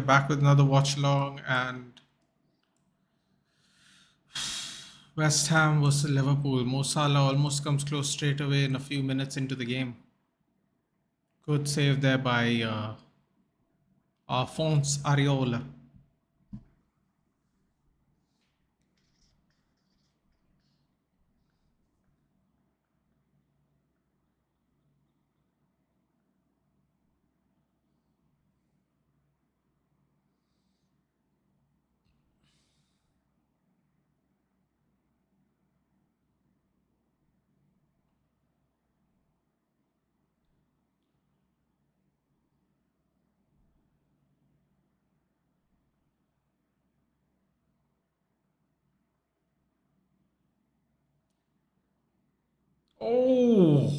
back with another watch along, and West Ham versus Liverpool. Mo Salah almost comes close straight away in a few minutes into the game. Good save there by Alphonse Areola. Oh,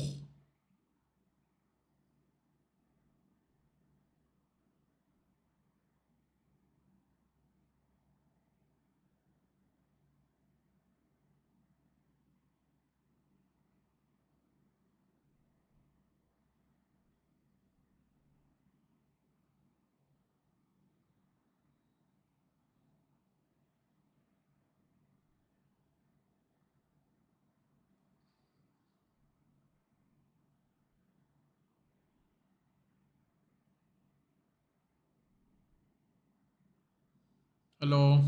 hello.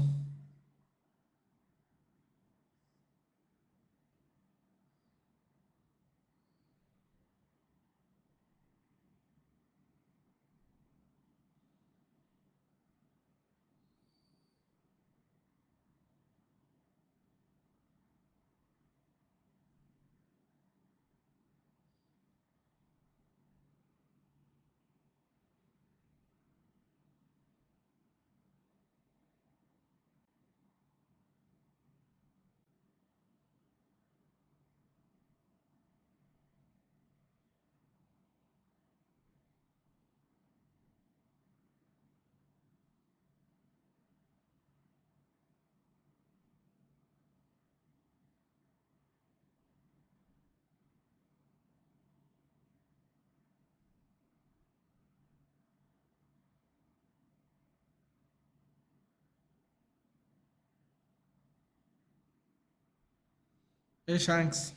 Hey, Shanks.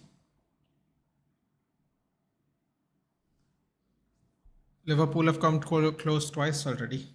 Liverpool have come close twice already.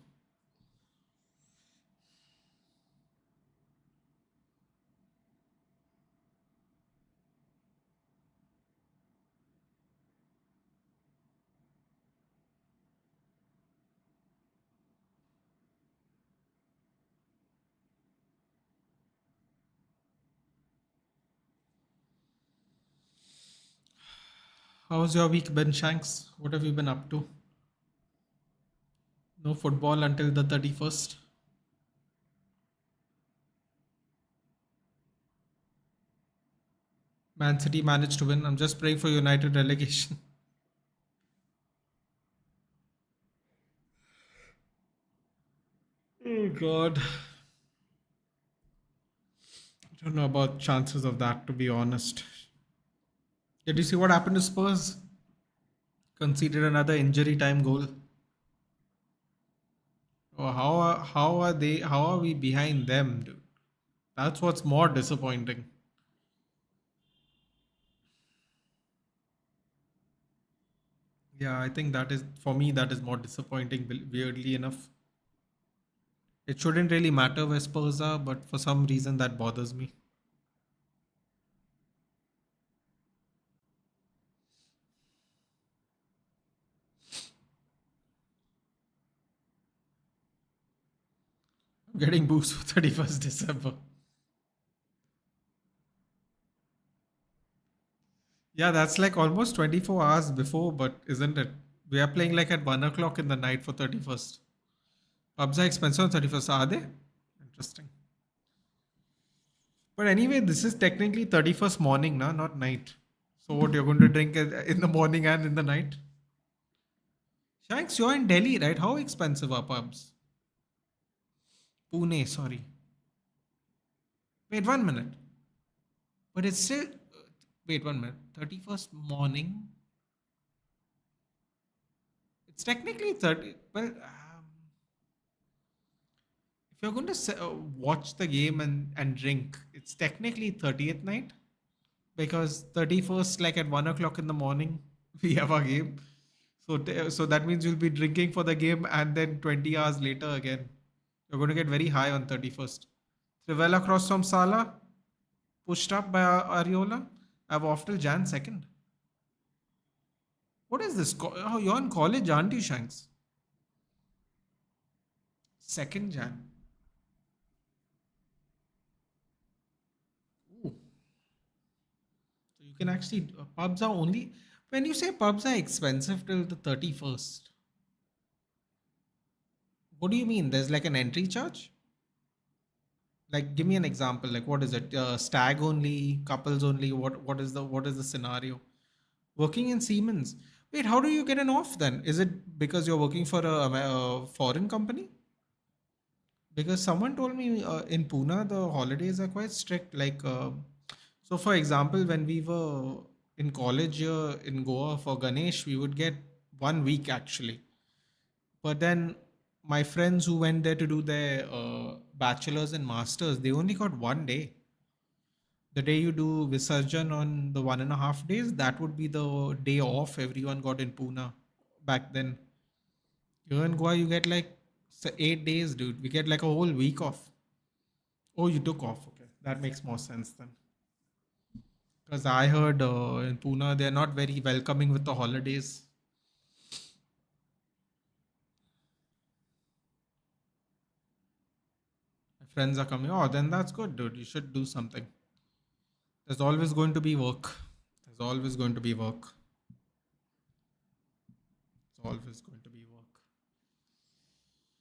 How's your week been, Shanks? What have you been up to? No football until the 31st. Man City managed to win. I'm just praying for United relegation. Oh, God. I don't know about chances of that, to be honest. Did you see what happened to Spurs? Conceded another injury time goal. Oh, how are we behind them, dude? That's what's more disappointing. Yeah, I think that is for me that is more disappointing. Weirdly enough, it shouldn't really matter where Spurs are, but for some reason that bothers me. I'm getting boost for 31st December. Yeah, that's like almost 24 hours before, but isn't it? We are playing like at 1 o'clock in the night for 31st. Pubs are expensive on 31st, are they? Interesting. But anyway, this is technically 31st morning, na, not night. So what you're going to drink in the morning and in the night? Shanks, you're in Delhi, right? How expensive are pubs? Pune, sorry. Wait 1 minute. But it's still. Wait 1 minute. 31st morning. It's technically 30. Well, If you're going to watch the game and drink, it's technically 30th night because 31st, like at 1 o'clock in the morning, we have a game. So that means you'll be drinking for the game and then 20 hours later again. You're going to get very high on 31st. Trivela cross from Sala, pushed up by Ariola. I've off till Jan 2nd. What is this? Oh, you're in college, aren't you, Shanks? 2nd Jan. Ooh. So you can actually, pubs are only, when you say pubs are expensive till the 31st, what do you mean? There's like an entry charge? Like, give me an example. Like, what is it? Stag only, couples only. What is the scenario? Working in Siemens. Wait, how do you get an off then? Is it because you're working for a foreign company? Because someone told me in Pune the holidays are quite strict. Like, so for example, when we were in college here in Goa for Ganesh, we would get 1 week actually. But then my friends who went there to do their bachelors and masters, they only got 1 day. The day you do Visarjan on the 1.5 days, that would be the day off everyone got in Pune back then. Here in Goa, you get like 8 days, dude. We get like a whole week off. Oh, you took off. Okay. That makes more sense then. Because I heard in Pune, they're not very welcoming with the holidays. My friends are coming. Oh, then that's good, dude. You should do something. There's always going to be work. There's always going to be work. It's always going to be work.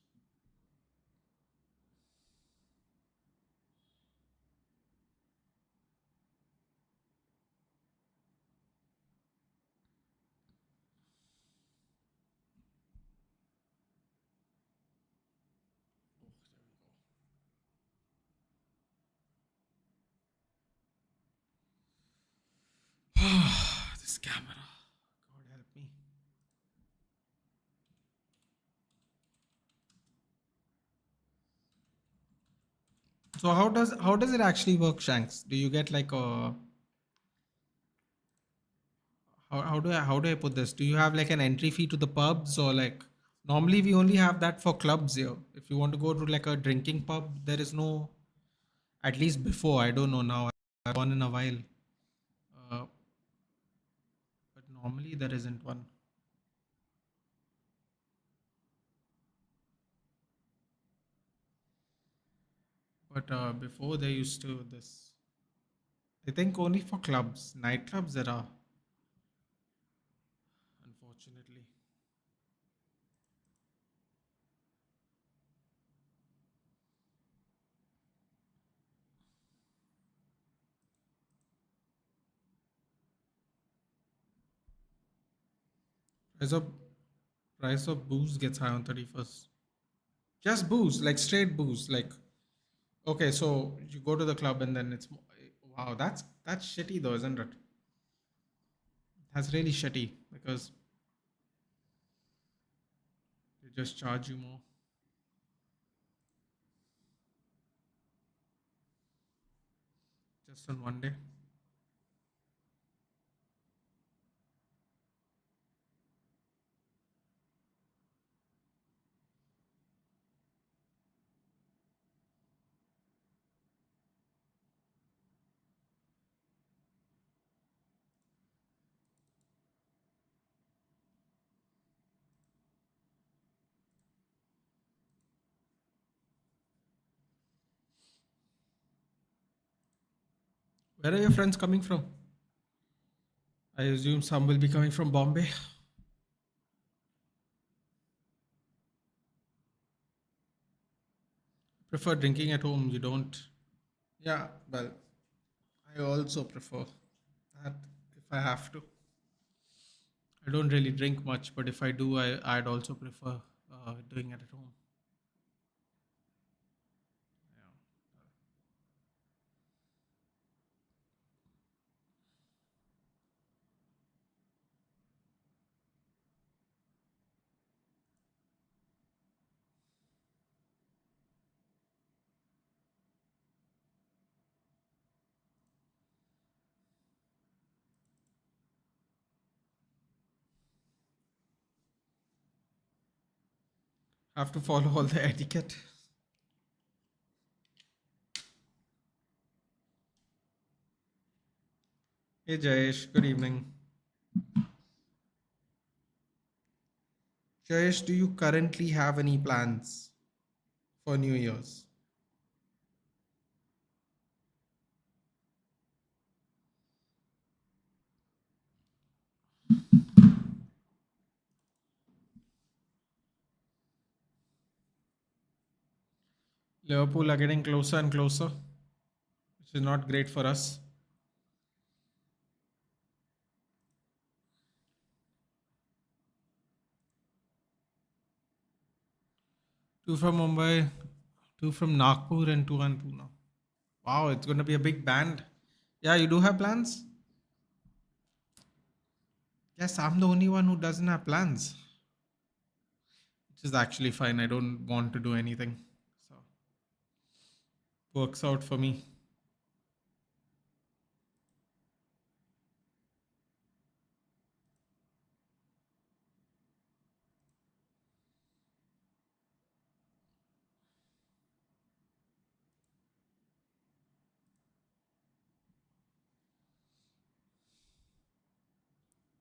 Oh, there we go. This camera. God help me. So how does it actually work, Shanks? Do you get like a how do I put this? Do you have like an entry fee to the pubs or like normally we only have that for clubs here. If you want to go to like a drinking pub, there is no, at least before, I don't know now. I've gone in a while. Uh, but normally there isn't one. But before they used to this. I think only for clubs, nightclubs there are, unfortunately. Price of price of booze gets high on 31st. Just booze, like straight booze. Like, okay, so you go to the club and then wow, that's shitty though, isn't it? That's really shitty because they just charge you more just on 1 day. Where are your friends coming from? I assume some will be coming from Bombay. Prefer drinking at home. You don't. Yeah, well, I also prefer that if I have to. I don't really drink much, but if I do, I'd also prefer doing it at home. Yeah. Have to follow all the etiquette. Hey Jayesh, good evening. Jayesh, do you currently have any plans for New Year's? Liverpool are getting closer and closer, which is not great for us. Two from Mumbai, two from Nagpur, and two and Pune. Wow, it's going to be a big band. Yeah, you do have plans? Yes, I'm the only one who doesn't have plans, which is actually fine. I don't want to do anything. So, works out for me.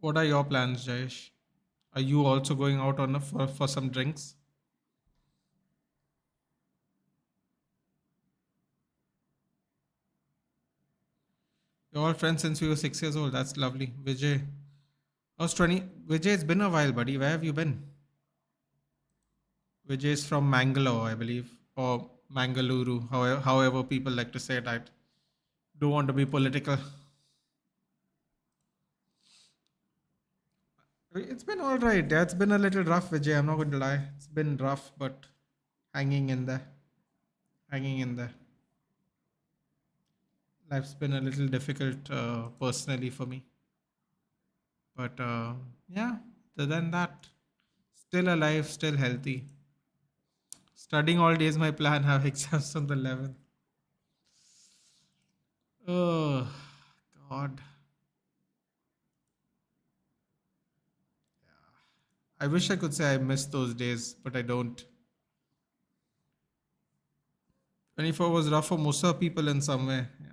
What are your plans, Jayesh? Are you also going out on for some drinks? You're all friends since we were 6 years old. That's lovely. Vijay. I was 20. Vijay, it's been a while, buddy. Where have you been? Vijay is from Mangalore, I believe. Or Mangaluru, however people like to say it. I don't want to be political. It's been all right. Yeah, it's been a little rough, Vijay. I'm not going to lie. It's been rough, but hanging in there. Hanging in there. Life's been a little difficult personally for me. But yeah, other than that, still alive, still healthy. Studying all day is my plan. Have exams on the 11th. Oh, God. I wish I could say I miss those days, but I don't. 24 was rough for most of the people in some way. Yeah.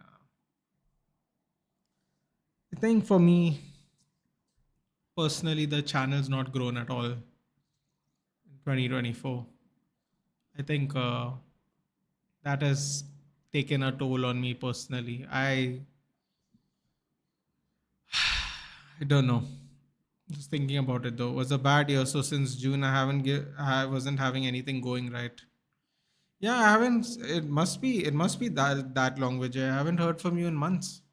I think for me, personally, the channel's not grown at all in 2024. I think that has taken a toll on me personally. I don't know. Just thinking about it though, it was a bad year. So since June, I wasn't having anything going right. Yeah, I haven't. It must be that long, Vijay. I haven't heard from you in months.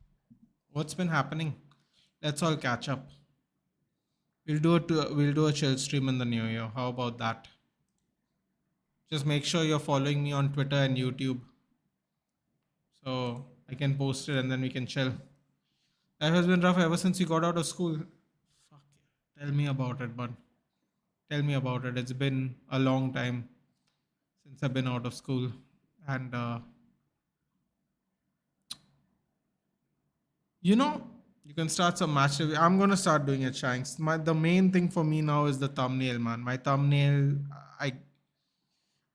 What's been happening? Let's all catch up. We'll do a chill stream in the new year. How about that? Just make sure you're following me on Twitter and YouTube, so I can post it and then we can chill. Life has been rough ever since you got out of school. Fuck yeah. Tell me about it, bud. Tell me about it. It's been a long time since I've been out of school, and you know, you can start some match review. I'm gonna start doing it, Shanks. The main thing for me now is the thumbnail, man. My thumbnail, I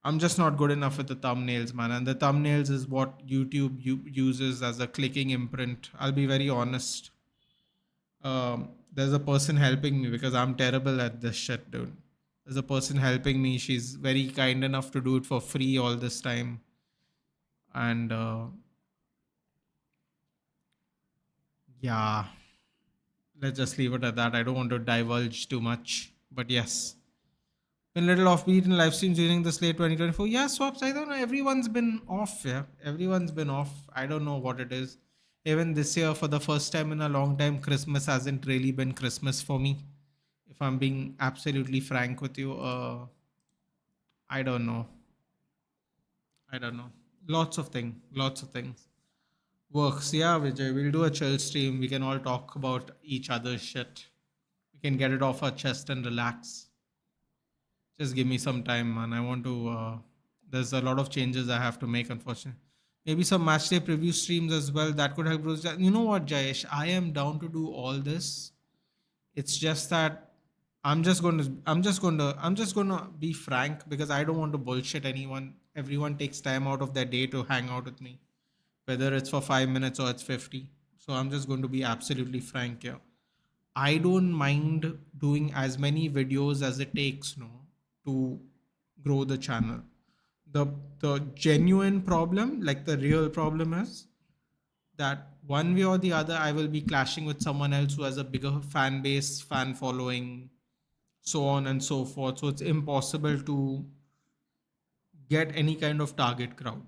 I'm just not good enough with the thumbnails, man. And the thumbnails is what YouTube uses as a clicking imprint. I'll be very honest. There's a person helping me because I'm terrible at this shit, dude. There's a person helping me. She's very kind enough to do it for free all this time, and yeah, let's just leave it at that. I don't want to divulge too much, but yes, been a little offbeat in live streams during this late 2024. Yeah, swaps. I don't know. Everyone's been off. Yeah, everyone's been off. I don't know what it is. Even this year, for the first time in a long time, Christmas hasn't really been Christmas for me. If I'm being absolutely frank with you, I don't know. I don't know. Lots of things. Works. Yeah, Vijay. We'll do a chill stream. We can all talk about each other's shit. We can get it off our chest and relax. Just give me some time, man. I want to. There's a lot of changes I have to make, unfortunately. Maybe some matchday preview streams as well. That could help. You know what, Jayesh? I am down to do all this. It's just that I'm just going to be frank because I don't want to bullshit anyone. Everyone takes time out of their day to hang out with me, whether it's for 5 minutes or it's 50. So I'm just going to be absolutely frank here. I don't mind doing as many videos as it takes, no, to grow the channel. The the genuine problem, like the real problem is that one way or the other I will be clashing with someone else who has a bigger fan base, fan following, so on and so forth. So it's impossible to get any kind of target crowd.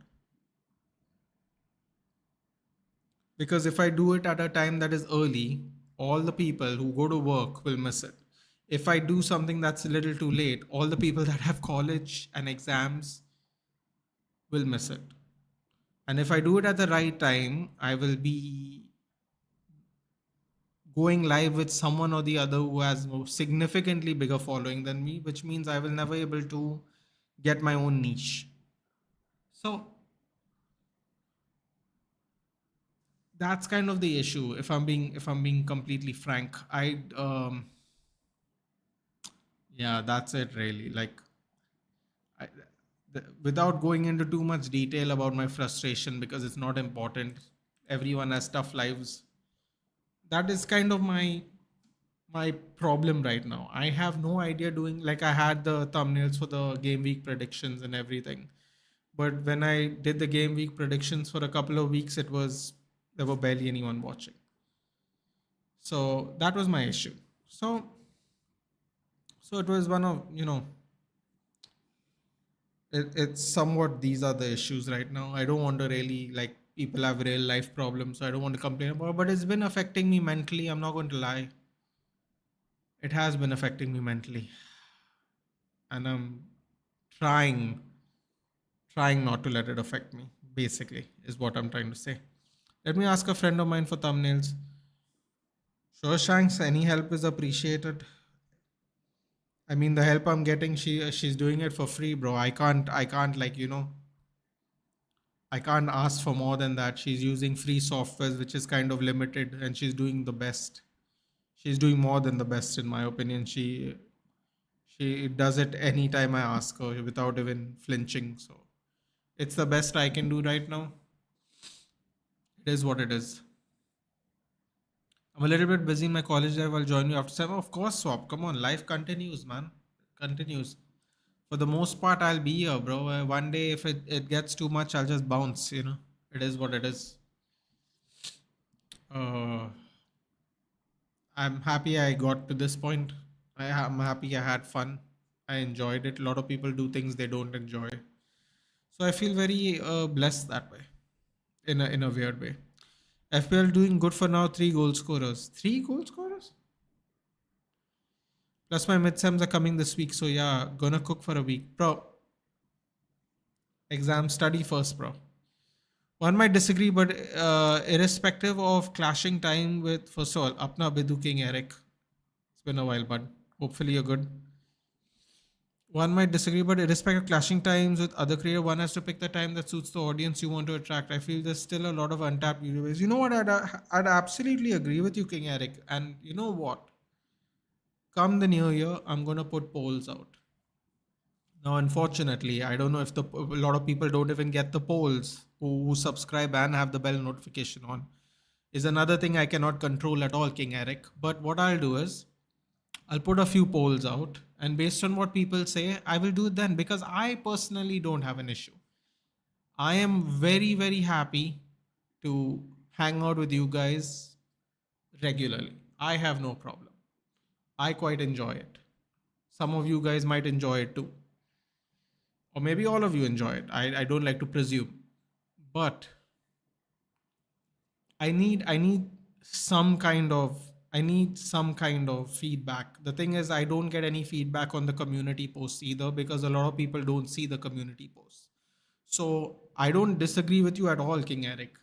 Because if I do it at a time that is early, all the people who go to work will miss it. If I do something that's a little too late, all the people that have college and exams will miss it. And if I do it at the right time, I will be going live with someone or the other who has a significantly bigger following than me, which means I will never able to get my own niche. So that's kind of the issue. If I'm being completely frank, yeah, that's it really. Like I, without going into too much detail about my frustration because it's not important. Everyone has tough lives. That is kind of my problem right now. I have no idea doing, like, I had the thumbnails for the game week predictions and everything. But when I did the game week predictions for a couple of weeks, there were barely anyone watching. So that was my issue. So it was one of, it's somewhat, these are the issues right now. I don't want to really, like, people have real life problems, so I don't want to complain about it, but it's been affecting me mentally. I'm not going to lie. It has been affecting me mentally. And I'm trying trying not to let it affect me, basically, is what I'm trying to say. Let me ask a friend of mine for thumbnails. Sure, Shanks, any help is appreciated. I mean, the help I'm getting, she's doing it for free, bro. I can't, like, I can't ask for more than that. She's using free softwares, which is kind of limited, and she's doing the best. She's doing more than the best, in my opinion. She does it anytime I ask her without even flinching. So it's the best I can do right now. It is what it is. I'm a little bit busy in my college life. I'll join you after 7. Of course, Swap. Come on. Life continues, man. Continues. For the most part, I'll be here, bro. One day, if it gets too much, I'll just bounce. It is what it is. Uh, I'm happy I got to this point. I'm happy I had fun. I enjoyed it. A lot of people do things they don't enjoy. So I feel very blessed that way, in a weird way. FPL doing good for now. 3 goal scorers. 3 goal scorers? Plus my midsems are coming this week, so yeah, gonna cook for a week. Bro, exam study first, bro. One might disagree, but irrespective of clashing time with, first of all, Apna Bidu King Eric. It's been a while, but hopefully you're good. One might disagree, but irrespective of clashing times with other creator, one has to pick the time that suits the audience you want to attract. I feel there's still a lot of untapped universe. You know what? I'd absolutely agree with you, King Eric. And you know what? Come the new year, I'm gonna put polls out. Now, unfortunately, I don't know if a lot of people don't even get the polls who subscribe and have the bell notification on. Is another thing I cannot control at all, King Eric. But what I'll do is I'll put a few polls out, and based on what people say, I will do it then, because I personally don't have an issue. I am very, very happy to hang out with you guys regularly. I have no problem. I quite enjoy it. Some of you guys might enjoy it too. Or maybe all of you enjoy it. I don't like to presume. But I need some kind of I need some kind of feedback. The thing is, I don't get any feedback on the community posts either, because a lot of people don't see the community posts. So I don't disagree with you at all, King Eric.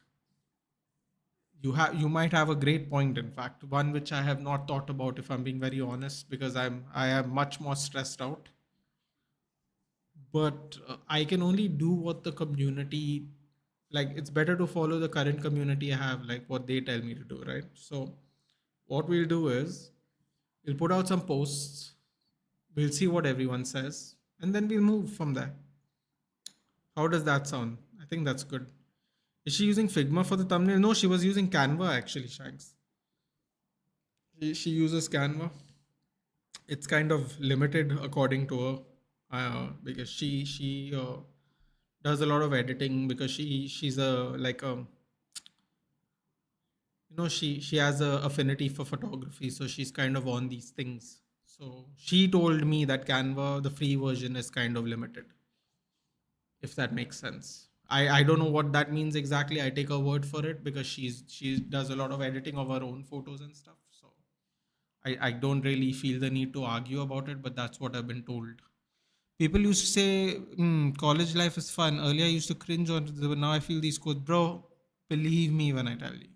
You might have a great point, in fact, one which I have not thought about, if I'm being very honest, because I am much more stressed out. But I can only do what the community, like, it's better to follow the current community I have, like what they tell me to do, right? So what we'll do is we'll put out some posts, We'll see what everyone says, and then we'll move from there. How does that sound? I think that's good. Is she using Figma for the thumbnail? No, she was using Canva actually, Shanks. She uses Canva. It's kind of limited according to her, because she does a lot of editing because she's a like a she has a affinity for photography, so she's kind of on these things. So she told me that Canva, the free version, is kind of limited, if that makes sense. I don't know what that means exactly. I take her word for it because she does a lot of editing of her own photos and stuff. So I don't really feel the need to argue about it, but that's what I've been told. People used to say, college life is fun. Earlier, I used to cringe on it, but now I feel these quotes. Bro, believe me when I tell you.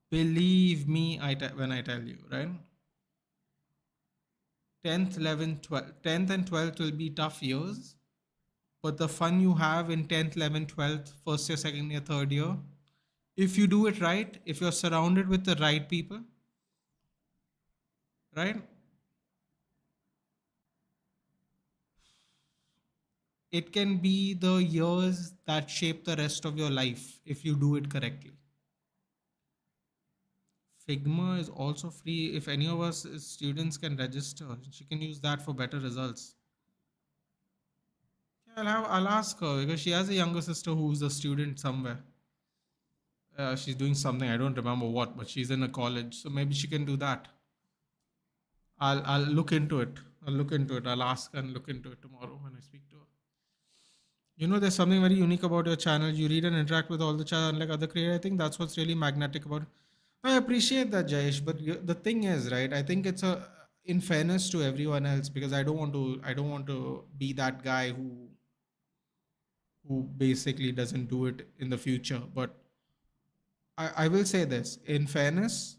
Believe me when I tell you, right? 10th, 11th, 12th, 10th and 12th will be tough years. But the fun you have in 10th, 11th, 12th, first year, second year, third year, if you do it right, if you're surrounded with the right people, right? It can be the years that shape the rest of your life if you do it correctly. Figma is also free. If any of us students can register, she can use that for better results. Yeah, I'll ask her because she has a younger sister who's a student somewhere. She's doing something, I don't remember what, but she's in a college, so maybe she can do that. I'll look into it. I'll look into it. I'll ask and look into it tomorrow when I speak to her. There's something very unique about your channel. You read and interact with all the chat unlike other creators. I think that's what's really magnetic about it. I appreciate that, Jayesh, but the thing is, right? I think it's a in fairness to everyone else, because I don't want to be that guy who basically doesn't do it in the future. But I will say this in fairness,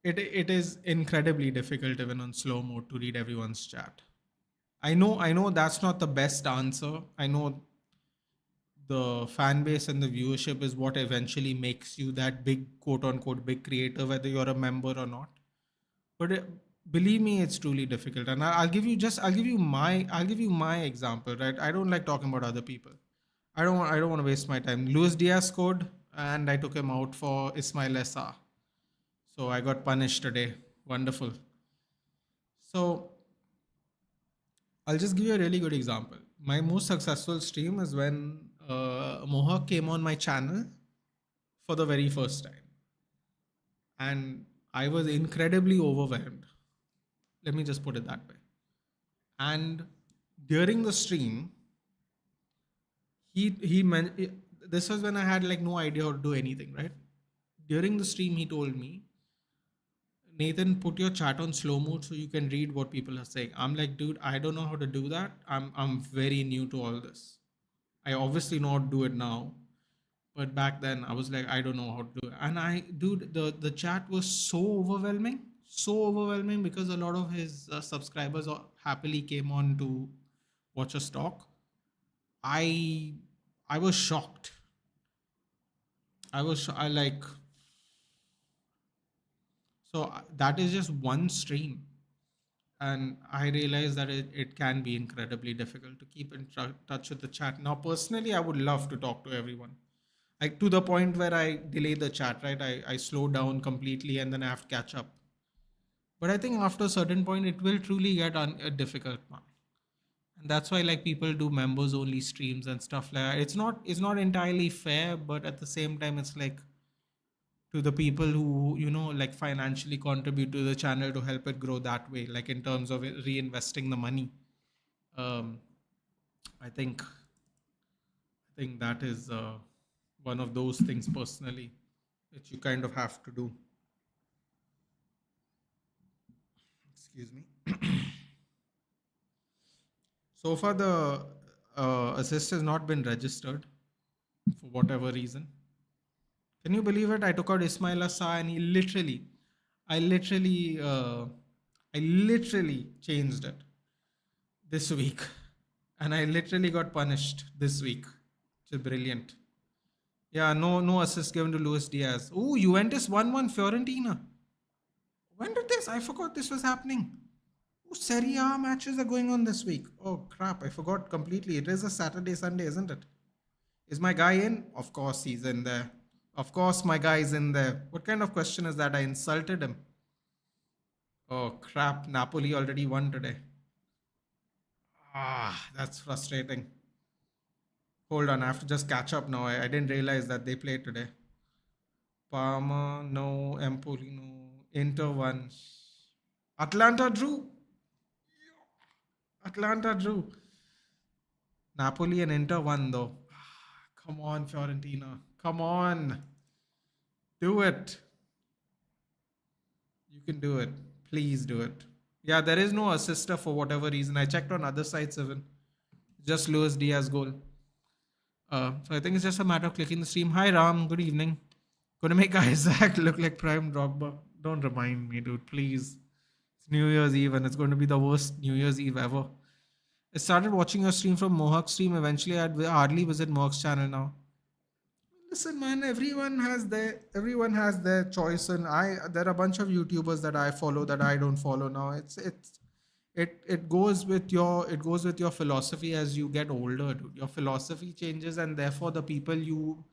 it is incredibly difficult even on slow mode to read everyone's chat. I know that's not the best answer. I know the fan base and the viewership is what eventually makes you that big quote unquote big creator, whether you're a member or not. But believe me, it's truly difficult. And I'll give you my example, right? I don't like talking about other people. I don't want to waste my time. Luis Diaz scored and I took him out for Ismail Essa. So I got punished today. Wonderful. So I'll just give you a really good example. My most successful stream is when Mohawk came on my channel for the very first time. And I was incredibly overwhelmed. Let me just put it that way. And during the stream, this was when I had like no idea how to do anything, right? During the stream, he told me, Nathan, put your chat on slow mode so you can read what people are saying. I'm like, dude, I don't know how to do that. I'm very new to all this. I obviously know how to do it now, but back then I was like, I don't know how to do it. And dude, the chat was so overwhelming because a lot of his subscribers happily came on to watch us talk. I I was shocked. I like so that is just one stream, and I realized that it can be incredibly difficult to keep in touch with the chat. Now, personally, I would love to talk to everyone, like to the point where I delay the chat, right? I slow down completely and then I have to catch up. But I think after a certain point, it will truly get difficult, man. And that's why like people do members only streams and stuff like that. It's not entirely fair, but at the same time, it's like to the people who like financially contribute to the channel to help it grow that way, like in terms of reinvesting the money. um I think that is one of those things personally that you kind of have to do. Excuse me. So far the assist has not been registered for whatever reason. Can you believe it? I took out Ismail Asa and I literally I literally changed it this week, and I literally got punished this week, which is brilliant. Yeah, no assist given to Luis Diaz. Ooh, Juventus 1-1 Fiorentina. When did this? I forgot this was happening. Oh, Serie A matches are going on this week. Oh crap! I forgot completely. It is a Saturday, Sunday, isn't it? Is my guy in? Of course he's in there. Of course my guy is in there. What kind of question is that? I insulted him. Oh crap! Napoli already won today. Ah, that's frustrating. Hold on, I have to just catch up now. I didn't realize that they played today. Parma, no. Empoli, no. Inter won. Atlanta drew. Atlanta drew. Napoli and Inter won though. Come on, Fiorentina. Come on. Do it. You can do it. Please do it. Yeah, there is no assister for whatever reason. I checked on other sites even. Just Luis Diaz goal. So I think it's just a matter of clicking the stream. Hi Ram, good evening. Gonna make Isaac look like Prime Drogba. Don't remind me, dude, please. It's New Year's Eve and it's going to be the worst New Year's Eve ever. I started watching your stream from Mohawk stream. Eventually, I'd hardly visit Mohawk's channel now. Listen, man, everyone has their choice, and I there are a bunch of YouTubers that I follow that I don't follow now. It goes with your philosophy as you get older, dude. Your philosophy changes, and therefore the people you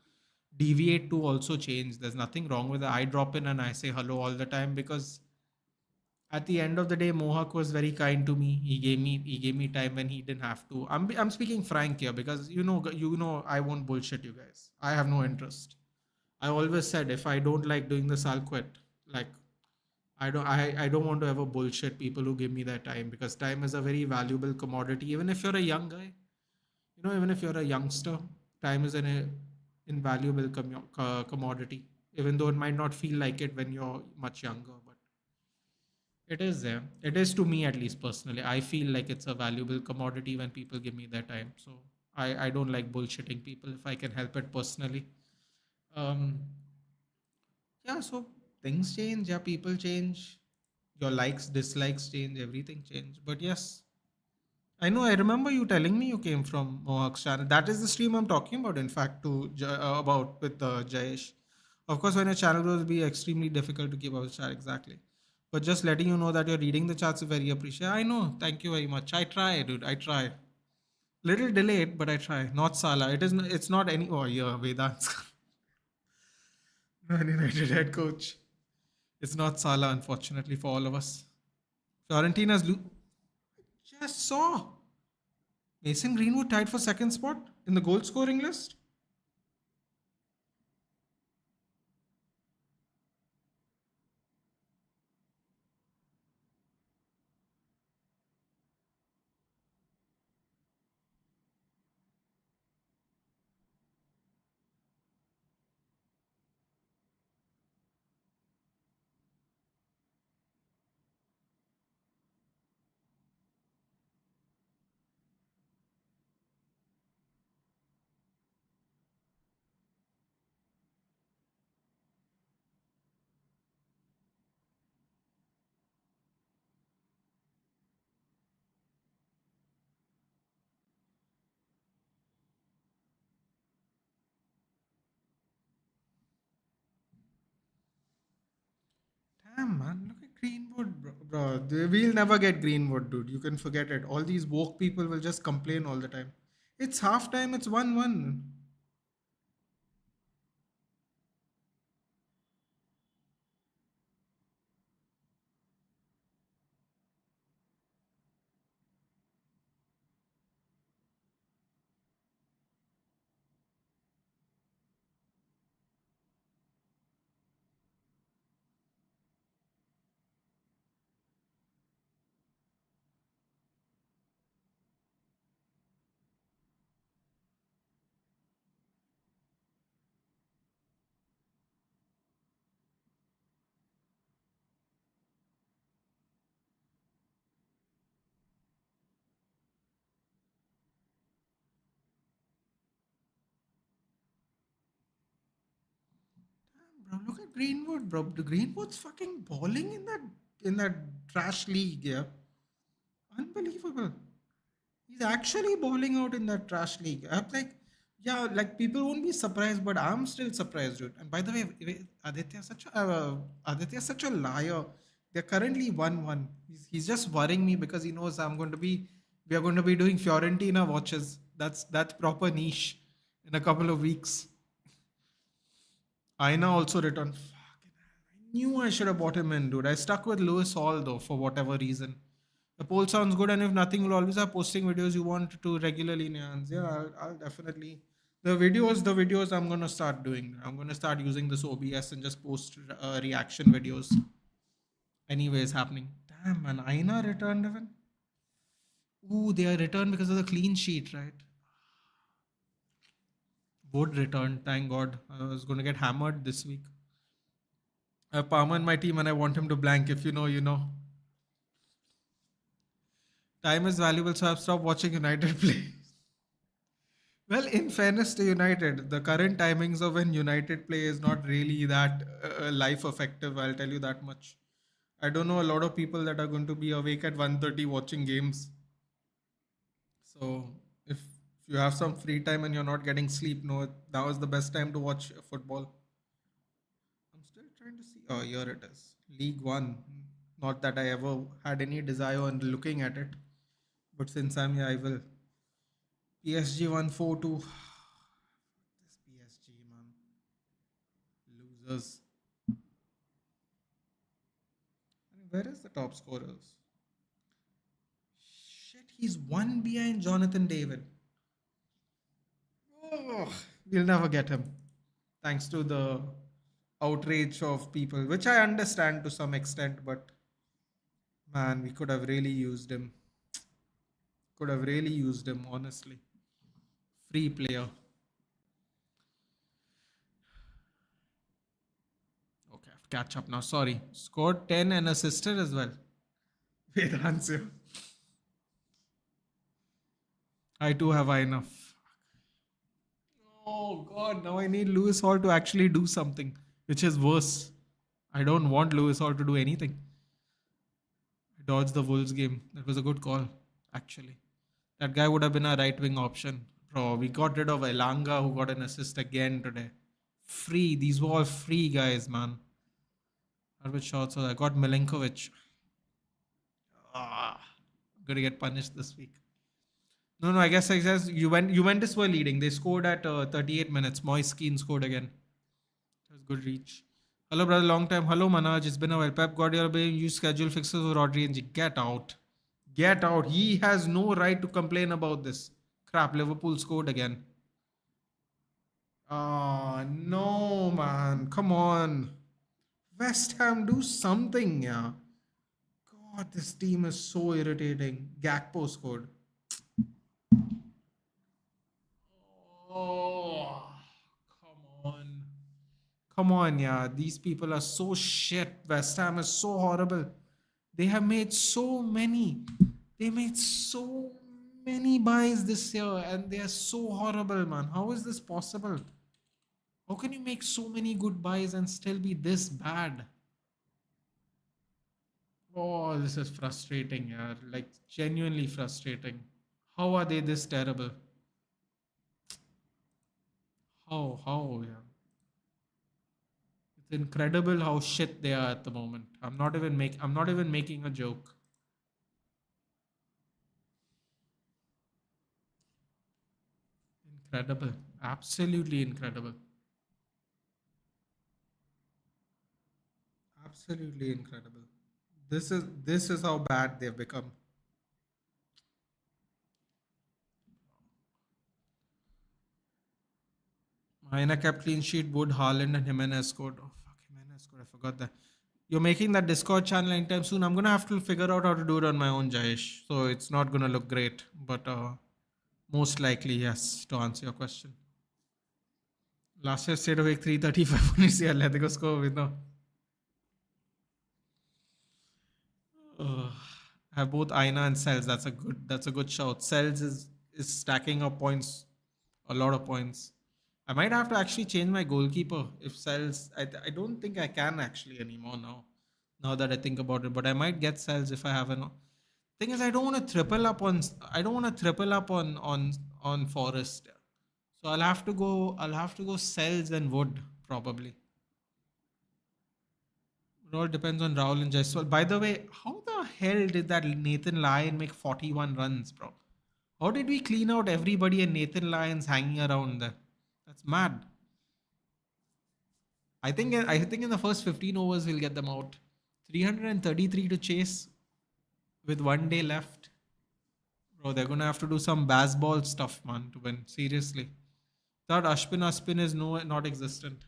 deviate to also change. There's nothing wrong with it. I drop in and I say hello all the time because at the end of the day, Mohawk was very kind to me. He gave me time when he didn't have to. I'm speaking frank here because you know I won't bullshit you guys. I have no interest. I always said if I don't like doing this, I'll quit. Like I don't want to ever bullshit people who give me their time because time is a very valuable commodity. Even if you're a young guy, even if you're a youngster, time is an invaluable commodity. Even though it might not feel like it when you're much younger, but it is there. It is to me, at least personally. I feel like it's a valuable commodity when people give me their time. So I don't like bullshitting people if I can help it personally. Um, yeah, so things change. Yeah, people change. Your likes, dislikes change. Everything change. But yes, I know. I remember you telling me you came from Mohawk's channel. That is the stream I'm talking about. In fact, about with Jayesh. Of course, when your channel grows, it'll be extremely difficult to keep up with chat exactly. But just letting you know that you're reading the charts is very appreciated. I know. Thank you very much. I try, dude. I try. Little delayed, but I try. Not Salah. It is. It's not any. Oh yeah, Vedant's Man United head coach. It's not Salah, unfortunately, for all of us. Fiorentina's just saw Mason Greenwood tied for second spot in the goal scoring list. Damn, man. Look at Greenwood, bro. We'll never get Greenwood, dude. You can forget it. All these woke people will just complain all the time. It's halftime. It's 1-1. Bro, look at Greenwood, bro. The Greenwood's fucking balling in that trash league, yeah. Unbelievable. He's actually balling out in that trash league. I'm like, yeah, like people won't be surprised, but I'm still surprised, dude. And by the way, Aditya's such a liar. They're currently 1-1. He's just worrying me because he knows we are going to be doing Fiorentina watches. That's proper niche in a couple of weeks. Aina also returned. Fucking hell. I knew I should have bought him in, dude. I stuck with Lewis Hall though for whatever reason. The poll sounds good, and if nothing, we'll always have posting videos you want to regularly. Nans. Yeah, I'll definitely. The videos I'm gonna start doing. I'm gonna start using this OBS and just post reaction videos. Anyways, happening. Damn, man, Aina returned even. Ooh, they are returned because of the clean sheet, right? Wood returned. Thank God. I was gonna get hammered this week. I have Palmer in my team, and I want him to blank. If you know, you know. Time is valuable, so I've stopped watching United play. Well, in fairness to United, the current timings of when United play is not really that life effective. I'll tell you that much. I don't know a lot of people that are going to be awake at 1:30 watching games. So if you have some free time and you're not getting sleep, no, that was the best time to watch football. I'm still trying to see. Oh, here it is. League One. Not that I ever had any desire on looking at it, but since I'm here, I will. PSG 1-4-2. This PSG, man. Losers. And where is the top scorers? Shit, he's one behind Jonathan David. Oh, we'll never get him. Thanks to the outrage of people, which I understand to some extent, but man, we could have really used him. Could have really used him, honestly. Free player. Okay, I have to catch up now. Sorry. Scored 10 and assisted as well. Vedant's here. I too have enough. Oh god, now I need Lewis Hall to actually do something, which is worse. I don't want Lewis Hall to do anything. I dodged the Wolves game. That was a good call, actually. That guy would have been a right wing option. Bro, we got rid of Elanga who got an assist again today. Free. These were all free guys, man. Which shots? I got Milinkovic. Ah, I'm gonna get punished this week. No, no. I guess Juventus were leading. They scored at 38 minutes. Moise Keane scored again. That was good reach. Hello, brother. Long time. Hello, Manaj. It's been a while. Pep Guardiola being you schedule fixes for Rodri and G. Get out. Get out. He has no right to complain about this. Crap. Liverpool scored again. Ah, no, man. Come on. West Ham, do something, yeah. God, this team is so irritating. Gakpo scored. Oh, come on. Come on, yeah. These people are so shit. West Ham is so horrible. They have made so many. They made so many buys this year and they are so horrible, man. How is this possible? How can you make so many good buys and still be this bad? Oh, this is frustrating, yeah. Like genuinely frustrating. How are they this terrible? How, yeah. It's incredible how shit they are at the moment. I'm not even making a joke. Incredible. Absolutely incredible. Absolutely incredible. This is how bad they've become. Maina kept clean sheet, Wood, Haaland, and Jimenez scored. Oh fuck, Jimenez scored. I forgot that. You're making that Discord channel anytime soon. I'm gonna have to figure out how to do it on my own, Jayesh. So it's not gonna look great, but most likely yes. To answer your question, last year stayed awake 3:35 when you see Atletico score with no. Uh, I have both Aina and Cells. That's a good shout. Cells is stacking up points, a lot of points. I might have to actually change my goalkeeper if Cells. I don't think I can actually anymore now. Now that I think about it, but I might get Cells if I have an. Thing is, I don't want to triple up on. I don't want to triple up on Forest. So I'll have to go. I'll have to go Cells and Wood probably. It all depends on Rahul and Jaiswal. By the way, how the hell did that Nathan Lyon make 41 runs, bro? How did we clean out everybody and Nathan Lyon's hanging around there? That's mad. I think in the first 15 overs we'll get them out. 333 to chase with 1 day left. Bro, they're gonna have to do some baseball stuff, man, to win. Seriously. That Ashpin is no not existent.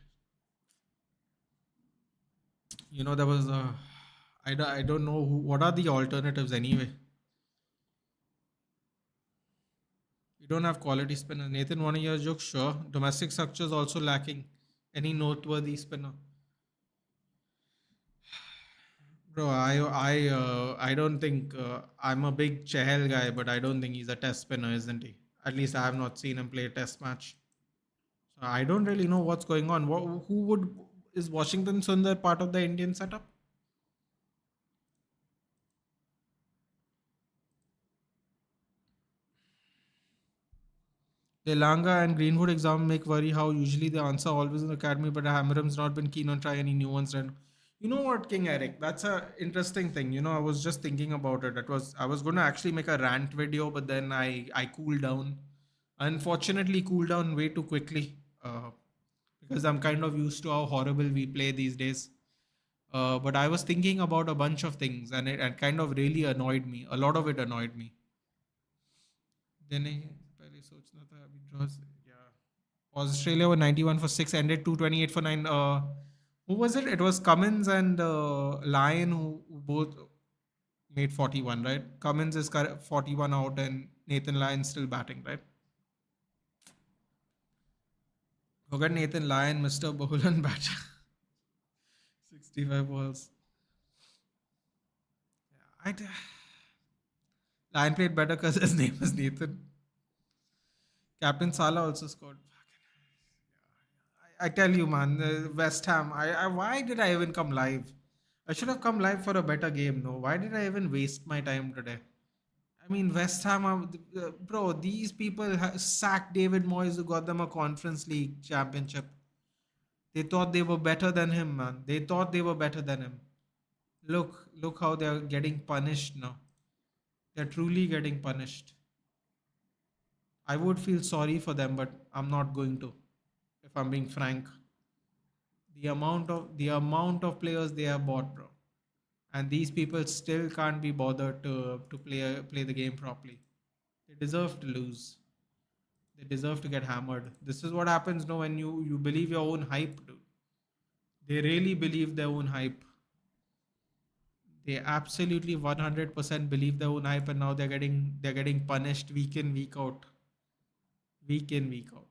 There was I don't know what are the alternatives anyway. We don't have quality spinner. Nathan, one of your jokes, sure. Domestic structure is also lacking. Any noteworthy spinner? Bro, I don't think I'm a big Chahal guy, but I don't think he's a test spinner, isn't he? At least I have not seen him play a test match. So I don't really know what's going on. Who would is Washington Sundar part of the Indian setup? Lelanga and Greenwood exam make worry how usually the answer always in the academy, but Hamram's not been keen on trying any new ones. And you know what, King Eric? That's a interesting thing. I was just thinking about it. I was going to actually make a rant video, but then I cooled down. Unfortunately, cooled down way too quickly because I'm kind of used to how horrible we play these days. But I was thinking about a bunch of things, and it kind of really annoyed me. A lot of it annoyed me. Then पहले सोचना था अभी draws yeah Australia were 91 for 6 ended 228 for 9 who was it? It was Cummins and Lyon who both made 41, right? Cummins is 41 out and Nathan Lyon still batting, right? Forget Nathan Lyon, Mr. Bolan batter. 65 balls. Yeah, Lyon played better because his name was Nathan. Captain Salah also scored. I tell you, man, West Ham. Why did I even come live? I should have come live for a better game. No, why did I even waste my time today? I mean, West Ham, bro. These people sacked David Moyes, who got them a Conference League championship. They thought they were better than him, man. They thought they were better than him. Look how they're getting punished now. They're truly getting punished. I would feel sorry for them, but I'm not going to. If I'm being frank, the amount of players they have bought, bro, and these people still can't be bothered to play the game properly. They deserve to lose. They deserve to get hammered. This is what happens, no, when you believe your own hype, dude. They really believe their own hype. They absolutely 100% believe their own hype, and now they're getting punished week in week out, week in week out.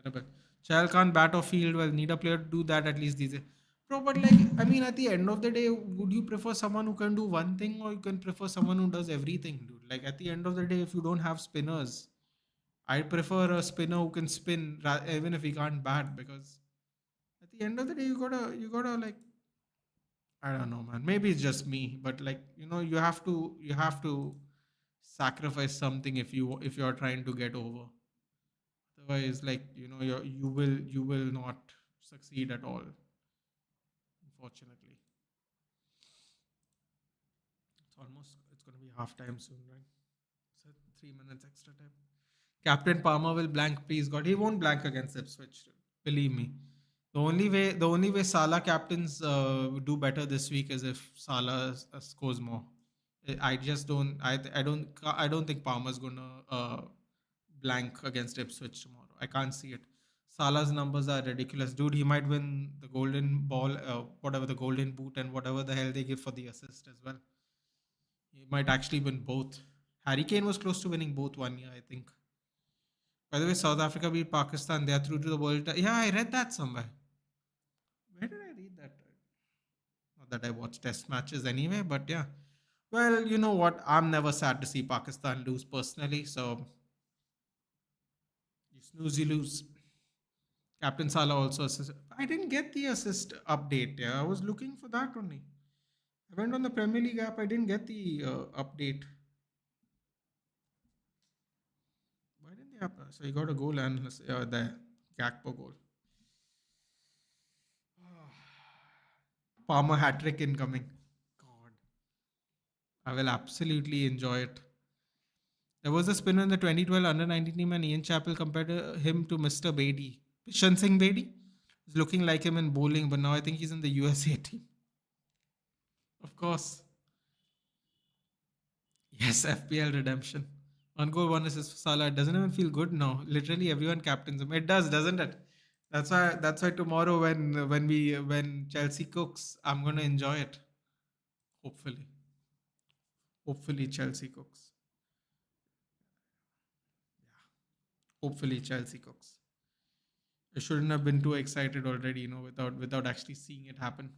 Terrible. Chahal can't bat or field well. Need a player to do that at least these days. Bro, but like, I mean, at the end of the day, would you prefer someone who can do one thing or you can prefer someone who does everything, dude? Like, at the end of the day, if you don't have spinners, I prefer a spinner who can spin even if he can't bat because at the end of the day, you gotta like, I don't know, man. Maybe it's just me, but like, you have to sacrifice something if you're trying to get over. Otherwise, like, you will not succeed at all. Unfortunately, it's going to be half time soon, right? So 3 minutes extra time. Captain Palmer will blank. Please God, he won't blank against Ipswich. Believe me. The only way Salah captains do better this week is if Salah scores more. I just don't. I don't think Palmer's gonna blank against Ipswich tomorrow. I can't see it. Salah's numbers are ridiculous, dude. He might win the golden ball, whatever the golden boot, and whatever the hell they give for the assist as well. He might actually win both. Harry Kane was close to winning both 1 year, I think. By the way, South Africa beat Pakistan. They are through to the world. Yeah, I read that somewhere. Where did I read that? Not that I watch test matches anyway, but yeah. Well, you know what? I'm never sad to see Pakistan lose personally. So you snooze, you lose. Captain Salah also assist. I didn't get the assist update. Yeah, I was looking for that only. I went on the Premier League app. I didn't get the update. Why didn't the app? So he got a goal and the Gakpo goal. Palmer hat trick incoming. God, I will absolutely enjoy it. There was a spinner in the 2012 under 19 team, and Ian Chappell compared him to Mr. Bedi. Bishan Singh Bedi is looking like him in bowling, but now I think he's in the USA team. Of course. Yes, FPL redemption. One goal, one assist for Salah. It doesn't even feel good now. Literally everyone captains him. It does, doesn't it? That's why tomorrow when Chelsea cooks, I'm gonna enjoy it. Hopefully. Hopefully Chelsea cooks. Hopefully Chelsea cooks. I shouldn't have been too excited already, without actually seeing it happen.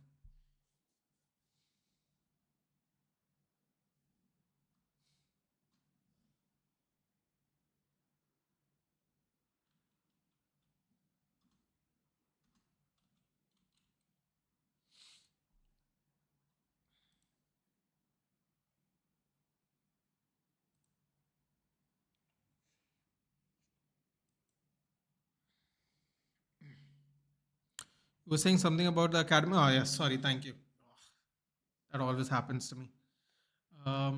You were saying something about the academy. Oh yes, sorry, thank you. That always happens to me. I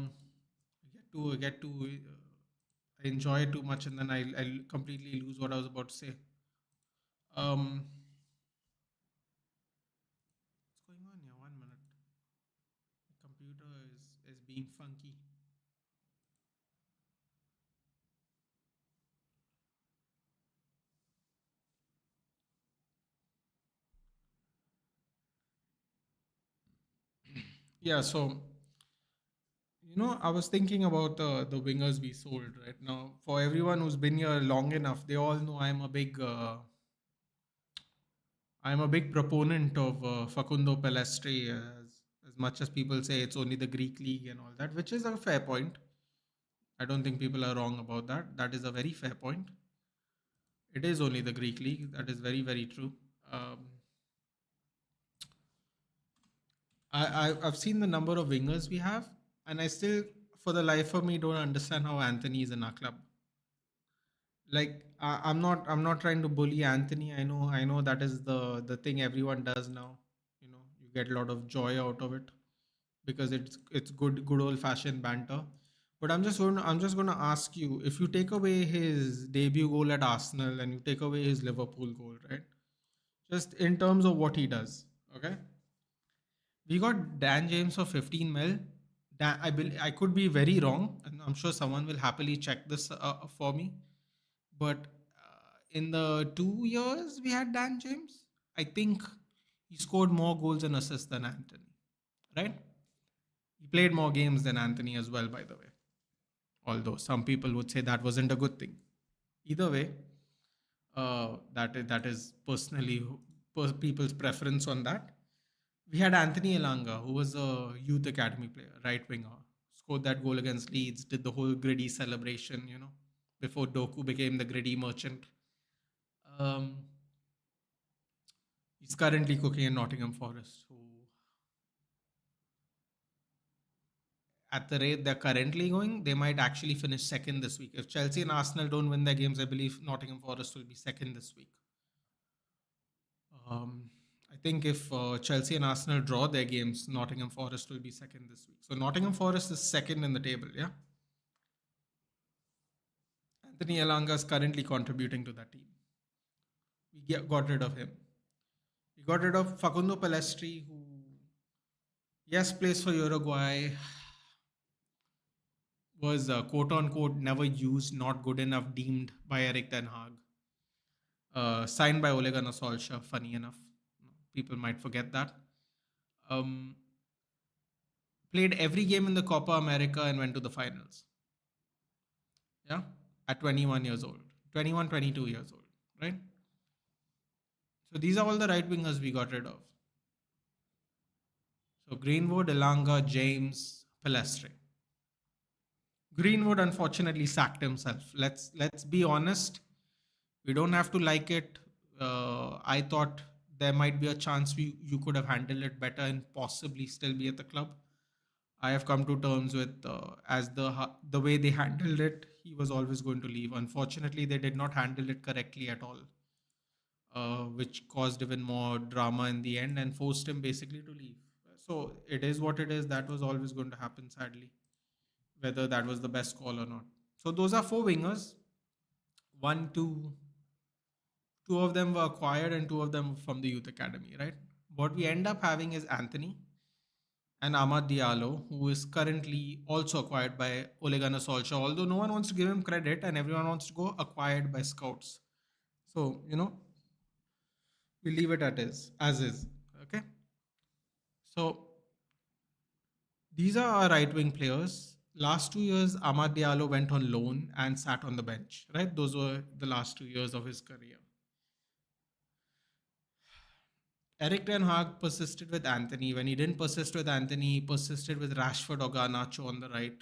enjoy it too much, and then I'll completely lose what I was about to say. What's going on here? 1 minute. The computer is being funky. Yeah, so I was thinking about the wingers we sold right now. For everyone who's been here long enough, they all know I'm a big proponent of Facundo Pellistri. As much as people say it's only the Greek league and all that, which is a fair point. I don't think people are wrong about that. That is a very fair point. It is only the Greek league. That is very, very true. Um, I've seen the number of wingers we have, and I still, for the life of me, don't understand how Anthony is in our club. Like I'm not trying to bully Anthony. I know that is the thing everyone does now. You get a lot of joy out of it because it's good old fashioned banter. But I'm just going to ask you, if you take away his debut goal at Arsenal and you take away his Liverpool goal, right? Just in terms of what he does, okay? We got Dan James for 15 mil. I could be very wrong, and I'm sure someone will happily check this for me. But in the 2 years we had Dan James, I think he scored more goals and assists than Anthony, right? He played more games than Anthony as well, by the way. Although some people would say that wasn't a good thing. Either way, that is personally people's preference on that. We had Anthony Elanga, who was a youth academy player, right winger, scored that goal against Leeds, did the whole gritty celebration, before Doku became the gritty merchant. Um, he's currently cooking in Nottingham Forest, who, at the rate they're currently going, they might actually finish second this week. If Chelsea and Arsenal don't win their games, I believe Nottingham Forest will be second this week. Um, I think if Chelsea and Arsenal draw their games, Nottingham Forest will be second this week. So Nottingham Forest is second in the table, yeah? Anthony Elanga is currently contributing to that team. Got rid of him. We got rid of Facundo Pellistri, who, yes, plays for Uruguay, was quote unquote never used, not good enough, deemed by Eric Ten Hag. Signed by Ole Gunnar Solskjaer, funny enough. People might forget that. Um, Played every game in the Copa America and went to the finals. Yeah, at 21 years old, 21, 22 years old, right? So these are all the right wingers we got rid of. So Greenwood, Elanga, James, Palestre. Greenwood unfortunately sacked himself. Let's be honest. We don't have to like it. I thought there might be a chance you could have handled it better and possibly still be at the club. I have come to terms with as the way they handled it. He was always going to leave. Unfortunately, they did not handle it correctly at all. which caused even more drama in the end and forced him basically to leave. So it is what it is. That was always going to happen, sadly, whether that was the best call or not. So those are four wingers. One, two of them were acquired and two of them from the youth academy, right? What we end up having is Anthony and Ahmad Diallo, who is currently also acquired by Ole Gunnar Solskjaer, although no one wants to give him credit and everyone wants to go acquired by scouts. So, we leave it as is. Okay. So these are our right wing players. Last 2 years, Ahmad Diallo went on loan and sat on the bench, right? Those were the last 2 years of his career. Eric Ten Hag persisted with Anthony. When he didn't persist with Anthony, he persisted with Rashford or Garnacho on the right.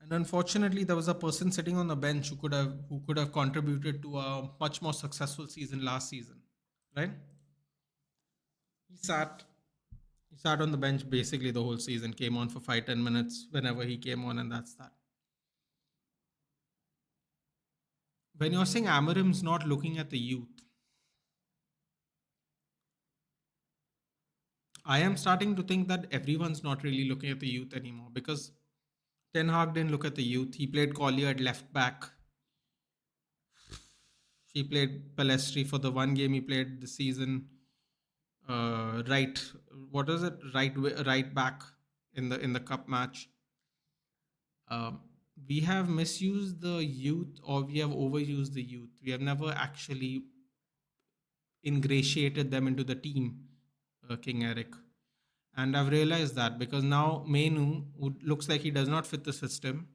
And unfortunately, there was a person sitting on the bench who could have contributed to a much more successful season last season, right? He sat he sat on the bench basically the whole season, came on for 5-10 minutes whenever he came on, and that's that. When you're saying Amarim's not looking at the youth, I am starting to think that everyone's not really looking at the youth anymore because Ten Hag didn't look at the youth. He played Collier at left back. He played Palestri for the one game he played this season. Right, what is it? Right back in the cup match. Um, we have misused the youth or we have overused the youth. We have never actually ingratiated them into the team, King Eric. And I've realized that because now Menu, who looks like he does not fit the system,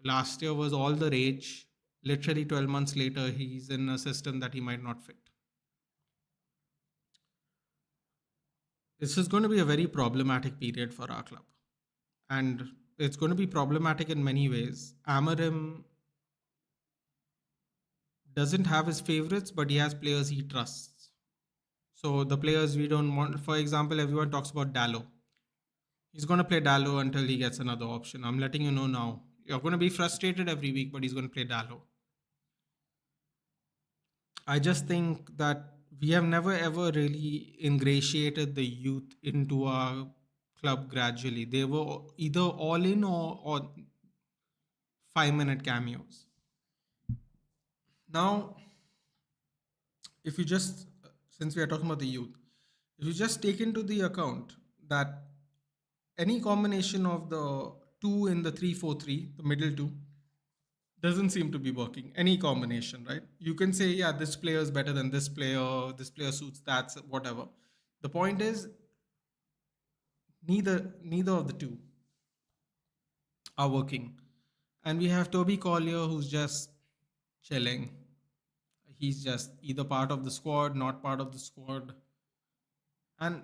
last year was all the rage. Literally 12 months later, he's in a system that he might not fit. This is going to be a very problematic period for our club. And it's going to be problematic in many ways. Amarim doesn't have his favorites, but he has players he trusts. So the players we don't want, for example, everyone talks about Dallo. He's going to play Dallo until he gets another option. I'm letting you know now. You're going to be frustrated every week, but he's going to play Dallo. I just think that we have never ever really ingratiated the youth into our club gradually. They were either all in or 5-minute cameos. Now, if you just, since we are talking about the youth, if you just take into the account that any combination of the two in the 3-4-3, the middle two, doesn't seem to be working. Any combination, right? You can say, yeah, this player is better than this player suits that, whatever. The point is, neither of the two are working. And we have Toby Collier who's just chilling. He's just either part of the squad, not part of the squad. And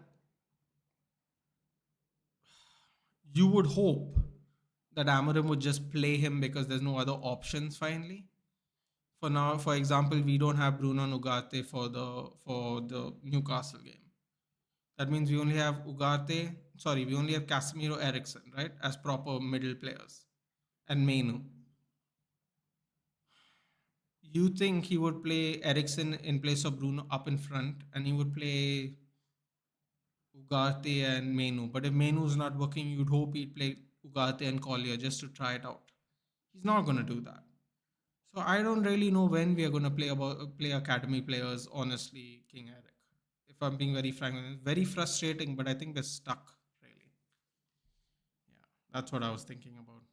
you would hope that Amarim would just play him because there's no other options finally. For now, for example, we don't have Bruno Ugarte for the Newcastle game. That means we only have we only have Casemiro Ericsson, right, as proper middle players, and Menu. You think he would play Ericsson in place of Bruno up in front, and he would play Ugarte and Menu. But if Menu is not working, you'd hope he'd play Ugarte and Collier just to try it out. He's not going to do that. So I don't really know when we are going to play academy players. Honestly, King Eric, if I'm being very frank, it's very frustrating. But I think we're stuck. Really, yeah, that's what I was thinking about.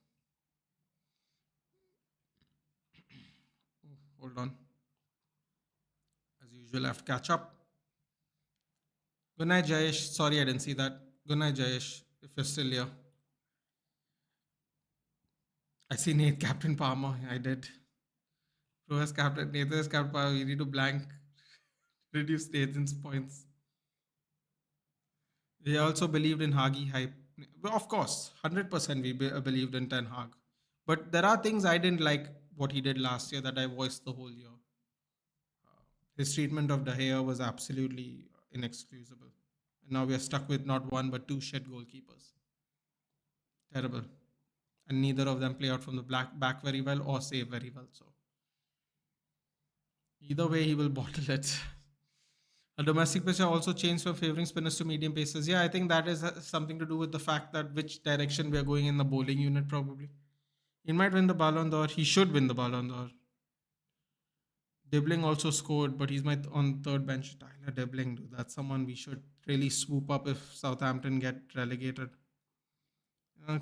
Oh, hold on. As usual, I have to catch up. Good night, Jayesh. Sorry, I didn't see that. Good night, Jayesh. If you're still here, I see Nate Captain Palmer. I did. Pro has captain. Nathan has captain Palmer. We need to blank. Reduce Nathan's points. We also believed in Hagi hype. Well, of course, 100% we believed in Ten Hag. But there are things I didn't like what he did last year that I voiced the whole year. His treatment of De Gea was absolutely inexcusable. And now we are stuck with not one but two shit goalkeepers. Terrible. And neither of them play out from the back very well or save very well. So Either way, he will bottle it. A domestic pitcher also changed from favoring spinners to medium pacers. Yeah, I think that is something to do with the fact that which direction we are going in the bowling unit, probably. He might win the Ballon d'Or. He should win the Ballon d'Or. Dibling also scored, but he's my on third bench. Tyler Dibling, dude, that's someone we should really swoop up if Southampton get relegated.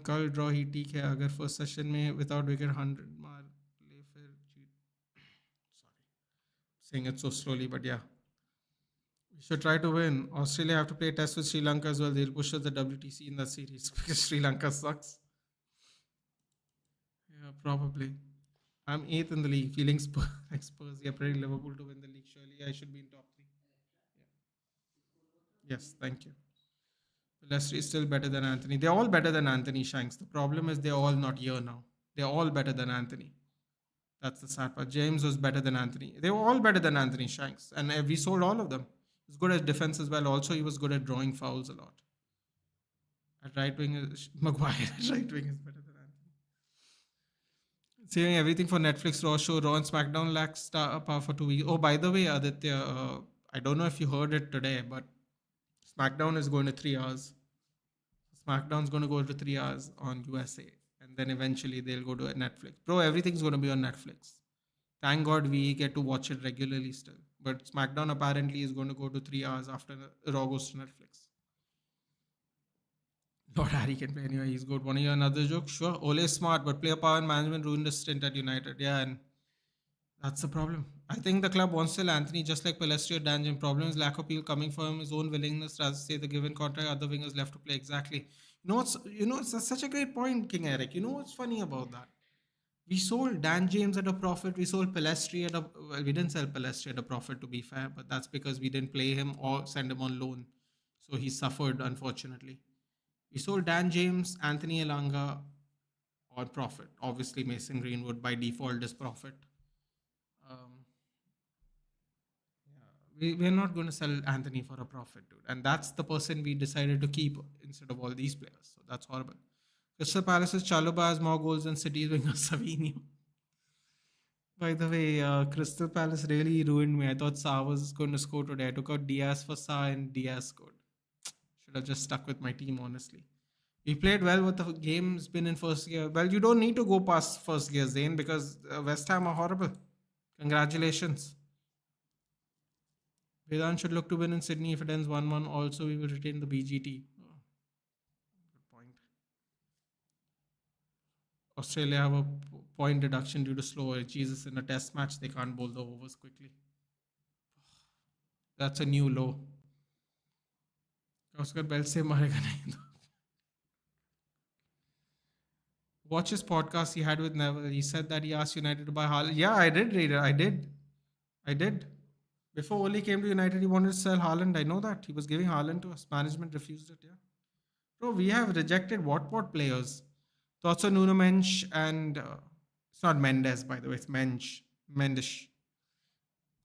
कल draw ही ठीक है अगर first session में without wicket 100 मार ले फिर जीत saying it so slowly, but yeah, we should try to win. Australia have to play test with Sri Lanka as well. They'll push us the WTC in that series because Sri Lanka sucks. Yeah, probably. I'm eighth in the league, feeling like Spurs. Yeah, pretty Liverpool to win the league. Surely I should be in top three. Yeah. Yes, thank you. Leicester is still better than Anthony. They're all better than Anthony Shanks. The problem is they're all not here now. They're all better than Anthony. That's the sad part. James was better than Anthony. They were all better than Anthony Shanks, and we sold all of them. He was good at defense as well. Also, he was good at drawing fouls a lot. At right wing, Maguire at right wing is better than Anthony. Saving everything for Netflix Raw show. Raw and SmackDown lacks star power for 2 weeks. Oh, by the way, Aditya, I don't know if you heard it today, but SmackDown is going to 3 hours. SmackDown's going to go to 3 hours on USA, and then eventually they'll go to Netflix. Bro, everything's going to be on Netflix. Thank God we get to watch it regularly still. But SmackDown apparently is going to go to 3 hours after Raw goes to Netflix. Lord Harry can play anyway. He's good. Want to hear another joke? Sure. Ole is smart, but player power and management ruined his stint at United. Yeah, and that's the problem. I think the club wants still Anthony just like Palestri or Danjin. Problem is lack of people coming from his own willingness rather say the given contract other wingers left to play exactly. It's such a great point, King Eric. You know what's funny about that? We sold Dan James at a profit. We sold Palestri at a well, we didn't sell Palestri at a profit to be fair, but that's because we didn't play him or send him on loan. So he suffered unfortunately. We sold Dan James, Anthony Elanga on profit. Obviously Mason Greenwood by default is profit. Um, we're not going to sell Anthony for a profit, dude. And that's the person we decided to keep instead of all these players. So that's horrible. Crystal Palace's Chaluba has more goals than City's winger Savinho. By the way, Crystal Palace really ruined me. I thought Sa was going to score today. I took out Diaz for Sa and Diaz scored. Should have just stuck with my team, honestly. We played well, but the game's been in first gear. Well, you don't need to go past first gear, Zane, because West Ham are horrible. Congratulations. Vedant should look to win in Sydney if it ends 1-1. Also, we will retain the BGT. Oh, good point. Australia have a point deduction due to slow. Jesus, in a test match, they can't bowl the overs quickly. That's a new low. Oscar Bell से मारेगा नहीं. Watch his podcast he had with Neville. He said that he asked United to buy Haaland. Yeah, I did read it. I did. Before Oli came to United, he wanted to sell Haaland. I know that. He was giving Haaland to us. Management refused it, yeah. Bro, we have rejected what players? Thoughts on Nuno Mensch and... it's not Mendes, by the way. It's Mensch. Mendes.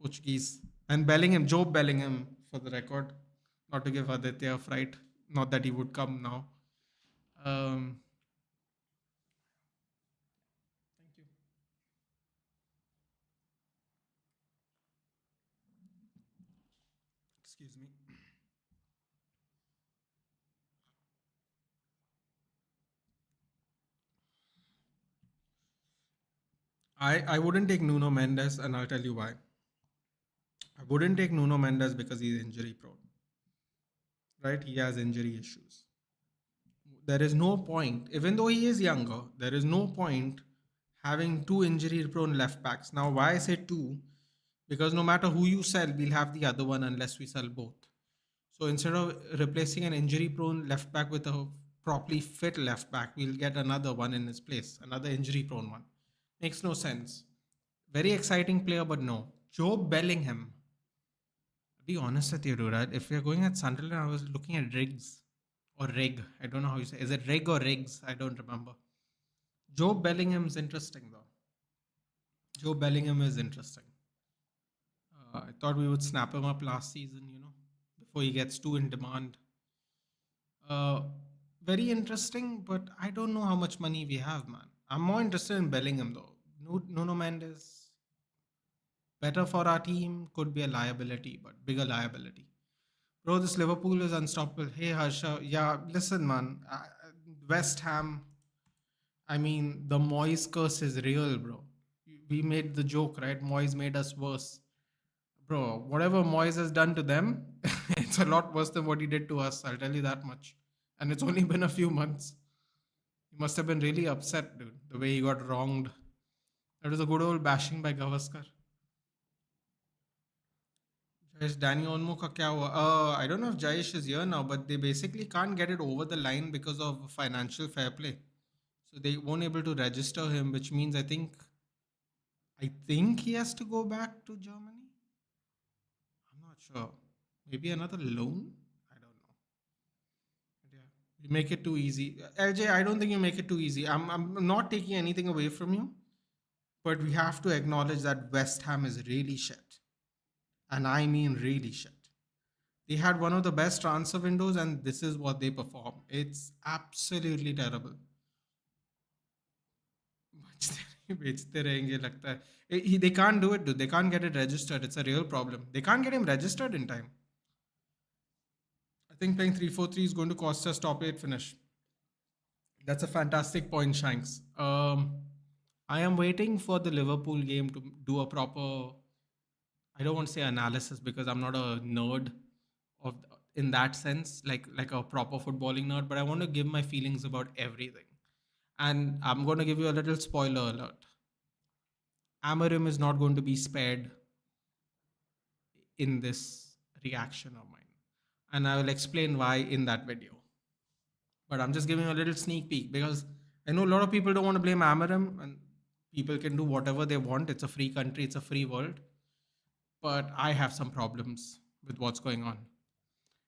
Portuguese. And Bellingham. Joe Bellingham, for the record. Not to give Aditya a fright. Not that he would come now. Um, thank you. Excuse me. I wouldn't take Nuno Mendes, and I'll tell you why. I wouldn't take Nuno Mendes because he's injury prone, right? He has injury issues. There is no point, even though he is younger, there is no point having two injury prone left backs. Now, why I say two? Because no matter who you sell, we'll have the other one unless we sell both. So instead of replacing an injury prone left back with a properly fit left back, we'll get another one in his place, another injury prone one. Makes no sense. Very exciting player, but no. Joe Bellingham. Be honest with you, dude. If we're going at Sunderland, I was looking at Riggs or Rig. I don't know how you say. Is it Rig or Riggs? I don't remember. Joe Bellingham's interesting though. Joe Bellingham is interesting. I thought we would snap him up last season, before he gets too in demand. Uh, Very interesting, but I don't know how much money we have, man. I'm more interested in Bellingham though. Nuno Mendes. Better for our team, could be a liability, but bigger liability. Bro, this Liverpool is unstoppable. Hey, Harsha. Yeah, listen, man. West Ham, I mean, the Moyes curse is real, bro. We made the joke, right? Moyes made us worse. Bro, whatever Moyes has done to them, it's a lot worse than what he did to us. I'll tell you that much. And it's only been a few months. He must have been really upset, dude, the way he got wronged. That was a good old bashing by Gavaskar. Jayesh, Danny Onmo ka kya hua? I don't know if Jayesh is here now, but they basically can't get it over the line because of financial fair play. So they won't able to register him, which means I think he has to go back to Germany. I'm not sure. Maybe another loan? I don't know. But yeah, you make it too easy. LJ, I don't think you make it too easy. I'm not taking anything away from you, but we have to acknowledge that West Ham is really shit. And I mean really shit. They had one of the best transfer windows, and this is what they perform. It's absolutely terrible. बेचते रहेंगे लगता है. They can't do it, dude. They can't get it registered. It's a real problem. They can't get him registered in time. I think playing 3-4-3 is going to cost us top 8 finish. That's a fantastic point, Shanks. I am waiting for the Liverpool game to do a proper, I don't want to say analysis because I'm not a nerd of in that sense, like a proper footballing nerd, but I want to give my feelings about everything. And I'm going to give you a little spoiler alert. Amarim is not going to be spared in this reaction of mine. And I will explain why in that video. But I'm just giving a little sneak peek because I know a lot of people don't want to blame Amarim and people can do whatever they want. It's a free country, it's a free world. But I have some problems with what's going on.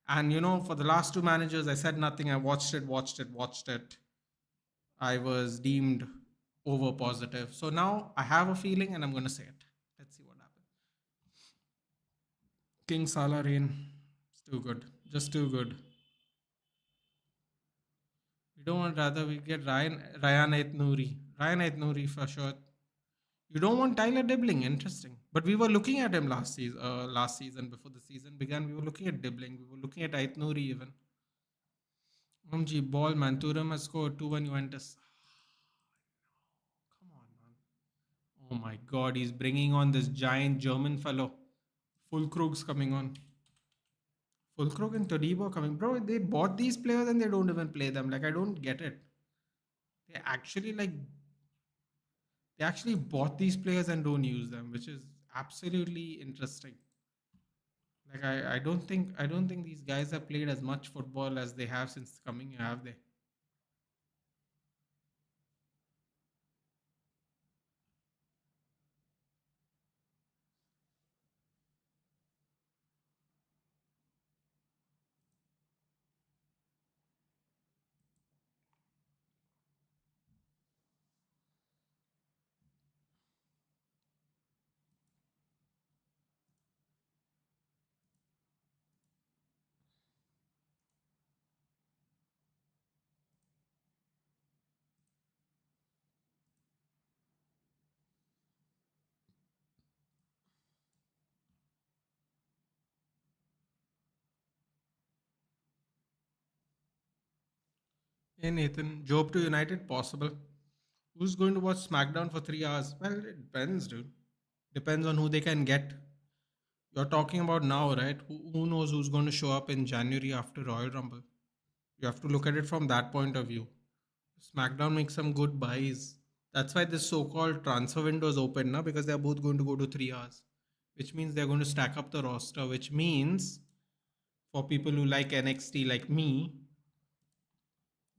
And for the last two managers, I said nothing. I watched it. I was deemed over positive. So now I have a feeling and I'm going to say it. Let's see what happens. King Salah reign. It's too good. Just too good. We don't want rather we get Ryan Aitnouri. Ryan Aitnouri for sure. You don't want Tyler Dibbling. Interesting. But we were looking at him last season before the season began. We were looking at Dibbling. We were looking at Aitnouri even. OMG, ball man. Thuram has scored 2-1 Juventus. Come on, man. Oh my god, he's bringing on this giant German fellow. Fulkrug's coming on. Fulkrug and Todibo coming. Bro, they bought these players and they don't even play them. Like, I don't get it. They actually like they actually bought these players and don't use them, which is absolutely interesting. Like I don't think these guys have played as much football as they have since coming here, have they? Hey Nathan, Job to United possible. Who's going to watch SmackDown for 3 hours? Well, it depends, dude. Depends on who they can get. You're talking about now, right? Who knows who's going to show up in January after Royal Rumble? You have to look at it from that point of view. SmackDown makes some good buys. That's why this so-called transfer window is open now because they're both going to go to 3 hours, which means they're going to stack up the roster. Which means for people who like NXT like me,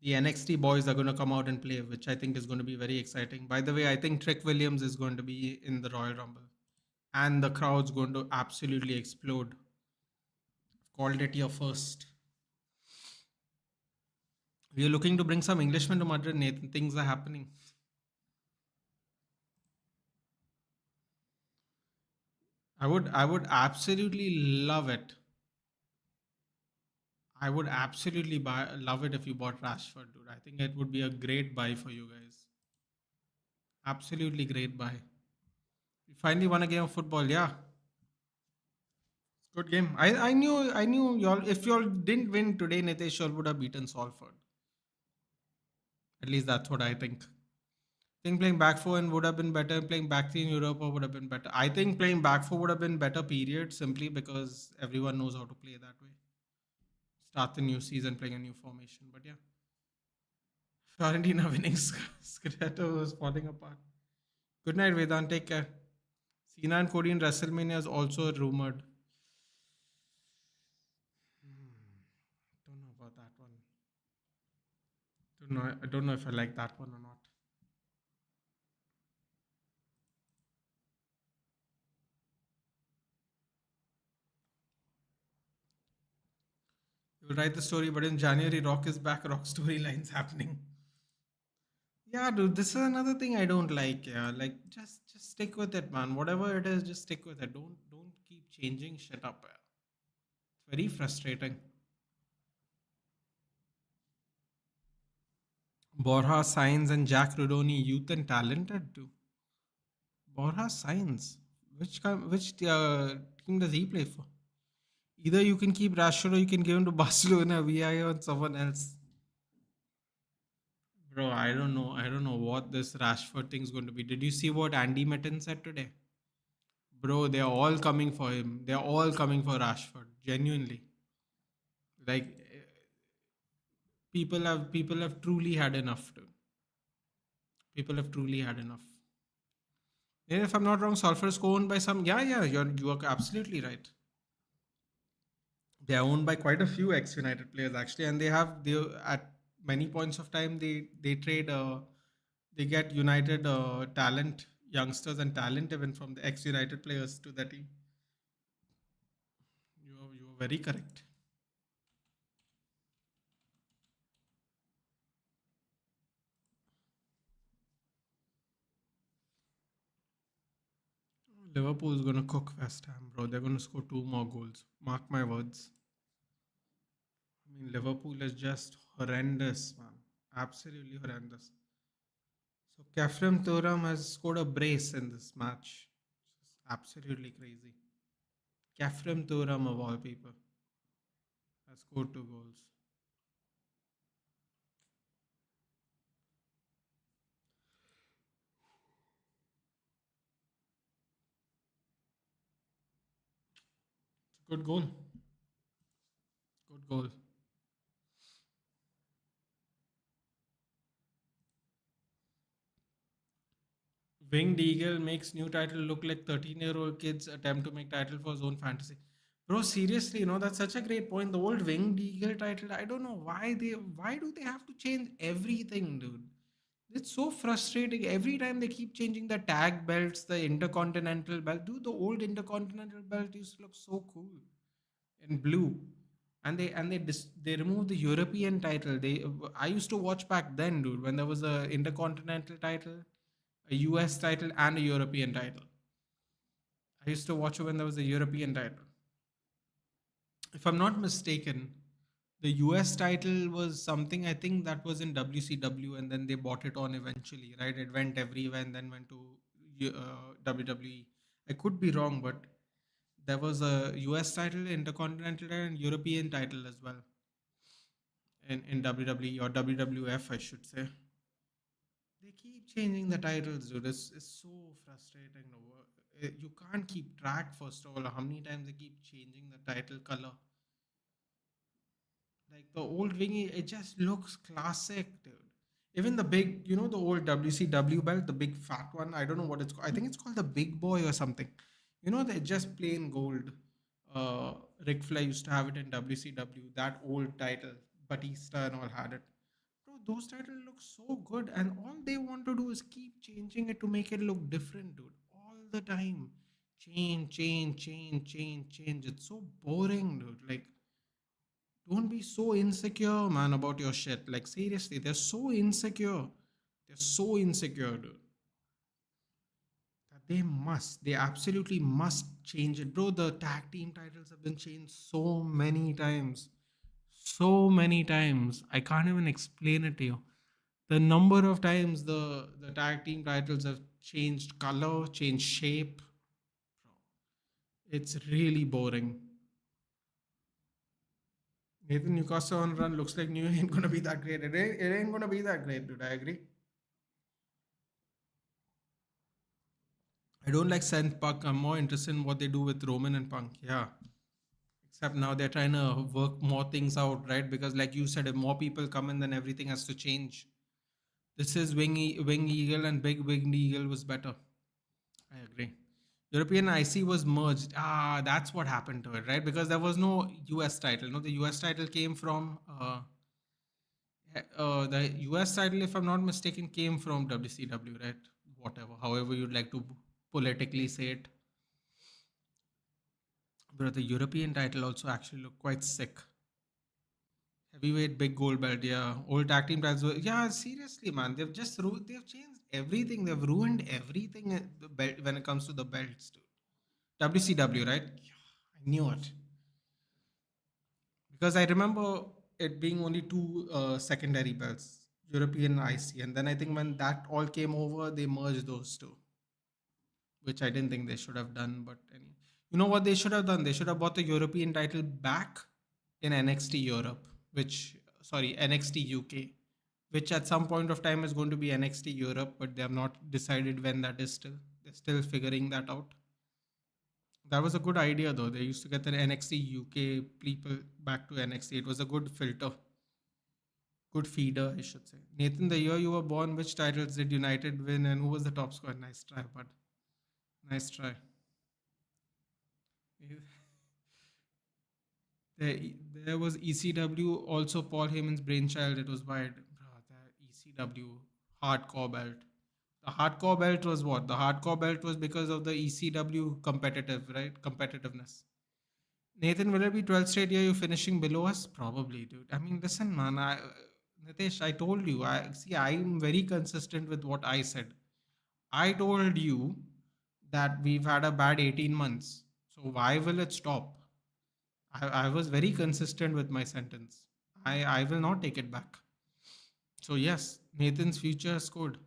the NXT boys are going to come out and play, which I think is going to be very exciting. By the way, I think Trick Williams is going to be in the Royal Rumble, and the crowd's going to absolutely explode. Called it your first. We are looking to bring some Englishmen to Madrid, Nathan. Things are happening. I would absolutely love it. I would absolutely love it if you bought Rashford, dude. I think it would be a great buy for you guys. Absolutely great buy. We finally won a game of football. Yeah, good game. I knew y'all. If y'all didn't win today, Nitesh, y'all would have beaten Salford. At least that's what I think. Think playing back four and would have been better. Playing back three in Europa would have been better. I think playing back four would have been better. Period. Simply because everyone knows how to play that way. Start the new season playing a new formation. But yeah, Fiorentina winning. Scudetto is falling apart. Good night, Vedant. Take care. Cena and Cody in WrestleMania is also rumored. Don't know about that one. Don't know. I don't know if I like that one or not. You'll write the story, but in January, Rock is back. Rock storylines happening. Yeah, dude, this is another thing I don't like. Yeah, like just stick with it, man. Whatever it is, just stick with it. Don't keep changing shit up. Yeah. It's very frustrating. Borja Sainz and Jack Rodoni, youth and talented too. Borja Sainz, which team does he play for? Either you can keep Rashford or you can give him to Barcelona, VI or someone else. Bro, I don't know. I don't know what this Rashford thing's going to be. Did you see what Andy Mitten said today? Bro, they're all coming for him. They're all coming for Rashford. Genuinely. Like people have truly had enough. Dude. People have truly had enough. And if I'm not wrong, Sulfur is owned by some. Yeah, yeah, you are absolutely right. They are owned by quite a few ex United players actually, and they at many points of time they trade they get United talent youngsters and talent even from the ex United players to the team. You are very correct. Liverpool is gonna cook West Ham, bro. They're gonna score two more goals. Mark my words. I mean, Liverpool is just horrendous, man. Absolutely horrendous. So Kefrem Thuram has scored a brace in this match. It's absolutely crazy. Kefrem Thuram of all people has scored two goals. It's a good goal. Good goal. Winged Eagle makes new title look like 13-year-old kids attempt to make title for his own fantasy. Bro, seriously, that's such a great point. The old Winged Eagle title, I don't know why do they have to change everything, dude? It's so frustrating. Every time they keep changing the tag belts, the intercontinental belt. Dude, the old intercontinental belt used to look so cool in blue. And they removed the European title. I used to watch back then, dude, when there was a intercontinental title, a US title, and a European title. I used to watch it when there was a European title. If I'm not mistaken, the US title was something I think that was in WCW, and then they bought it on eventually, right? It went everywhere and then went to WWE. I could be wrong, but there was a US title, Intercontinental title, and European title as well in WWE or WWF, I should say. They keep changing the titles, dude. It's so frustrating. No? You can't keep track, first of all, how many times they keep changing the title color. Like the old wingy, it just looks classic, dude. Even the big, the old WCW belt, the big fat one. I don't know what it's called. I think it's called the Big Boy or something. They're just plain gold. Uh, Ric Flair used to have it in WCW. That old title, Batista and all had it. Bro, those titles look so good, and all they want to do is keep changing it to make it look different, dude. All the time, change, change, change, change, change. It's so boring, dude. Like don't be so insecure, man, about your shit. Like, seriously, they're so insecure. They're so insecure, dude. That they absolutely must change it. Bro, the tag team titles have been changed so many times. So many times. I can't even explain it to you. The number of times the tag team titles have changed color, changed shape. It's really boring. Nathan Newcastle on run looks like New ain't gonna be that great. It ain't gonna be that great, dude. I agree. I don't like Seth Punk. I'm more interested in what they do with Roman and Punk. Yeah. Except now they're trying to work more things out, right? Because like you said, if more people come in, then everything has to change. This is Wing Eagle and Big Winged Eagle was better. I agree. European IC was merged. Ah, that's what happened to it, right? Because there was no US title. No, the US title came from the US title, if I'm not mistaken, came from WCW, right? Whatever, however you'd like to politically say it. But the European title also actually looked quite sick. Heavyweight big gold belt, yeah. Old tag team titles were, yeah, seriously, man. They've changed everything. They've ruined everything the belt when it comes to the belts, dude. WCW, right? Yeah, I knew it. Because I remember it being only two secondary belts, European IC. And then I think when that all came over, they merged those two, which I didn't think they should have done. But you know what they should have done? They should have bought the European title back in NXT Europe, which, sorry, NXT UK, which at some point of time is going to be NXT Europe, but they have not decided when that is still. They're still figuring that out. That was a good idea, though. They used to get the NXT UK people back to NXT. It was a good filter, good feeder, I should say. Nathan, the year you were born, which titles did United win and who was the top scorer? Nice try, bud. Nice try. There was ECW, also Paul Heyman's brainchild. It was wide. The ECW hardcore belt. The hardcore belt was what? The hardcore belt was because of the ECW competitive, right? Competitiveness. Nathan, will it be 12 straight year you finishing below us? Probably, dude. I mean, listen, man. Nitesh, I told you. I'm very consistent with what I said. I told you that we've had a bad 18 months. So why will it stop? I was very consistent with my sentence. I will not take it back. So yes, Nathan's future is code.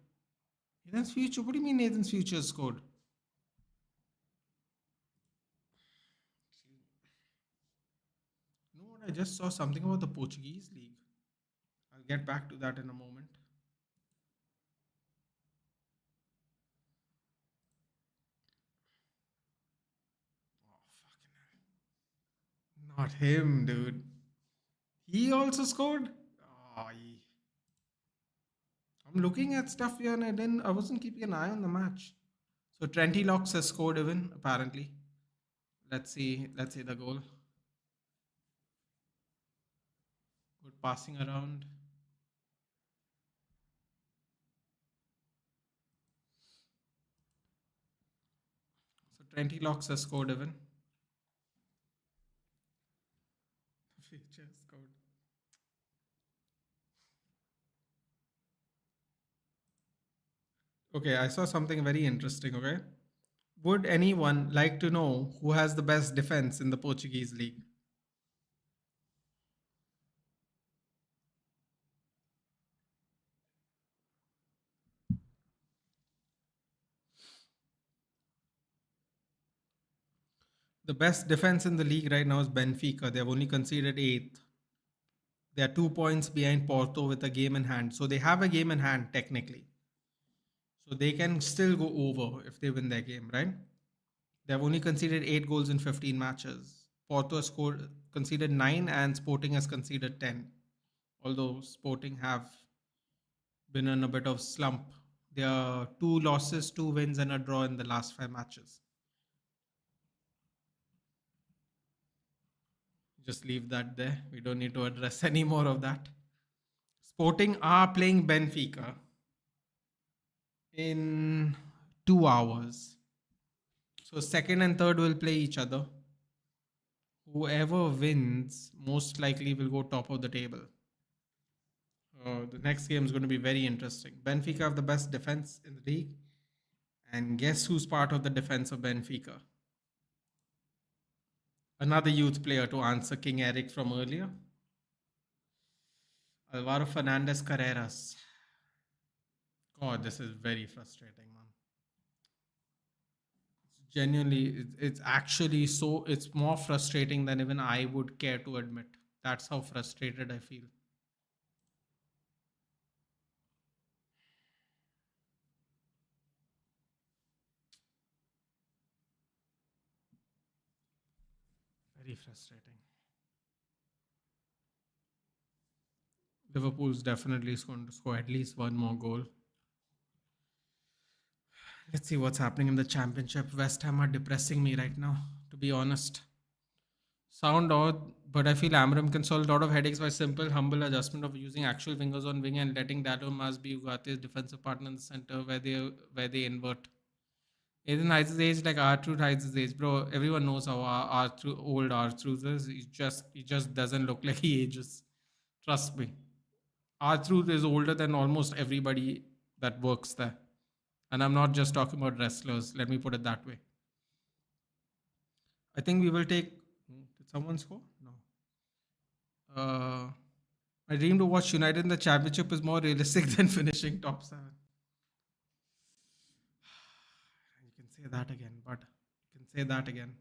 Nathan's future? What do you mean Nathan's future is code? You know what? I just saw something about the Portuguese league. I'll get back to that in a moment. Oh fucking hell. Not him, dude. He also scored? Oh, I'm looking at stuff here and I wasn't keeping an eye on the match. So Trenty Locks has scored even, apparently. Let's see the goal. Good passing around. So Trenty Locks has scored even. Future scored. Okay, I saw something very interesting, okay? Would anyone like to know who has the best defense in the Portuguese league? The best defense in the league right now is Benfica. They have only conceded eighth. They are 2 points behind Porto with a game in hand. So they have a game in hand, technically. So they can still go over if they win their game, right? They have only conceded 8 goals in 15 matches. Porto has conceded 9 and Sporting has conceded 10. Although Sporting have been in a bit of slump. There are 2 losses, 2 wins, and a draw in the last 5 matches. Just leave that there. We don't need to address any more of that. Sporting are playing Benfica in 2 hours. So second and third will play each other. Whoever wins most likely will go top of the table. The next game is going to be very interesting. Benfica have the best defense in the league. And guess who's part of the defense of Benfica? Another youth player to answer King Eric from earlier. Alvaro Fernandez Carreras. God, this is very frustrating, man. Genuinely, it's actually so, it's more frustrating than even I would care to admit. That's how frustrated I feel. Very frustrating. Liverpool's definitely is going to score at least one more goal. Let's see what's happening in the championship. West Ham are depressing me right now, to be honest. Sound odd, but I feel Amram can solve a lot of headaches by simple, humble adjustment of using actual fingers on wing and letting Dalo Mas be Ugate's defensive partner in the center where they invert. Aiden hides his age like R-Truth hides his age, bro. Everyone knows how R-Truth, old R-Truth is. He just doesn't look like he ages. Trust me. R-Truth is older than almost everybody that works there. And I'm not just talking about wrestlers. Let me put it that way. I think we will take. Did someone score? No. My dream to watch United in the championship is more realistic than finishing top seven. You can say that again, but you can say that again.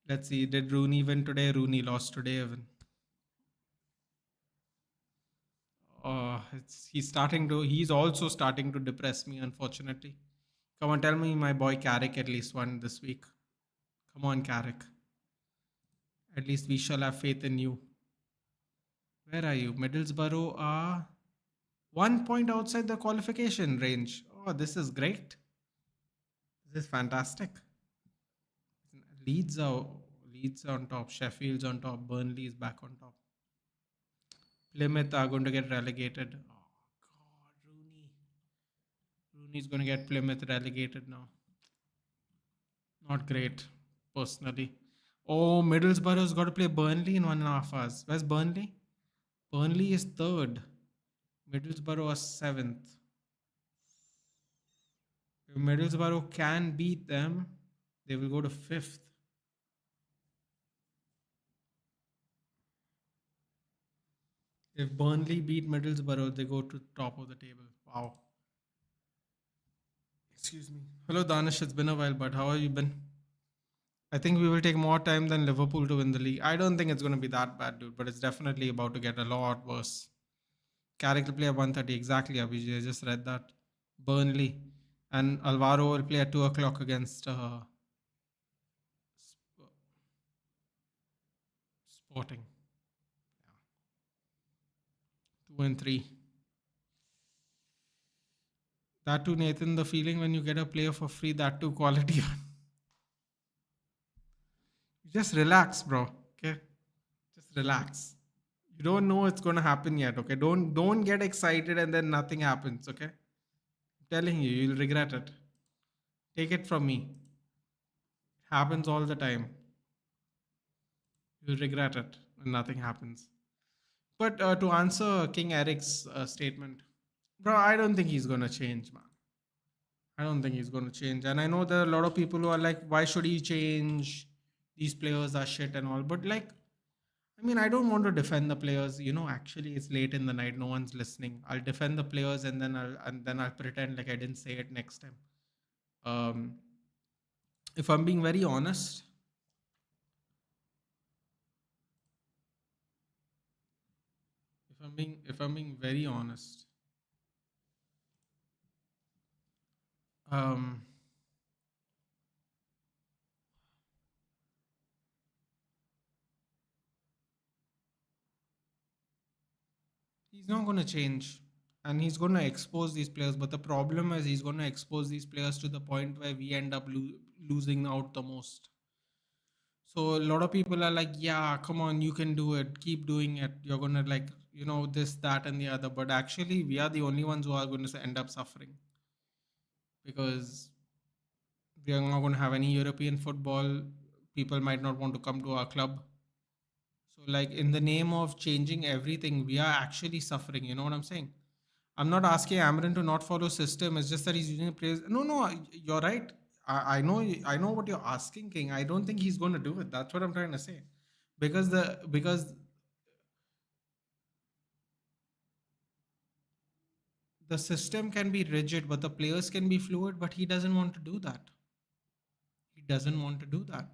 Let's see. Did Rooney win today? Rooney lost today, even. He's also starting to depress me, unfortunately. Come on, tell me my boy Carrick at least won this week. Come on, Carrick. At least we shall have faith in you. Where are you? Middlesbrough are 1 point outside the qualification range. Oh, this is great. This is fantastic. Leeds are Leeds on top. Sheffield's on top. Burnley is back on top. Plymouth are going to get relegated. Oh God, Rooney. Rooney's going to get Plymouth relegated now. Not great, personally. Oh, Middlesbrough's got to play Burnley in 1.5 hours. Where's Burnley? Burnley is third. Middlesbrough are seventh. If Middlesbrough can beat them, they will go to fifth. If Burnley beat Middlesbrough, they go to top of the table. Wow. Excuse me. Hello, Danish. It's been a while, but how have you been? I think we will take more time than Liverpool to win the league. I don't think it's going to be that bad, dude, but it's definitely about to get a lot worse. Carrick will play at 1:30. Exactly, Abhijay. I just read that. Burnley. And Alvaro will play at 2 o'clock against Sporting. Yeah. 2 and 3. That too, Nathan, the feeling when you get a player for free, that too quality. Just relax, bro. Okay? Just relax. You don't know it's gonna happen yet, okay? Don't get excited and then nothing happens, okay? I'm telling you, you'll regret it. Take it from me. It happens all the time. You'll regret it when nothing happens. But to answer King Eric's statement, bro, I don't think he's gonna change, man. I don't think he's gonna change. And I know there are a lot of people who are like, why should he change? These players are shit and all. But like, I mean, I don't want to defend the players. Actually, it's late in the night. No one's listening. I'll defend the players and then I'll pretend like I didn't say it next time. Um, if I'm being very honest, if I'm being very honest, um, he's not going to change, and he's going to expose these players. But the problem is, he's going to expose these players to the point where we end up losing out the most. So a lot of people are like, yeah, come on, you can do it. Keep doing it. You're going to like, this, that, and the other. But actually, we are the only ones who are going to end up suffering because we are not going to have any European football. People might not want to come to our club. So, like, in the name of changing everything, we are actually suffering. You know what I'm saying? I'm not asking Amran to not follow system. It's just that he's using a phrase. No, no, you're right. I know what you're asking, King. I don't think he's going to do it. That's what I'm trying to say. Because the system can be rigid, but the players can be fluid. But he doesn't want to do that. doesn't want to do that.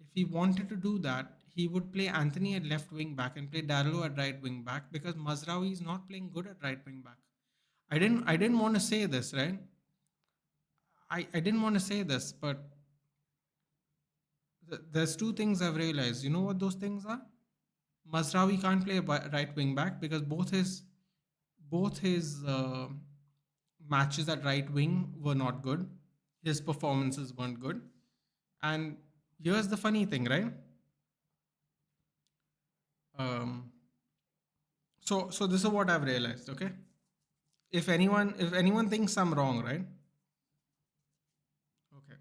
If he wanted to do that, he would play Anthony at left wing back and play Darlow at right wing back because Mazraoui is not playing good at right wing back. I didn't want to say this, right? I didn't want to say this, but there's two things I've realized. You know what those things are? Mazraoui can't play right wing back because both his matches at right wing were not good. His performances weren't good. And here's the funny thing, right? Um, so this is what I've realized. Okay, if anyone thinks I'm wrong, right? Okay,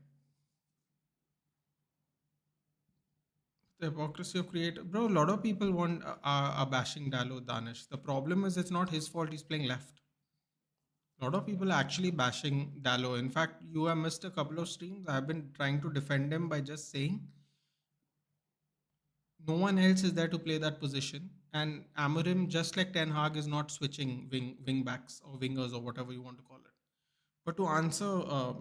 the hypocrisy of creator, bro. A lot of people are bashing Dalo Danish. The problem is it's not his fault. He's playing left. A lot of people are actually bashing Dallo. In fact, you have missed a couple of streams. I've been trying to defend him by just saying no one else is there to play that position. And Amorim, just like Ten Hag, is not switching wing backs or wingers or whatever you want to call it. But to answer, to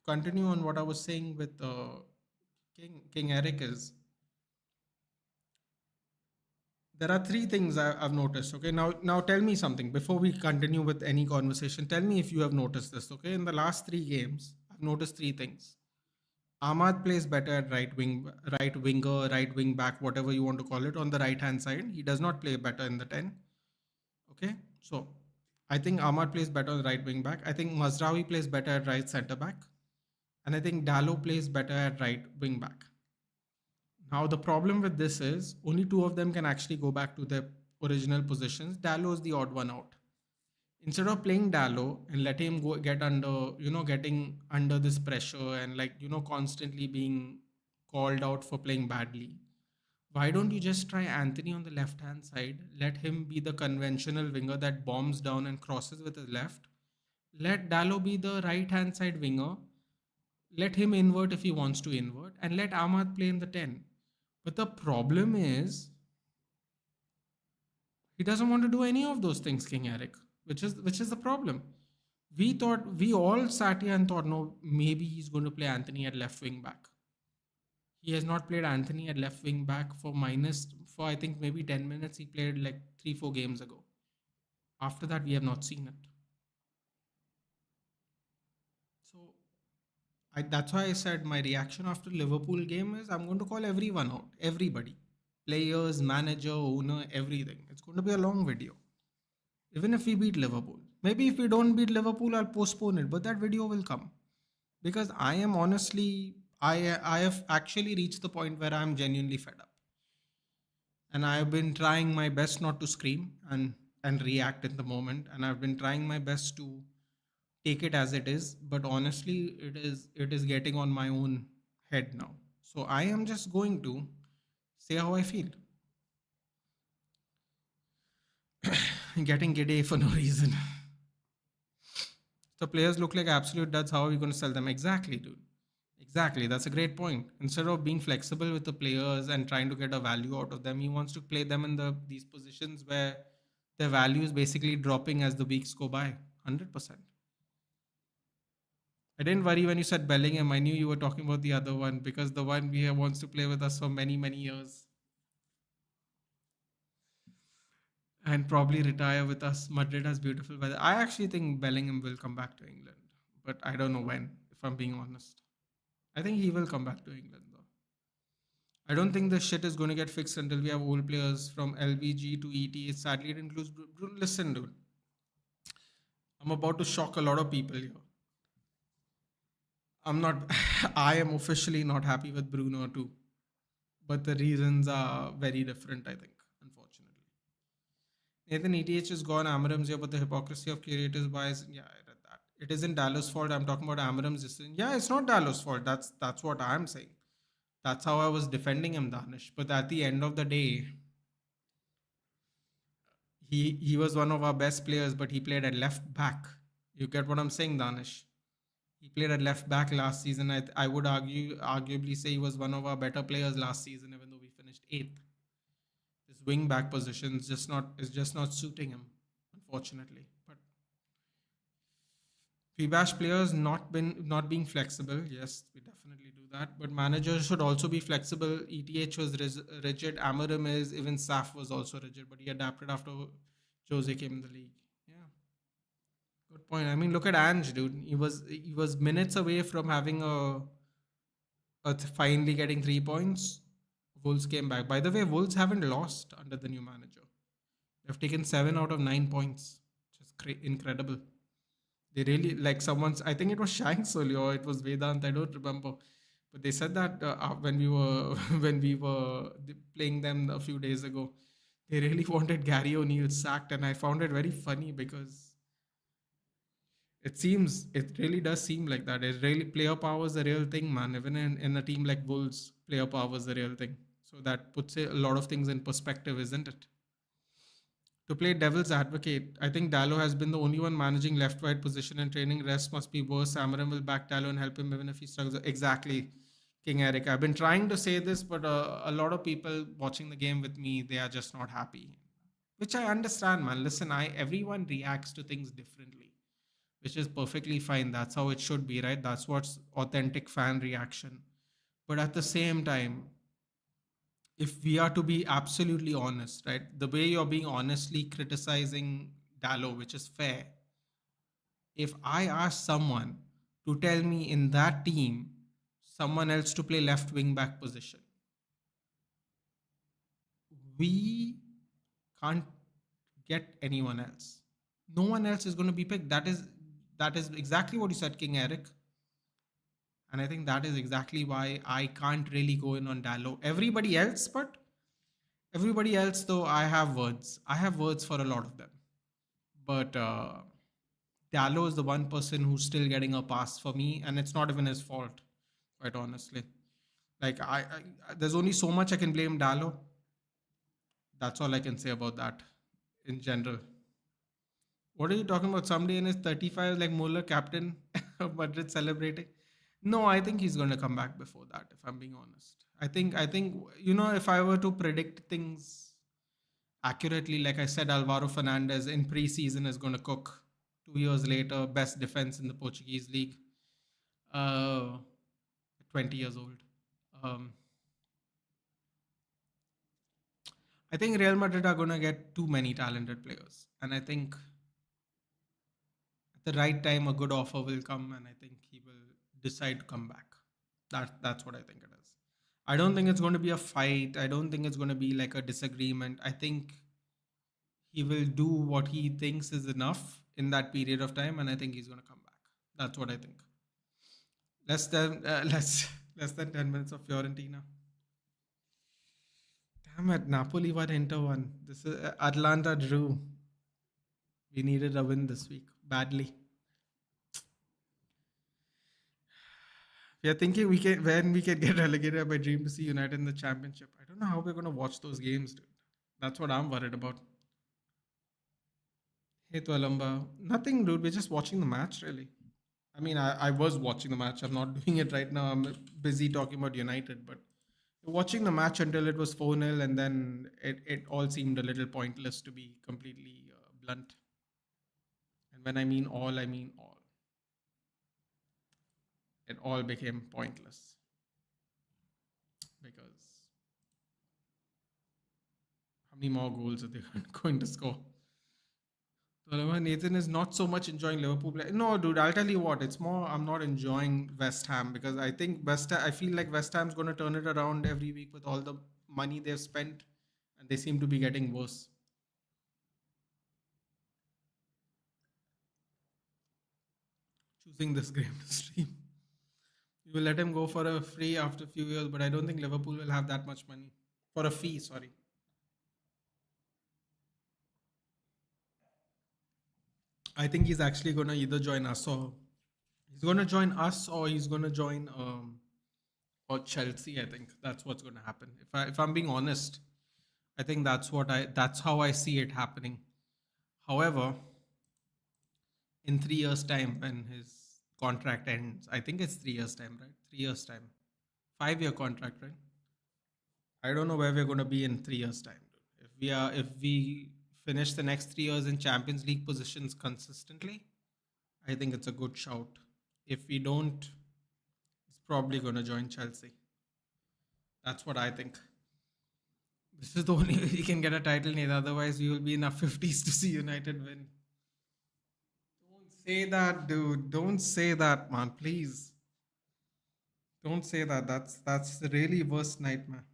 continue on what I was saying with King Eric is there are three things I've noticed. Okay, now tell me something before we continue with any conversation. Tell me if you have noticed this. Okay, in the last three games, I've noticed three things. Ahmad plays better at right winger, right wing back, whatever you want to call it, on the right hand side. He does not play better in the 10. Okay, so I think Ahmad plays better on the right wing back. I think Mazraoui plays better at right center back, and I think Dallo plays better at right wing back. Now the problem with this is only two of them can actually go back to their original positions. Dallo is the odd one out. Instead of playing Dallo and let him go get under, getting under this pressure and constantly being called out for playing badly, why don't you just try Anthony on the left hand side? Let him be the conventional winger that bombs down and crosses with his left. Let Dallo be the right hand side winger. Let him invert if he wants to invert, and let Ahmad play in the 10. But the problem is he doesn't want to do any of those things, King Eric, which is the problem. We all sat here and thought, no, maybe he's going to play Anthony at left wing back. He has not played Anthony at left wing back for I think maybe 10 minutes. He played like 3-4 games ago. After that, we have not seen it. So that's why I said my reaction after Liverpool game is I'm going to call everyone out, everybody, players, manager, owner, everything. It's going to be a long video. Even if we beat Liverpool, maybe if we don't beat Liverpool, I'll postpone it, but that video will come because I am honestly, I have actually reached the point where I'm genuinely fed up, and I've been trying my best not to scream and react in the moment, and I've been trying my best to take it as it is, but honestly, it is getting on my own head now. So I am just going to say how I feel. Getting giddy for no reason. So players look like absolute duds. How are we going to sell them? Exactly, dude. Exactly. That's a great point. Instead of being flexible with the players and trying to get a value out of them, he wants to play them in these positions where their value is basically dropping as the weeks go by. 100%. I didn't worry when you said Bellingham. I knew you were talking about the other one because the one we have wants to play with us for many, many years and probably retire with us. Madrid has beautiful weather. I actually think Bellingham will come back to England, but I don't know when, if I'm being honest. I think he will come back to England though. I don't think the shit is going to get fixed until we have old players from LVG to ET. Sadly, it includes. Listen, dude. I'm about to shock a lot of people here. I'm not. I am officially not happy with Bruno too, but the reasons are very different. I think, unfortunately. Nathan ETH is gone. Amarim's here, but the hypocrisy of curators bias. Yeah, I read that. It isn't Dallas' fault. I'm talking about Amarim's decision. Yeah, it's not Dallas' fault. That's what I'm saying. That's how I was defending him, Danish. But at the end of the day, he was one of our best players, but he played at left back. You get what I'm saying, Danish? He played at left back last season. I would arguably say he was one of our better players last season, even though we finished eighth. His wing back position is just not suiting him, unfortunately. But we bash players not being flexible. Yes, we that. But managers should also be flexible. ETH was rigid. Amarim is. Even Saf was also rigid, but he adapted after Jose came in the league. Yeah, good point. I mean, look at Ange, dude. He was minutes away from having finally getting 3 points. Wolves came back. By the way, Wolves haven't lost under the new manager. They've taken 7 out of 9 points, which is incredible. They really like someone's. I think it was Shanks only, or it was Vedant. I don't remember, but they said that when we were when we were playing them a few days ago, they really wanted Gary O'Neill sacked, and I found it very funny because it really does seem like that. It really player power is the real thing, man. Even in a team like Wolves, player power is the real thing. So that puts a lot of things in perspective, isn't it? To play devil's advocate, I think Dallo has been the only one managing left wide position in training. Rest must be worse. Samarin will back Dallo and help him even if he struggles. Exactly, King Eric. I've been trying to say this, but a lot of people watching the game with me, they are just not happy. Which I understand, man. Listen, everyone reacts to things differently, which is perfectly fine. That's how it should be, right? That's what's authentic fan reaction. But at the same time, if we are to be absolutely honest, right, the way you're being honestly criticizing Dallo, which is fair, if I ask someone to tell me in that team someone else to play left wing back position, we can't get anyone else. No one else is going to be picked. That is exactly what you said, King Eric. And I think that is exactly why I can't really go in on Dallo. Everybody else, though, I have words. I have words for a lot of them. But Dallo is the one person who's still getting a pass for me, and it's not even his fault, quite honestly. Like there's only so much I can blame Dallo. That's all I can say about that in general. What are you talking about? Somebody in his 35, like Muller, captain of Madrid, celebrating? No, I think he's going to come back before that. If I'm being honest, I think if I were to predict things accurately, like I said, Alvaro Fernandez in preseason is going to cook. 2 years later, best defense in the Portuguese league. 20 years old. Um, I think Real Madrid are going to get too many talented players, and I think at the right time a good offer will come, and I think he will decide to come back. That's what I think it is. I don't think it's going to be a fight. I don't think it's going to be like a disagreement. I think he will do what he thinks is enough in that period of time, and I think he's going to come back. That's what I think. Less than 10 minutes of Fiorentina. Damn it, Napoli won, Inter won. This is Atlanta drew. We needed a win this week badly. We are thinking we can get relegated. I dream to see United in the championship. I don't know how we're gonna watch those games, dude. That's what I'm worried about. Hey Tualamba. Nothing, dude. We're just watching the match, really. I mean, I was watching the match. I'm not doing it right now. I'm busy talking about United, but watching the match until it was 4-0, and then it all seemed a little pointless, to be completely blunt. And when I mean all, I mean all. It all became pointless because how many more goals are they going to score? So Nathan is not so much enjoying Liverpool play. No, dude, I'll tell you what. It's more I'm not enjoying West Ham because I think I feel like West Ham's going to turn it around every week with all the money they've spent, and they seem to be getting worse. Choosing this game to stream. We will let him go for a free after a few years, but I don't think Liverpool will have that much money for a fee. Sorry. I think he's actually going to either join us or he's going to join or Chelsea. I think that's what's going to happen. If I'm being honest, I think that's how I see it happening. However, in 3 years' time, when his contract ends, I think it's 3 years' time, right? 3 years' time, 5-year contract, right? I don't know where we're going to be in 3 years' time. If we finish the next 3 years in Champions League positions consistently, I think it's a good shout. If we don't, it's probably going to join Chelsea. That's what I think. This is the only way we can get a title, Nate. Otherwise, we will be in our 50s to see United win. Don't say that, dude. Don't say that, man. Please. Don't say that. That's the really worst nightmare.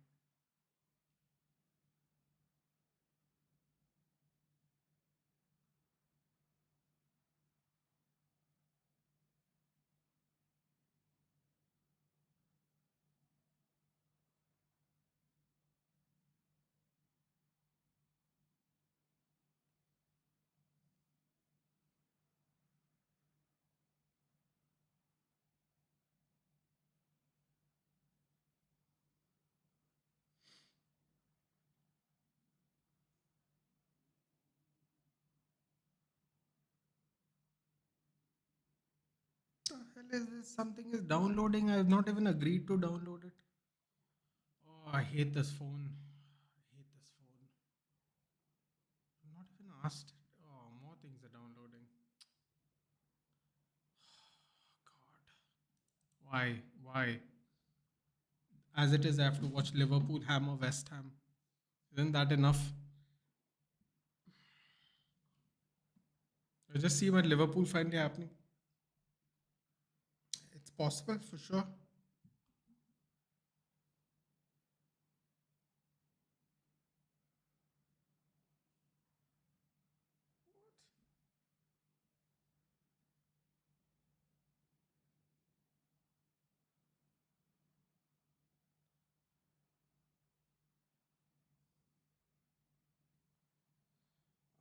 The hell is this? Something is downloading. I have not even agreed to download it. Oh, I hate this phone. I hate this phone. I'm not even asked. Oh, more things are downloading. God. Why? Why? As it is, I have to watch Liverpool hammer West Ham. Isn't that enough? I just see what Liverpool finally happening. It's possible for sure.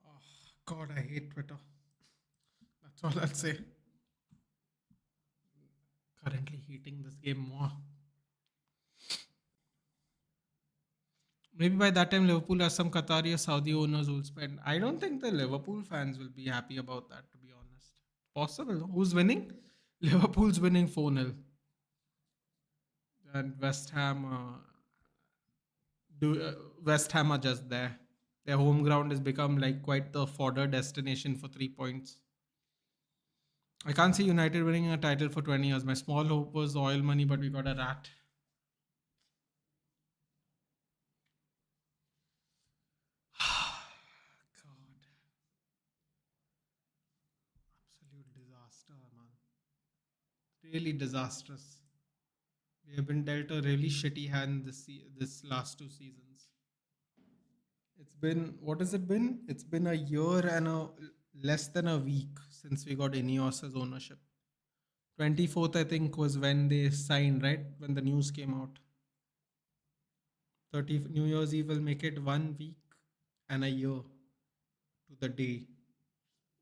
Oh, God, I hate Twitter. That's all I'll say. Currently hating this game more. Maybe by that time, Liverpool has some Qatari or Saudi owners who will spend. I don't think the Liverpool fans will be happy about that, to be honest. Possible. Who's winning? Liverpool's winning 4-0. And West Ham, West Ham are just there. Their home ground has become like quite the fodder destination for 3 points. I can't see United winning a title for 20 years. My small hope was oil money, but we got a rat. God, absolute disaster, man. Really disastrous. We have been dealt a really shitty hand this last 2 seasons. It's been, what has it been? It's been a year and less than a week since we got Ineos's ownership. 24th, I think, was when they signed, right? When the news came out. 30th New Year's Eve will make it 1 week and a year to the day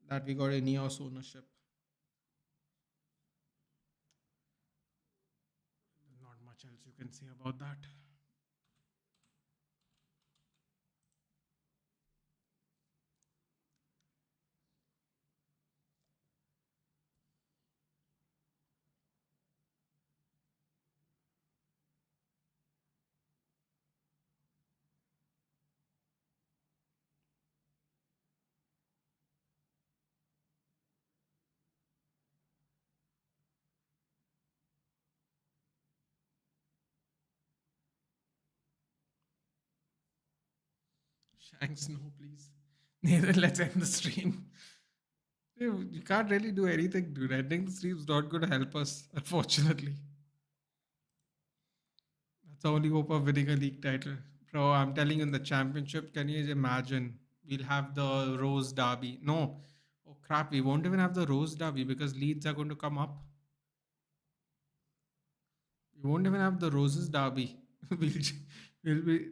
that we got Ineos ownership. Not much else you can say about that. Shanks, no, please. Neither, let's end the stream. You can't really do anything, dude. Ending the stream's not going to help us, unfortunately. That's the only hope of winning a league title. Bro, I'm telling you, in the championship, can you imagine? We'll have the Rose Derby. No. Oh, crap. We won't even have the Rose Derby because Leeds are going to come up. We won't even have the Roses Derby. we'll, we'll be.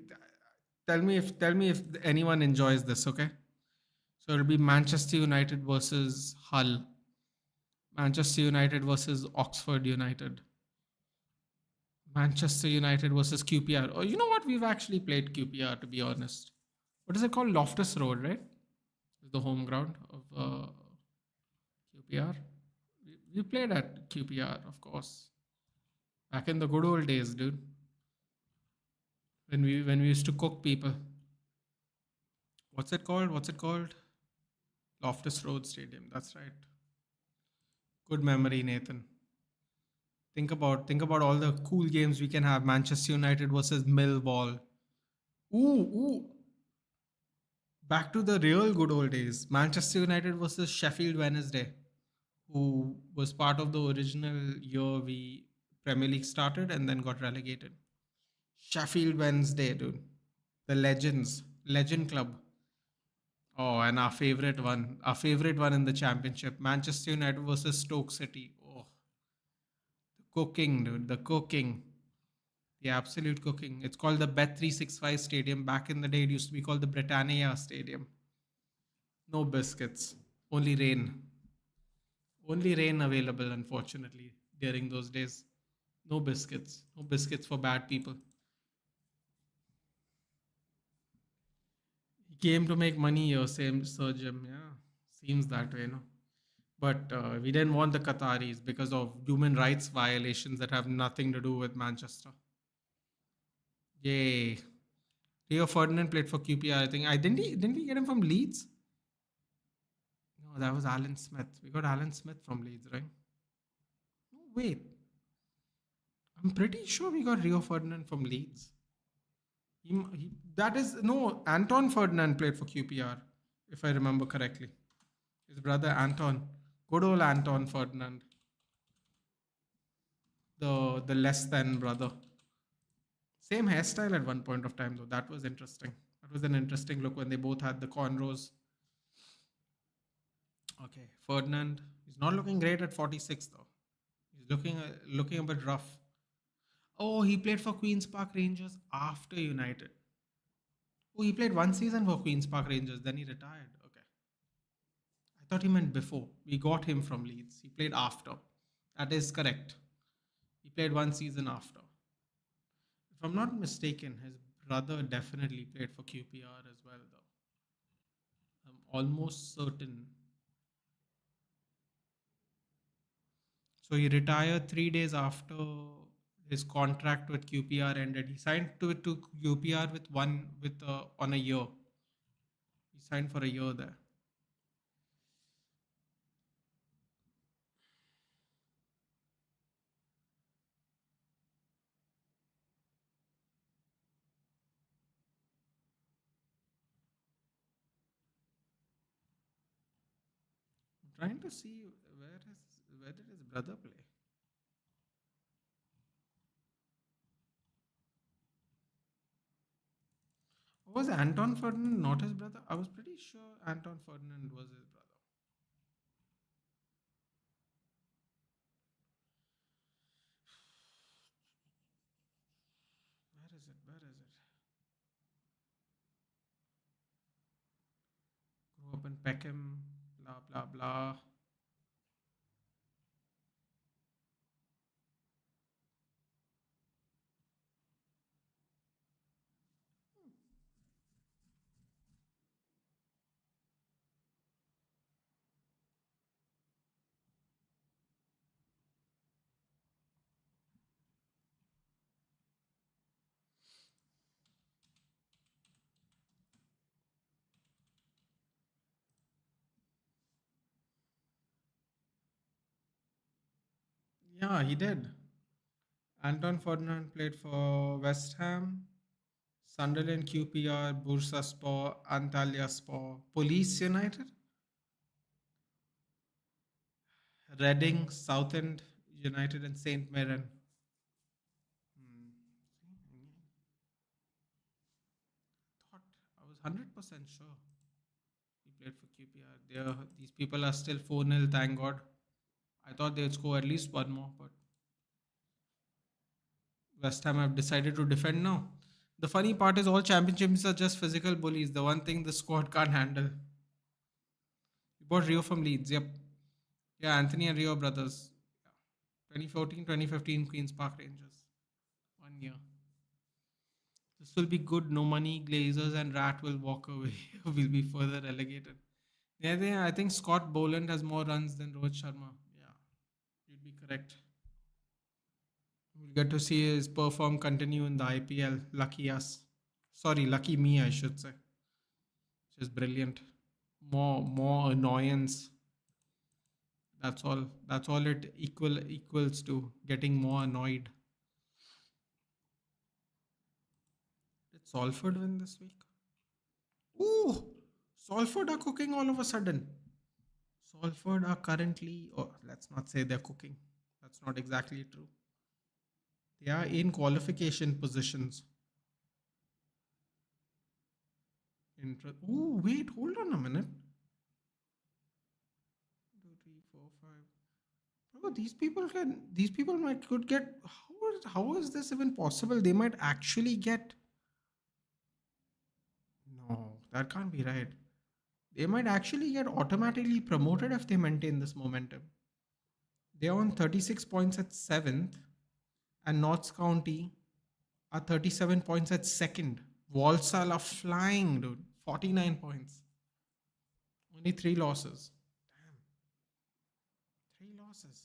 Tell me if anyone enjoys this, okay? So it'll be Manchester United versus Hull. Manchester United versus Oxford United. Manchester United versus QPR. Oh, you know what? We've actually played QPR, to be honest. What is it called? Loftus Road, right? Is the home ground of QPR. We played at QPR, of course. Back in the good old days, dude. When we used to cook people. What's it called? What's it called? Loftus Road Stadium. That's right. Good memory, Nathan. Think about all the cool games we can have. Manchester United versus Millwall. Ooh. Back to the real good old days. Manchester United versus Sheffield Wednesday, who was part of the original year we Premier League started and then got relegated. Sheffield Wednesday, dude. The Legend Club. Oh, and our favorite one in the championship, Manchester United versus Stoke City. Oh, the cooking, dude, the cooking, the absolute cooking. It's called the Bet365 Stadium. Back in the day, it used to be called the Britannia Stadium. No biscuits, only rain. Only rain available, unfortunately, during those days. No biscuits. No biscuits for bad people. He came to make money here, same Sir Jim. Yeah, seems that way, no? But we didn't want the Qataris because of human rights violations that have nothing to do with Manchester. Yay. Rio Ferdinand played for QPR, I think. I didn't we get him from Leeds? No, that was Alan Smith. We got Alan Smith from Leeds, right? No, wait. I'm pretty sure we got Rio Ferdinand from Leeds. That is no Anton Ferdinand played for QPR, if I remember correctly. His brother Anton, good old Anton Ferdinand, the less than brother. Same hairstyle at one point of time though. That was interesting. That was an interesting look when they both had the cornrows. Okay, Ferdinand. He's not looking great at 46 though. He's looking a bit rough. Oh, he played for Queens Park Rangers after United. Oh, he played one season for Queens Park Rangers, then he retired. Okay. I thought he meant before. We got him from Leeds. He played after. That is correct. He played one season after. If I'm not mistaken, his brother definitely played for QPR as well, though. I'm almost certain. So he retired 3 days after his contract with QPR ended. He signed to QPR with on a year. He signed for a year there. I'm trying to see where did his brother play? Was Anton Ferdinand not his brother? I was pretty sure Anton Ferdinand was his brother. Where is it? Where is it? Grew up in Peckham, blah blah blah. Yeah, he did. Anton Ferdinand played for West Ham, Sunderland, QPR, Bursaspor, Antalyaspor, Police United, Reading, Southend United, and Saint Mirren. Hmm. Thought I was 100% sure he played for QPR. These people are still 4-0, thank God. I thought they'd score at least one more, but West Ham have decided to defend now. The funny part is all championships are just physical bullies. The one thing the squad can't handle. We bought Rio from Leeds. Yep. Yeah, Anthony and Rio brothers. Yeah. 2014, 2015 Queen's Park Rangers. 1 year. This will be good. No money. Glazers and Rat will walk away. Will be further relegated. Yeah, I think Scott Boland has more runs than Rohit Sharma. Yeah, you'd be correct. We'll get to see his perform continue in the IPL. Lucky us. Sorry, lucky me, I should say. Which is brilliant. More annoyance. That's all. That's all it equals to getting more annoyed. Did Salford win this week? Ooh, Salford are cooking all of a sudden. Salford are currently, oh, let's not say they're cooking. That's not exactly true. They are in qualification positions. Ooh, wait, hold on a minute. Two, three, four, five. Bro, these people might could get. How is this even possible? They might actually get. No, that can't be right. They might actually get automatically promoted if they maintain this momentum. They're on 36 points at seventh, and Notts County are 37 points at second. Walsall are flying, dude. 49 points. Only three losses. Damn, three losses.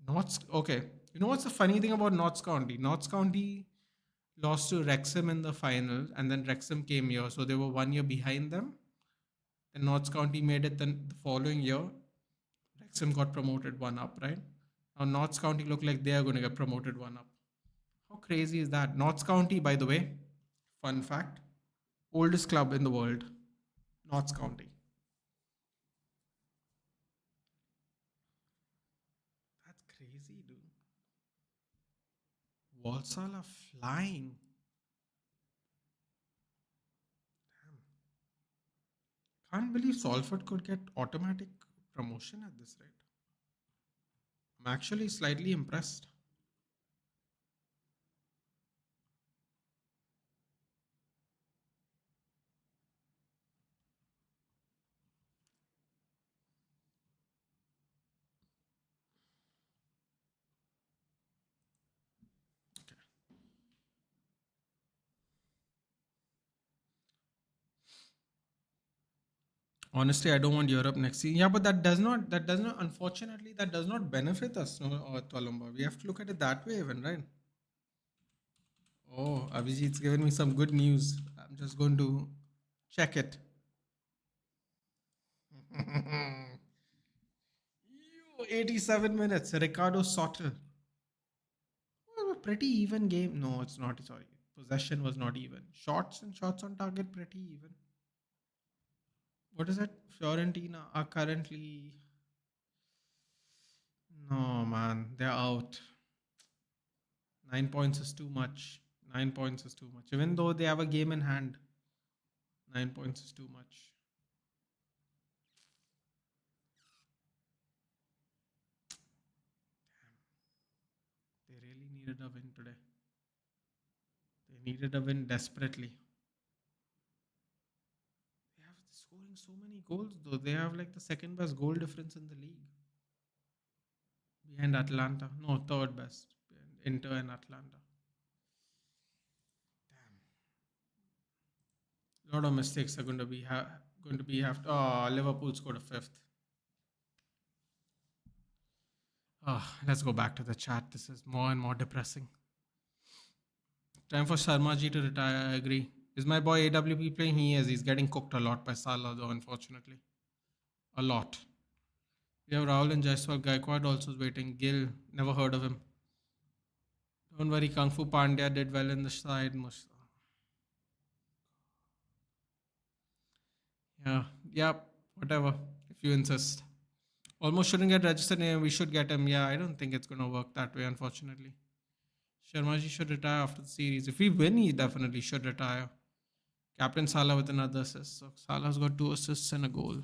Notts, okay. You know what's the funny thing about Notts County? Notts County lost to Wrexham in the final, and then Wrexham came here, so they were 1 year behind them. Then Notts County made it the following year. Wrexham got promoted one up, right? Now Notts County look like they are going to get promoted one up. How crazy is that? Notts County, by the way, fun fact, oldest club in the world. Notts County. That's crazy, dude. Walsall are flying. Damn. Can't believe Salford could get automatic promotion at this rate. I'm actually slightly impressed. Honestly, I don't want Europe next season. Yeah, but unfortunately, that does not benefit us, no, Tolomba. We have to look at it that way, even, right? Oh, Abhijit's given me some good news. I'm just going to check it. 87 minutes. Ricardo Sotil. Well, a pretty even game. No, it's not. Sorry. Possession was not even. Shots and shots on target, pretty even. What is it? Fiorentina are currently. No, man. They're out. 9 points is too much. 9 points is too much. Even though they have a game in hand, 9 points is too much. They really needed a win today. They needed a win desperately. They have scoring so many goals though. They have like the second best goal difference in the league. Behind Atlanta. No, third best. Inter and Atlanta. Damn. A lot of mistakes are going to be have to, Liverpool scored a fifth. Let's go back to the chat. This is more and more depressing. Time for Sharma ji to retire. I agree. Is my boy AWP playing? He is. He's getting cooked a lot by Salah, though, unfortunately. A lot. We have Rahul and Jaiswal. Gaikwad also is waiting. Gill, never heard of him. Don't worry, Kung Fu Pandya did well in the side. Yeah, whatever, if you insist. Almost shouldn't get registered name. We should get him. Yeah, I don't think it's going to work that way, unfortunately. Sharmaji should retire after the series. If we win, he definitely should retire. Captain Salah with another assist. So Salah's got 2 assists and a goal.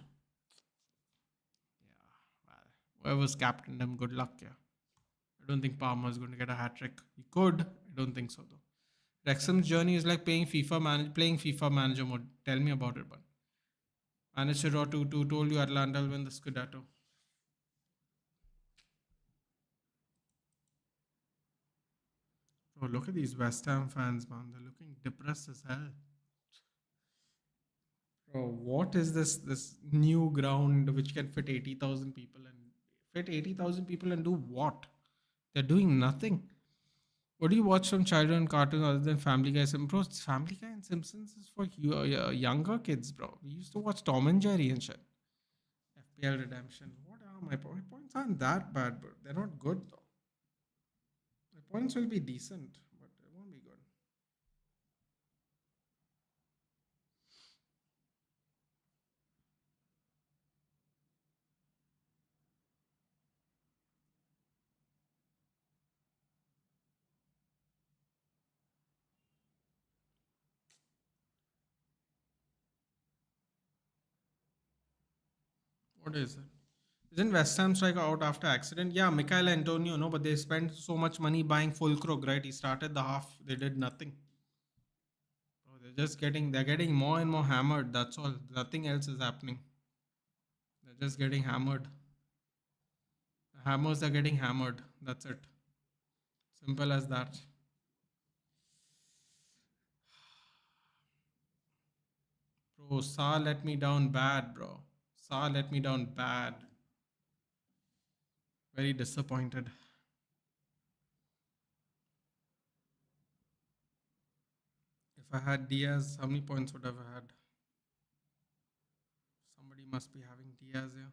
Yeah, well, whoever's captained him, good luck. Yeah, I don't think Palmer is going to get a hat trick. He could. I don't think so though. Wrexham's journey is like playing FIFA manager mode. Tell me about it, but managed to draw 2-2. Told you Atlanta will win the Scudetto. Oh, look at these West Ham fans, man. They're looking depressed as hell. Oh, what is this new ground which can fit 80,000 people and fit 80,000 people and do what? They're doing nothing. What do you watch from childhood and cartoons other than Family Guy? Bro, Family Guy and Simpsons is for younger kids, bro. We used to watch Tom and Jerry and shit. FPL Redemption. What are my points? My points aren't that bad, but they're not good though. My points will be decent, but it won't be good. What is it? Isn't West Ham striker out after accident? Yeah, Michael Antonio, no, but they spent so much money buying Fulkrug, right? He started the half, they did nothing. Oh, they're getting more and more hammered. That's all. Nothing else is happening. They're just getting hammered. The hammers are getting hammered. That's it. Simple as that. Bro, Sa let me down bad, bro. Sa let me down bad. Very disappointed. If I had Diaz, how many points would I have had? Somebody must be having Diaz here.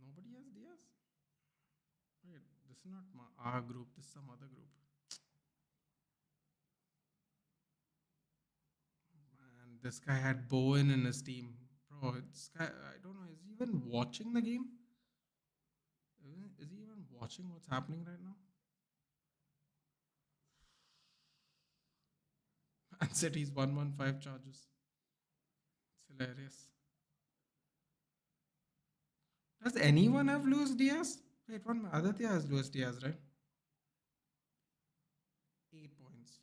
Nobody has Diaz? Wait, this is not our group. This is some other group. Man, this guy had Bowen in his team. Bro, this guy, I don't know. Is he even watching the game? Is he even watching what's happening right now? Man City's 115 charges. It's hilarious. Does anyone have Luis Diaz? Wait, one Aditya has Luis Diaz, right? 8 points.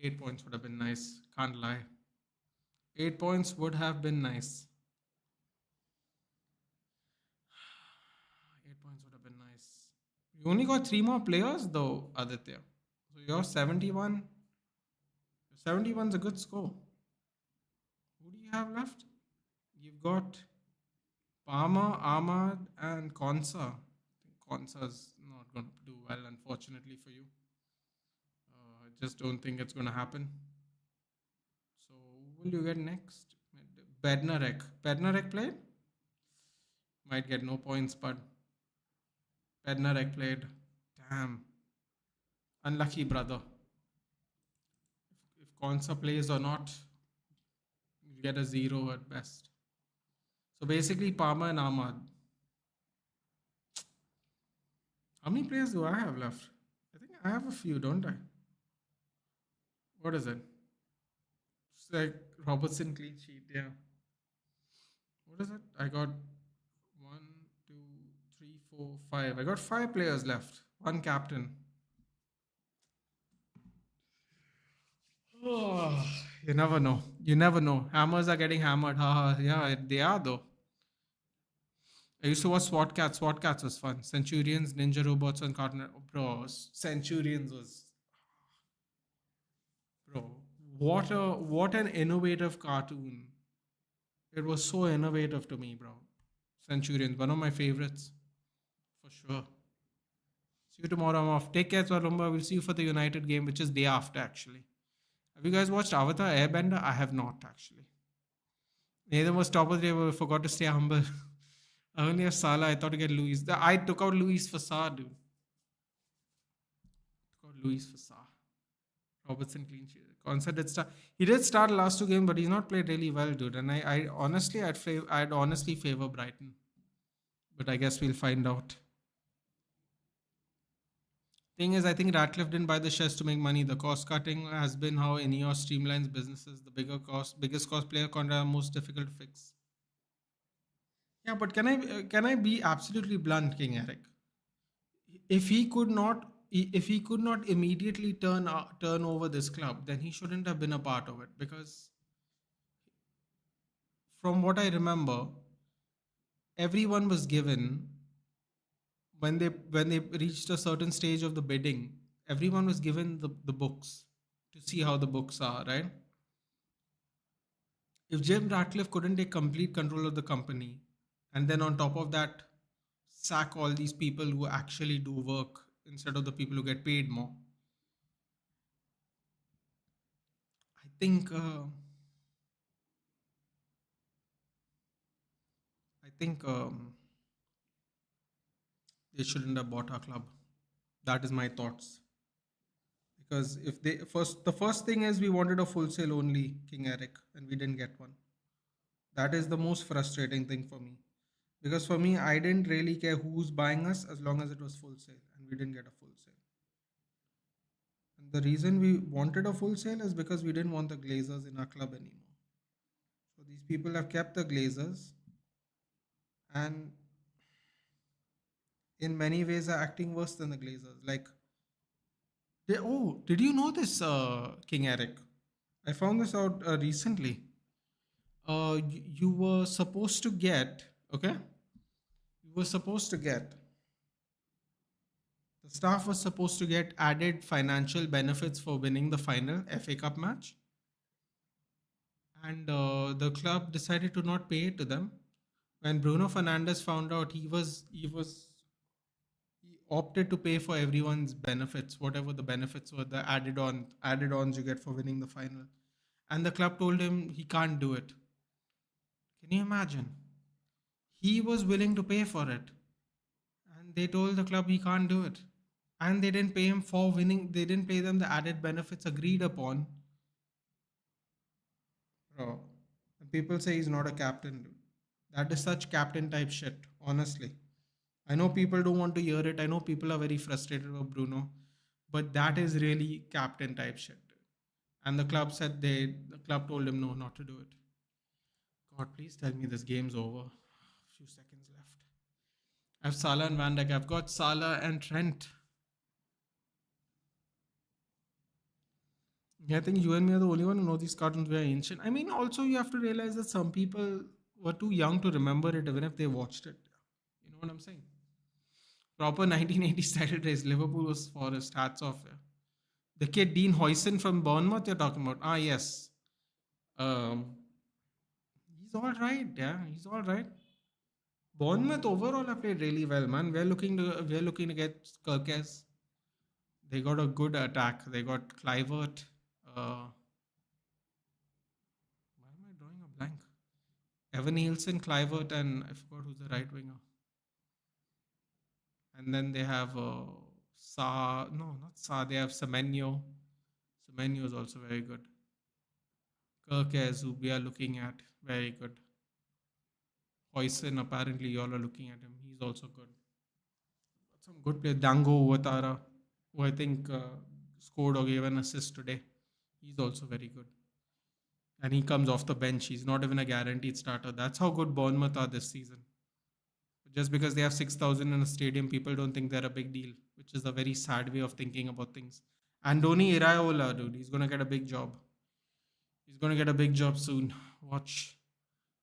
8 points would have been nice. Can't lie. 8 points would have been nice. 8 points would have been nice. You only got three more players though, Aditya. So you're 71. 71's a good score. Who do you have left? You've got Palmer, Ahmad, and Konsa. I think Konsa's not going to do well, unfortunately for you. I just don't think it's going to happen. So, who will you get next? Bednarek. Bednarek played? Might get no points, but Bednarek played. Damn. Unlucky, brother. If Konsa plays or not, you get a zero at best. So basically, Palmer and Ahmad. How many players do I have left? I think I have a few, don't I? What is it? It's like Robertson clean sheet, yeah. What is it? I got one, two, three, four, five. I got five players left. One captain. Oh, you never know. You never know. Hammers are getting hammered. Yeah, they are though. I used to watch SWAT Cats. SWAT Cats was fun. Centurions, Ninja Robots, and Cartoon. Bro, Centurions was. Bro, what an innovative cartoon. It was so innovative to me, bro. Centurions, one of my favorites, for sure. See you tomorrow. I'm off. Take care, Swalumba. We'll see you for the United game, which is day after, actually. Have you guys watched Avatar Airbender? I have not, actually. Neither was top of the table. Forgot to stay humble. I only have Salah. I thought to get Luis. I took out Luis for Sa, dude. Took out Luis for Sa. Robertson clean sheet. Concert did start. He did start last two games, but he's not played really well, dude. And I honestly, I'd honestly favor Brighton, but I guess we'll find out. Thing is, I think Ratcliffe didn't buy the shares to make money. The cost cutting has been how Ineos streamlines businesses. The biggest cost player contract are most difficult to fix. Yeah, but can I be absolutely blunt, King Eric? If he could not, if he could not immediately turn over this club, then he shouldn't have been a part of it. Because from what I remember, everyone was given when they reached a certain stage of the bidding, everyone was given the books to see how the books are, right? If Jim Ratcliffe couldn't take complete control of the company, and then on top of that, sack all these people who actually do work instead of the people who get paid more. I think they shouldn't have bought our club. That is my thoughts. Because if they first, the first thing is we wanted a full sale only King Eric, and we didn't get one. That is the most frustrating thing for me. Because for me, I didn't really care who's buying us as long as it was full sale, and we didn't get a full sale. And the reason we wanted a full sale is because we didn't want the Glazers in our club anymore. So these people have kept the Glazers, and in many ways are acting worse than the Glazers. Like, did you know this, King Eric? I found this out recently. You were supposed to get, okay? You were supposed to get, the staff was supposed to get added financial benefits for winning the final FA Cup match. And the club decided to not pay it to them. When Bruno Fernandes found out, he opted to pay for everyone's benefits, whatever the benefits were, the added ons you get for winning the final. And the club told him he can't do it. Can you imagine? He was willing to pay for it, and they told the club he can't do it. And they didn't pay him for winning. They didn't pay them the added benefits agreed upon. Bro, and people say he's not a captain, dude. That is such captain type shit, honestly. I know people don't want to hear it. I know people are very frustrated with Bruno, but that is really captain type shit. And the club told him no, not to do it. God, please tell me this game's over. A few seconds left. I have Salah and Van Dijk. I've got Salah and Trent. Yeah, I think you and me are the only one who know these cartoons very ancient. I mean, also you have to realize that some people were too young to remember it, even if they watched it. You know what I'm saying? Proper 1980s title race. Liverpool was Forest. Hats off. Yeah. The kid Dean Hoyson from Bournemouth you're talking about. Ah, yes. Um, he's all right. Yeah, he's all right. Bournemouth overall have played really well, man. We're looking to get Kirkes. They got a good attack. They got Clivert. Why am I drawing a blank? Evan Nielsen, Clivert, and I forgot who's the right winger. And then they have Sa. No, not Sa. They have Semenyo. Semenyo is also very good. Kirkes, who we are looking at, very good. Hoyson, apparently, you all are looking at him. He's also good. Some good players. Dango Uwatara, who I think scored or gave an assist today. He's also very good. And he comes off the bench. He's not even a guaranteed starter. That's how good Bournemouth are this season. Just because they have 6,000 in a stadium, people don't think they're a big deal, which is a very sad way of thinking about things. Andoni Iraola, dude, he's going to get a big job. He's going to get a big job soon. Watch.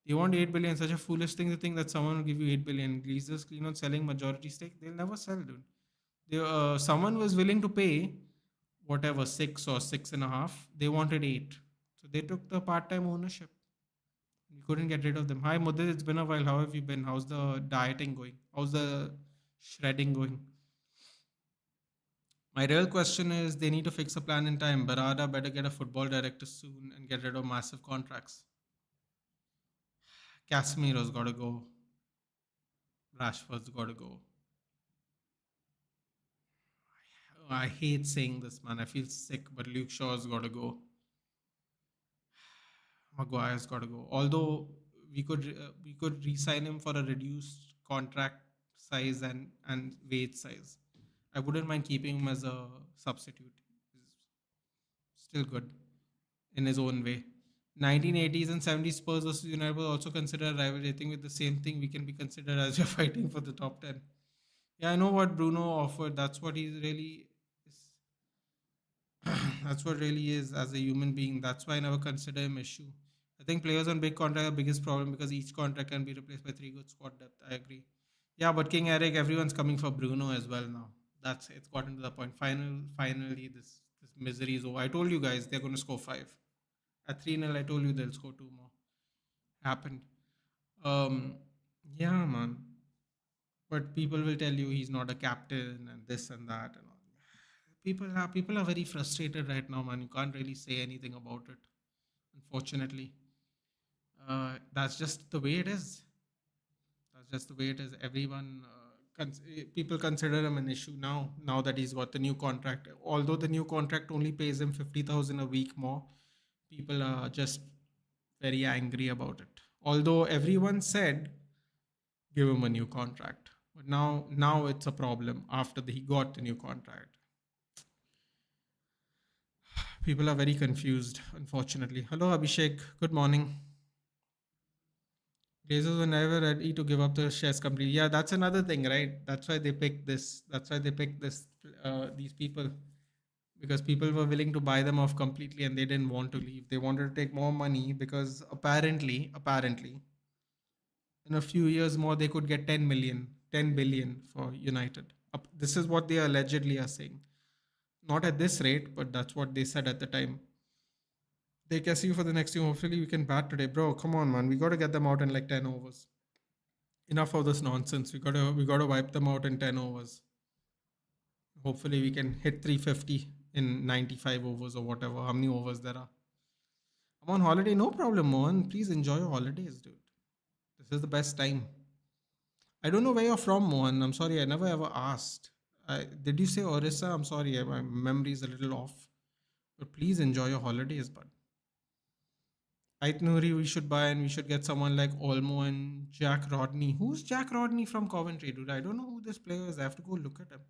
They want 8 billion. Such a foolish thing to think that someone will give you 8 billion. Glazers clean on selling majority stake. They'll never sell, dude. Someone was willing to pay whatever, 6 or 6.5. They wanted 8. So they took the part time ownership. We couldn't get rid of them. Hi, Mudit. It's been a while. How have you been? How's the dieting going? How's the shredding going? My real question is they need to fix a plan in time. Barada better get a football director soon and get rid of massive contracts. Casemiro's got to go. Rashford's got to go. I hate saying this, man. I feel sick, but Luke Shaw's got to go. Maguire's got to go. Although we could re-sign him for a reduced contract size and wage size. I wouldn't mind keeping him as a substitute. He's still good in his own way. 1980s and 70s Spurs versus United will also consider a rivalry. I think with the same thing we can be considered as we're fighting for the top 10. Yeah, I know what Bruno offered. That's what he really is. That's what really is as a human being. That's why I never consider him issue. I think players on big contract are the biggest problem because each contract can be replaced by three good squad depth. I agree. Yeah, but King Eric, everyone's coming for Bruno as well now. That's it's gotten to the point. Finally, this misery is over. I told you guys they're going to score five. At 3-0, I told you they'll score two more. Happened. Um, yeah, man. but people will tell you he's not a captain and this and that and all. People are very frustrated right now, man. You can't really say anything about it, unfortunately. That's just the way it is. That's just the way it is. Everyone, people consider him an issue now. Now that he's got the new contract, although the new contract only pays him 50,000 a week more, people are just very angry about it. Although everyone said give him a new contract, but now it's a problem after he got the new contract. People are very confused, unfortunately. Hello, Abhishek. Good morning. Glazers were never ready to give up the shares completely. Yeah, that's another thing, right? That's why they picked this. That's why they picked this. These people, because people were willing to buy them off completely, and they didn't want to leave. They wanted to take more money because apparently, in a few years more, they could get 10 million, 10 billion for United. This is what they allegedly are saying. Not at this rate, but that's what they said at the time. They can see you for the next team. Hopefully, we can bat today, bro. Come on, man. We got to get them out in like 10 overs. Enough of this nonsense. We gotta wipe them out in 10 overs. Hopefully we can hit 350 in 95 overs or whatever. How many overs there are? I'm on holiday, no problem, Mohan. Please enjoy your holidays, dude. This is the best time. I don't know where you're from, Mohan. I'm sorry, I never ever asked. Did you say Orissa? I'm sorry, my memory is a little off. But please enjoy your holidays, bud. Itinerary we should buy, and we should get someone like Olmo and Jack Rodney. Who's Jack Rodney from Coventry, dude? I don't know who this player is. I have to go look at him.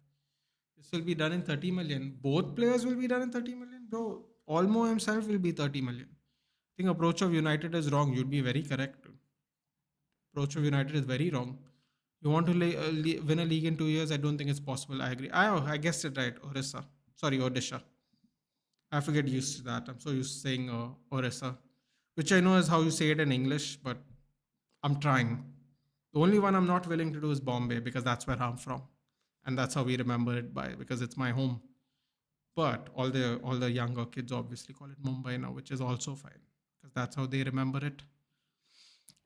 This will be done in 30 million. Both players will be done in 30 million, bro. Olmo himself will be 30 million. I think approach of United is wrong. You'd be very correct, dude. Approach of United is very wrong. You want to win a league in 2 years? I don't think it's possible. I agree. I guessed it right. Orissa. Sorry, Odisha. I have to get used to that. I'm so used to saying Orissa, which I know is how you say it in English, but I'm trying. The only one I'm not willing to do is Bombay because that's where I'm from, and that's how we remember it by because it's my home. But all the younger kids obviously call it Mumbai now, which is also fine because that's how they remember it.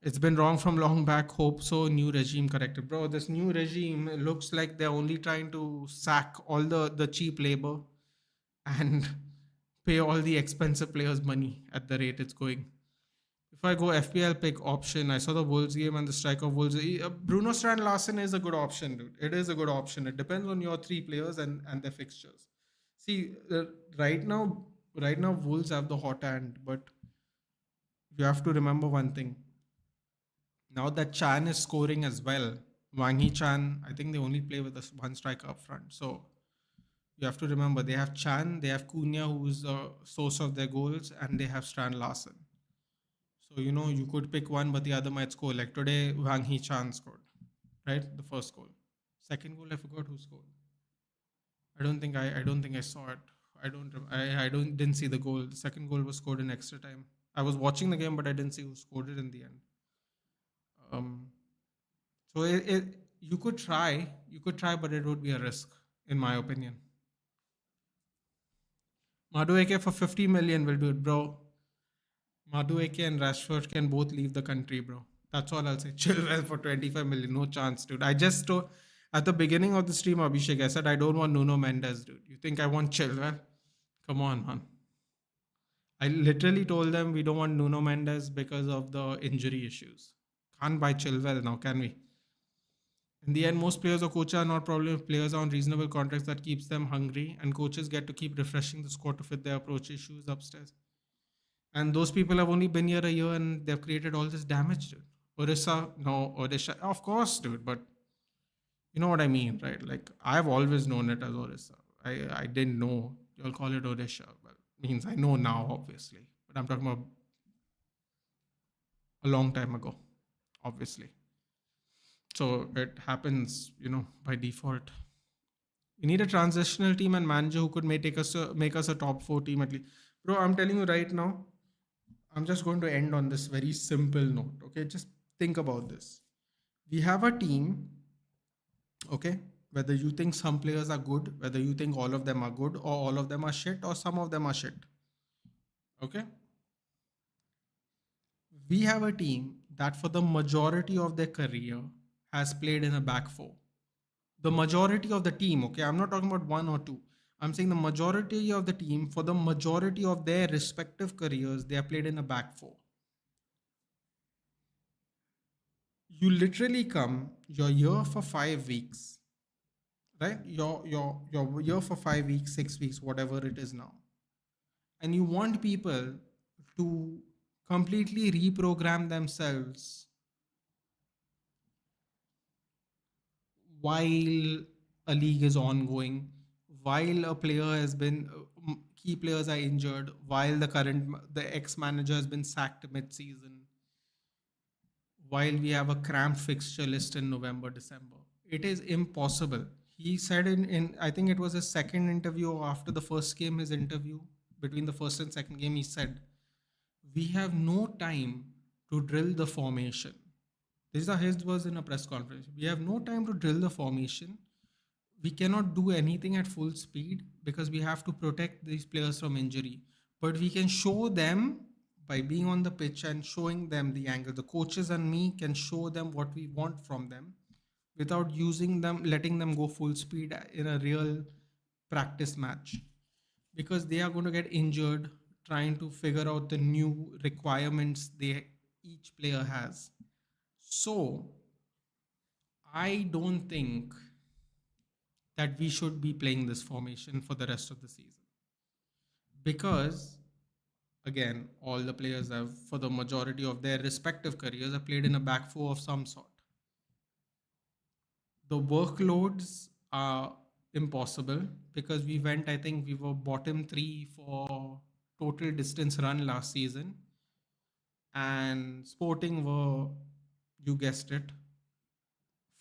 It's been wrong from long back. Hope so. New regime corrected, bro. This new regime looks like they're only trying to sack all the cheap labor and pay all the expensive players money at the rate it's going. If I go FPL pick option, I saw the Wolves game and the strike of Wolves. Bruno Strand Larsen is a good option, dude. It is a good option. It depends on your three players and their fixtures. See, right now, Wolves have the hot hand, but you have to remember one thing. Now that Chan is scoring as well, Wang Hee Chan, I think they only play with this one striker up front. So you have to remember they have Chan, they have Cunha, who's the source of their goals, and they have Strand Larsen. So you could pick one, but the other might score. Like today, Wang Hee Chan scored, right? The first goal. Second goal, I forgot who scored. I don't think I saw it. I didn't see the goal. The second goal was scored in extra time. I was watching the game, but I didn't see who scored it in the end. Um, so you could try, but it would be a risk, in my opinion. Madueke for 50 million will do it, bro. Madueke and Rashford can both leave the country, bro. That's all I'll say. Chilwell for 25 million. No chance, dude. I just at the beginning of the stream, Abhishek, I said I don't want Nuno Mendes, dude. You think I want Chilwell? Come on, man. I literally told them we don't want Nuno Mendes because of the injury issues. Can't buy Chilwell now, can we? In the end, most players or coaches are not problem if players are on reasonable contracts that keeps them hungry, and coaches get to keep refreshing the squad to fit their approach issues upstairs. And those people have only been here a year and they've created all this damage, dude. Orissa, no, Odisha, of course, dude, but you know what I mean, right? Like, I've always known it as Orissa. I didn't know you'll call it Odisha, but means I know now, obviously. But I'm talking about a long time ago, obviously. So it happens, by default. We need a transitional team and manager who could make us a top four team at least. Bro, I'm telling you right now, I'm just going to end on this very simple note. Okay, just think about this. We have a team, okay, whether you think some players are good, whether you think all of them are good, or all of them are shit, or some of them are shit. Okay, we have a team that for the majority of their career has played in a back four. The majority of the team, okay, I'm not talking about one or two. I'm saying the majority of the team, for the majority of their respective careers, they are played in a back four. You literally come, you're here for 5 weeks, right? You're here for 5 weeks, 6 weeks, whatever it is now, and you want people to completely reprogram themselves while a league is ongoing, while a player has been key players are injured, while the ex manager has been sacked mid season, while we have a cramped fixture list in November, December. It is impossible. He said in I think it was his second interview or after the first game, his interview between the first and second game, he said, "We have no time to drill the formation." These are his words in a press conference. "We have no time to drill the formation. We cannot do anything at full speed because we have to protect these players from injury. But we can show them by being on the pitch and showing them the angle. The coaches and me can show them what we want from them without letting them go full speed in a real practice match because they are going to get injured trying to figure out the new requirements each player has." So I don't think that we should be playing this formation for the rest of the season because again all the players have for the majority of their respective careers have played in a back four of some sort. The workloads are impossible because I think we were bottom 3 for total distance run last season, and Sporting were, you guessed it,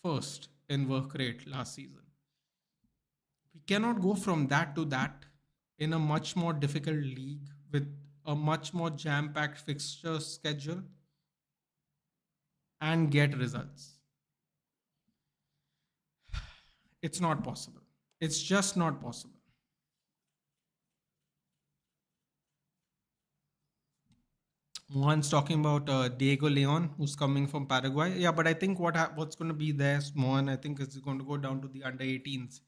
first in work rate last season. We cannot go from that to that in a much more difficult league with a much more jam packed fixture schedule and get results. It's not possible. It's just not possible. Mohan's talking about Diego Leon, who's coming from Paraguay. Yeah, but I think what's going to be there, Mohan, I think is going to go down to the under 18s,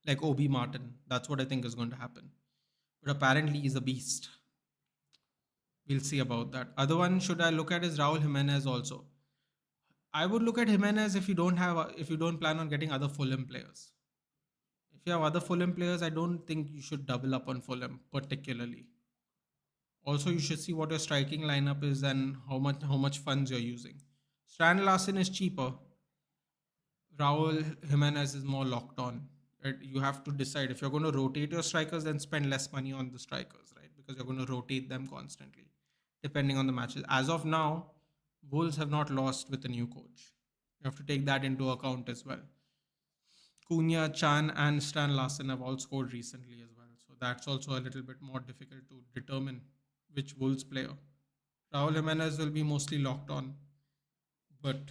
like Obi Martin. That's what I think is going to happen. But apparently, he's a beast. We'll see about that. Other one should I look at is Raul Jimenez also. I would look at Jimenez if you don't plan on getting other Fulham players. If you have other Fulham players, I don't think you should double up on Fulham particularly. Also, you should see what your striking lineup is and how much funds you're using. Stan Larson is cheaper. Raul Jimenez is more locked on. Right? You have to decide if you're going to rotate your strikers, then spend less money on the strikers, right? Because you're going to rotate them constantly, depending on the matches. As of now, Wolves have not lost with a new coach. You have to take that into account as well. Cunha, Chan, and Stan Larson have all scored recently as well. So that's also a little bit more difficult to determine which Wolves player. Raul Jimenez will be mostly locked on, but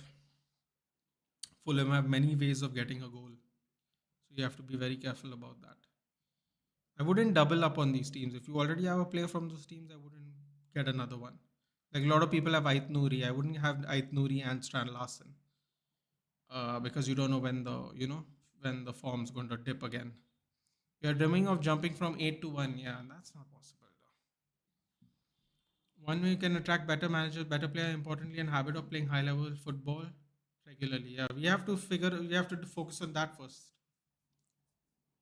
Fulham have many ways of getting a goal. So you have to be very careful about that. I wouldn't double up on these teams. If you already have a player from those teams, I wouldn't get another one. Like a lot of people have Ait Nouri. I wouldn't have Ait Nouri and Stan Larson because you don't know when the form's going to dip again. You're dreaming of jumping from 8 to 1. Yeah, that's not possible though. One way you can attract better managers, better player, importantly, and habit of playing high level football regularly. Yeah, we have to focus on that first.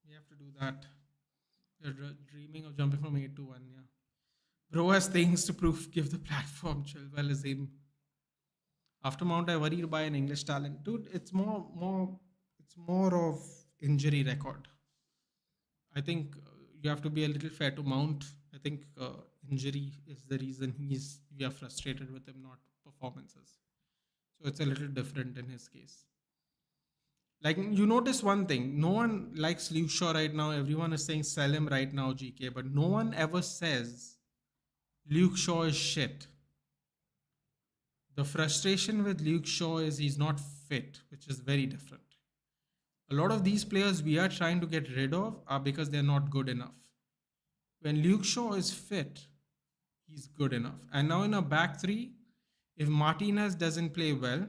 We have to do that. You're dreaming of jumping from 8 to 1. Yeah. Bro has things to prove. Give the platform. Chilwell is him. After Mount, I worry to buy an English talent, dude. It's more of injury record. I think you have to be a little fair to Mount. I think injury is the reason we are frustrated with him, not performances. So it's a little different in his case. Like you notice one thing, no one likes Luke Shaw right now. Everyone is saying sell him right now, GK, but no one ever says Luke Shaw is shit. The frustration with Luke Shaw is he's not fit, which is very different. A lot of these players we are trying to get rid of are because they're not good enough. When Luke Shaw is fit, he's good enough. And now in a back three, if Martinez doesn't play well,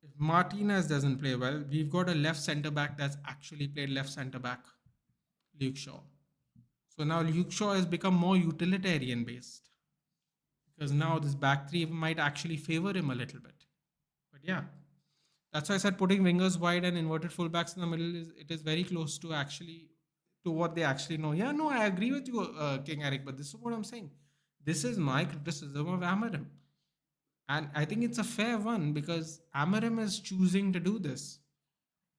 if Martinez doesn't play well. We've got a left centre back that's actually played left centre back, Luke Shaw. So now Luke Shaw has become more utilitarian based because now this back three might actually favor him a little bit. But yeah, that's why I said putting wingers wide and inverted fullbacks in the middle is very close to actually to what they actually know. Yeah, no, I agree with you, King Eric. But this is what I'm saying. This is my criticism of Amarim, and I think it's a fair one because Amarim is choosing to do this.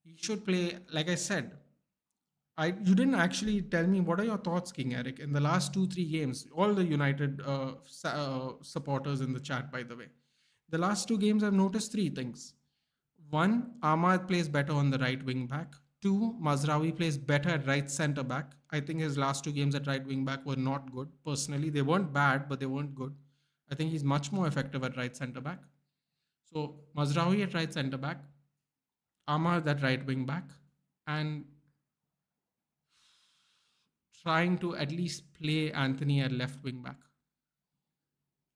He should play, like I said. You didn't actually tell me what are your thoughts, King Eric, in the last 2-3 games. All the United supporters in the chat, by the way. The last 2 games, I've noticed 3 things. One, Ahmad plays better on the right wing back. Two, Mazraoui plays better at right centre back. I think his last 2 games at right wing back were not good. Personally, they weren't bad, but they weren't good. I think he's much more effective at right centre back. So Mazraoui at right centre back, Ahmad at right wing back, and trying to at least play Anthony at left wing back.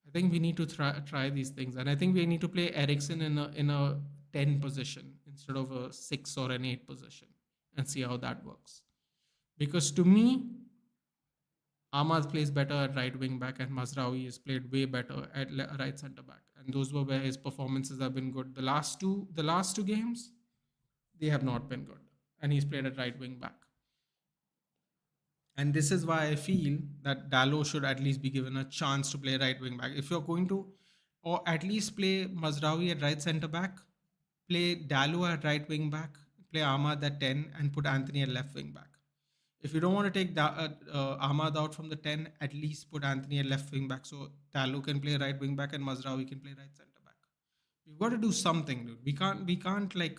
I think we need to try these things, and I think we need to play Ericsson in a 10 position instead of a 6 or an 8 position, and see how that works. Because to me, Ahmad plays better at right wing back, and Mazraoui is played way better at right centre back, and those were where his performances have been good. The last two games, they have not been good, and he's played at right wing back. And this is why I feel that Dallo should at least be given a chance to play right wing back. If you're going to, or at least play Mazraoui at right centre back, play Dallo at right wing back, play Ahmad at 10, and put Anthony at left wing back. If you don't want to take Ahmad out from the 10, at least put Anthony at left wing back so Dallo can play right wing back and Mazraoui can play right centre back. We've got to do something, dude. We can't like,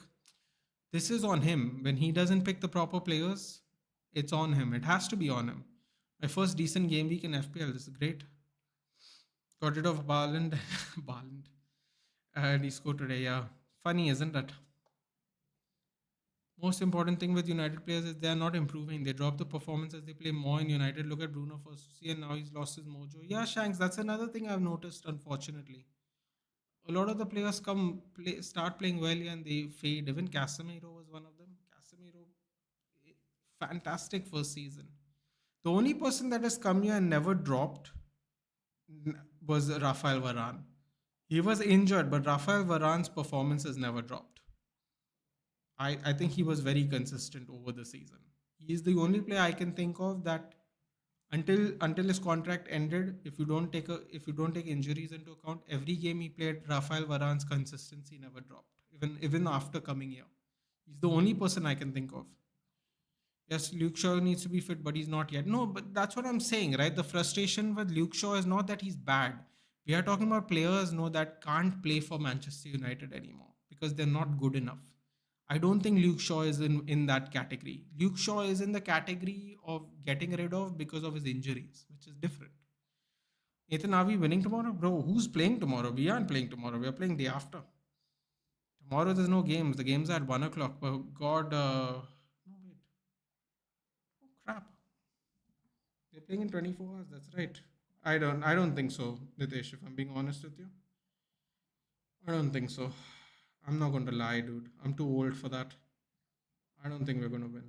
this is on him. When he doesn't pick the proper players, it's on him. It has to be on him. My first decent game week in FPL. This is great. Got rid of Barland. Barland. And he scored today. Yeah. Funny, isn't it? Most important thing with United players is they are not improving. They drop the performance as they play more in United. Look at Bruno first, see, and now he's lost his mojo. Yeah, Shanks, that's another thing I've noticed, unfortunately. A lot of the players start playing well and they fade. Even Casemiro was one of them. Casemiro, fantastic first season. The only person that has come here and never dropped was Rafael Varane. He was injured, but Rafael Varane's performance has never dropped. I think he was very consistent over the season. He is the only player I can think of that until his contract ended, if you don't take injuries into account, every game he played, Rafael Varane's consistency never dropped, even after coming here. He's the only person I can think of. Yes, Luke Shaw needs to be fit, but he's not yet. No, but that's what I'm saying, right? The frustration with Luke Shaw is not that he's bad. We are talking about players, no, that can't play for Manchester United anymore because they're not good enough. I don't think Luke Shaw is in that category. Luke Shaw is in the category of getting rid of because of his injuries, which is different. Ethan, are we winning tomorrow? Bro, who's playing tomorrow? We aren't playing tomorrow. We are playing day after. Tomorrow there's no games. The games are at 1 o'clock. Oh, God. No, wait. Oh, crap. They're playing in 24 hours. That's right. I don't think so, Nitesh, if I'm being honest with you. I don't think so. I'm not going to lie, dude. I'm too old for that. I don't think we're going to win.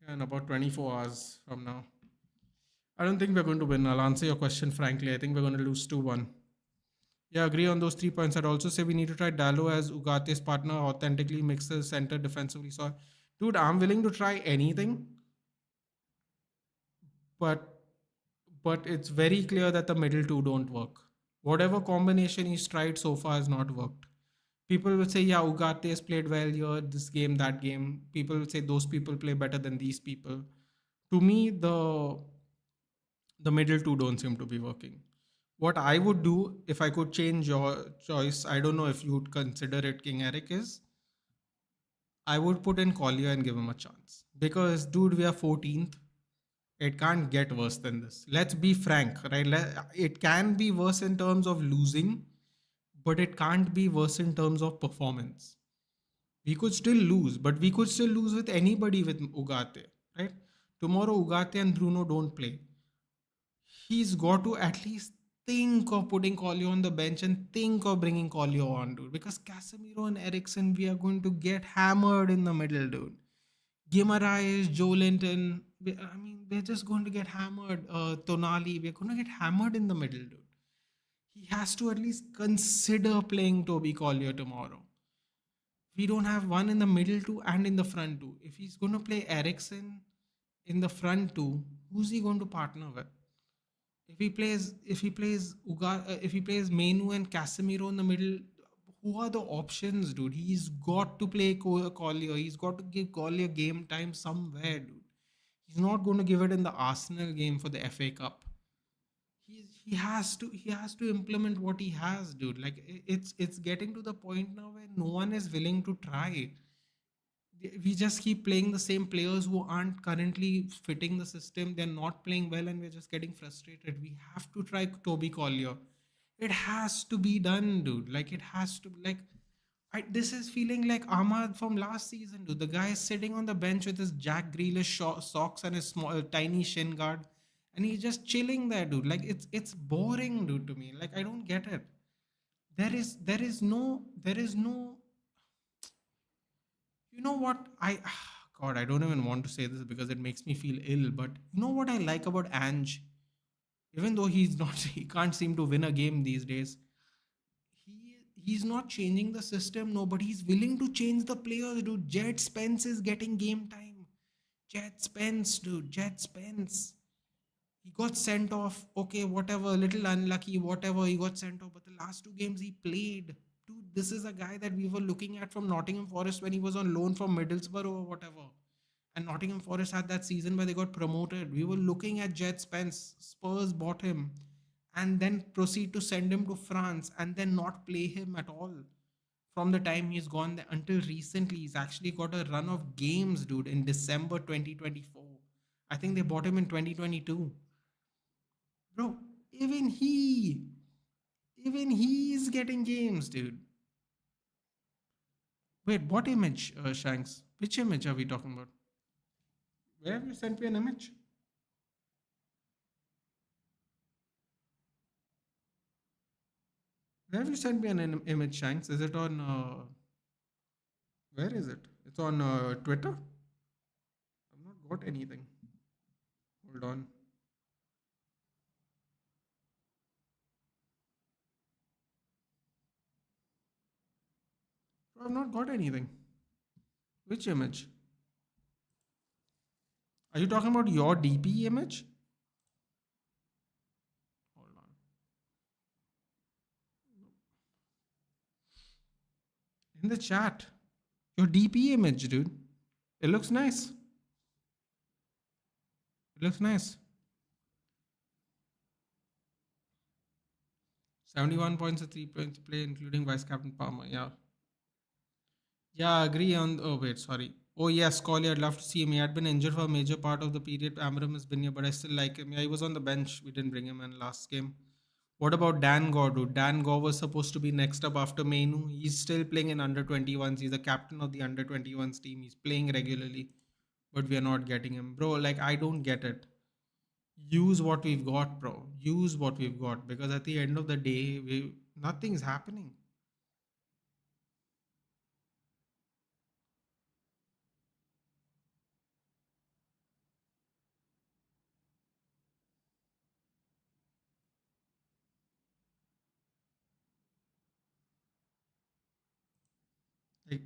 Yeah, in about 24 hours from now. I don't think we're going to win. I'll answer your question frankly. I think we're going to lose 2-1. Yeah, agree on those 3 points. I'd also say we need to try Dallo as Ugate's partner, authentically mix the center defensively. So, dude, I'm willing to try anything, but it's very clear that the middle two don't work. Whatever combination he's tried so far has not worked. People will say, yeah, Ugarte has played well here, this game, that game. People will say those people play better than these people. To me, the middle two don't seem to be working. What I would do if I could change your choice, I don't know if you would consider it, King Eric, is I would put in Collier and give him a chance. Because, dude, we are 14th. It can't get worse than this. Let's be frank, right? It can be worse in terms of losing, but it can't be worse in terms of performance. We could still lose, but we could still lose with anybody with Ugarte, right? Tomorrow, Ugarte and Bruno don't play. He's got to at least think of putting Collier on the bench and think of bringing Collier on, dude. Because Casemiro and Ericsson, we are going to get hammered in the middle, dude. Guimaraes, Joe Linton, I mean, we're just going to get hammered. Tonali, we're going to get hammered in the middle, dude. He has to at least consider playing Toby Collier tomorrow. We don't have one in the middle two and in the front two. If he's going to play Ericsson in the front two, who's he going to partner with? If he plays Menu and Casemiro in the middle, who are the options, dude? He's got to play Collier. He's got to give Collier game time somewhere, dude. He's not going to give it in the Arsenal game for the FA Cup. He has to implement what he has, dude. Like it's getting to the point now where no one is willing to try. We just keep playing the same players who aren't currently fitting the system. They're not playing well, and we're just getting frustrated. We have to try Toby Collier. It has to be done, dude. Like it has to. Like this is feeling like Ahmad from last season, dude. The guy is sitting on the bench with his Jack Grealish socks and his small, tiny shin guard, and he's just chilling there, dude. Like it's boring, dude. To me, like I don't get it. There is no you know what? God, I don't even want to say this because it makes me feel ill. But you know what I like about Ange? Even though he's not, he can't seem to win a game these days. He's not changing the system. No, but he's willing to change the players, dude. Jet Spence is getting game time. Jet Spence, dude. Jet Spence. He got sent off. Okay, whatever. A little unlucky, whatever. He got sent off. But the last two games he played. Dude, this is a guy that we were looking at from Nottingham Forest when he was on loan from Middlesbrough or whatever. And Nottingham Forest had that season where they got promoted. We were looking at Jet Spence. Spurs bought him and then proceed to send him to France and then not play him at all. From the time he's gone there until recently, he's actually got a run of games, dude, in December 2024. I think they bought him in 2022. Bro, even he, even he is getting games, dude. Wait, what image, Shanks? Which image are we talking about? Where have you sent me an image? Where have you sent me an image, Shanks? Is it on, where is it? It's on Twitter? I've not got anything. Hold on. Bro, I've not got anything. Which image? Are you talking about your DP image? Hold on. In the chat. Your DP image, dude. It looks nice. It looks nice. 71 points at 3 points play, including Vice Captain Palmer. Yeah. Yeah, agree on. Oh, wait, sorry. Oh, yes, Collier. I'd love to see him. He had been injured for a major part of the period. Amram has been here, but I still like him. Yeah, he was on the bench. We didn't bring him in last game. What about Dan Gore, dude? Dan Gore was supposed to be next up after Mainu. He's still playing in under 21s. He's the captain of the under 21s team. He's playing regularly, but we are not getting him. Bro, like, I don't get it. Use what we've got, bro. Use what we've got because at the end of the day, nothing's happening.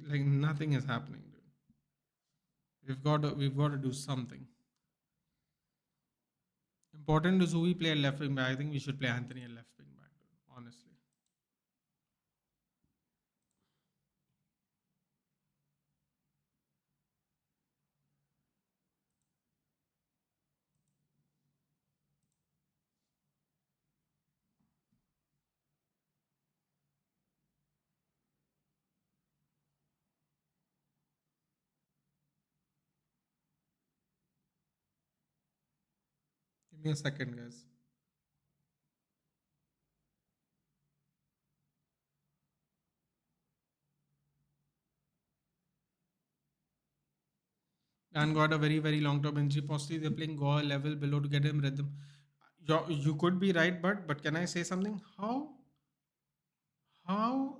Like nothing is happening, dude. We've got to do something. Important is who we play at left wing back. I think we should play Anthony at left wing back, dude, honestly. Give me a second, guys. Dan got a very, very long term injury. Possibly they're playing Goa level below to get him rhythm. You could be right, but can I say something? How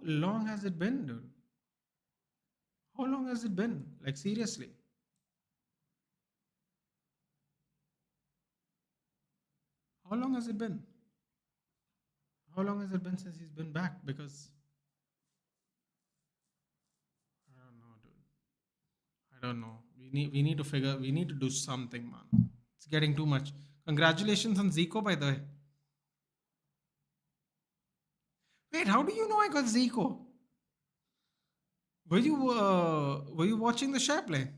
long has it been, dude? How long has it been? Like seriously, how long has it been? How long has it been since he's been back? Because I don't know, dude. I don't know. We need to do something, man. It's getting too much. Congratulations on Zico, by the way. Wait, how do you know I got Zico? Were you watching the share play?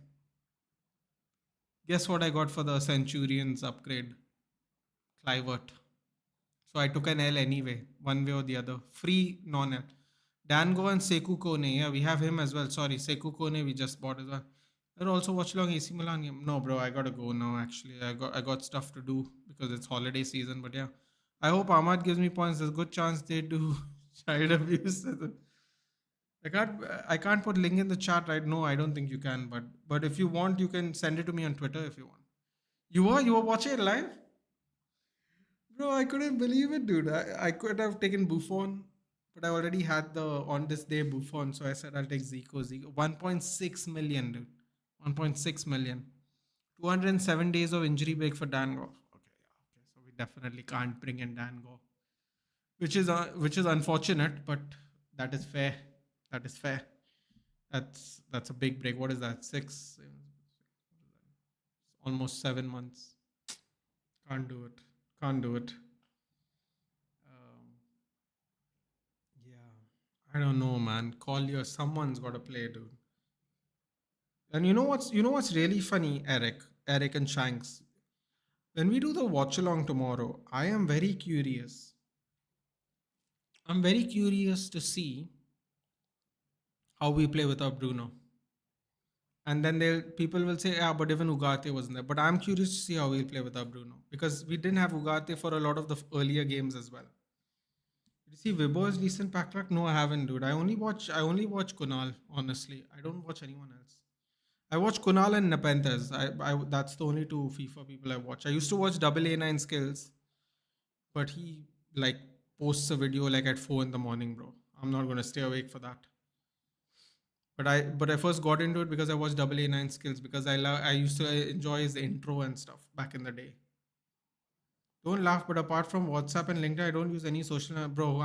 Guess what I got for the Centurions upgrade? Clivert. So I took an L anyway, one way or the other. Free non-L. Dango and Sekou Kone. Yeah, we have him as well. Sorry, Sekou Kone we just bought as well. They're also Watchalong AC Milan game. No, bro, I gotta go now. Actually, I got stuff to do because it's holiday season. But yeah, I hope Ahmad gives me points. There's a good chance they do child abuse. I can't put link in the chat right. No, I don't think you can. But if you want, you can send it to me on Twitter if you want. You were watching it live? Bro, I couldn't believe it, dude. I could have taken Buffon, but I already had the on this day Buffon, so I said I'll take Zico. Zico 1.6 million, dude. 1.6 million. 207 days of injury break for Dango. Okay, yeah, okay. So we definitely can't bring in Dango, which is unfortunate, but that is fair. That is fair. That's a big break. What is that? Almost 7 months. Can't do it. Can't do it. Um, yeah. I don't know, man. Collier, someone's got to play, dude. And you know what's really funny, Eric and Shanks. When we do the watch along tomorrow, I am very curious. I'm very curious to see how we play without Bruno. And then people will say, yeah, but even Ugarte wasn't there. But I'm curious to see how we'll play without Bruno because we didn't have Ugarte for a lot of the earlier games as well. Did you see Vibo's recent pack luck? No, I haven't, dude. I only watch Kunal. Honestly, I don't watch anyone else. I watch Kunal and Nepenthes. That's the only two FIFA people I watch. I used to watch Double A9 Skills, but he like posts a video like at 4 in the morning, bro. I'm not gonna stay awake for that. But I first got into it because I watched Double A9 Skills because I used to enjoy his intro and stuff back in the day. Don't laugh, but apart from WhatsApp and LinkedIn, I don't use any social. Bro,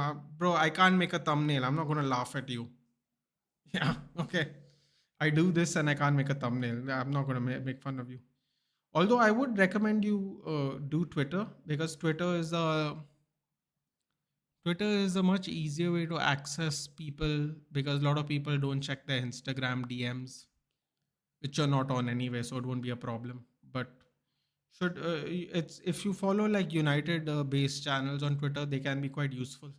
I can't make a thumbnail. I'm not gonna laugh at you. Yeah, okay. I do this and I can't make a thumbnail. I'm not gonna make fun of you. Although I would recommend you do Twitter because Twitter is a much easier way to access people because a lot of people don't check their Instagram DMs, which you're not on anyway, so it won't be a problem. But should it's if you follow like United based channels on Twitter, they can be quite useful.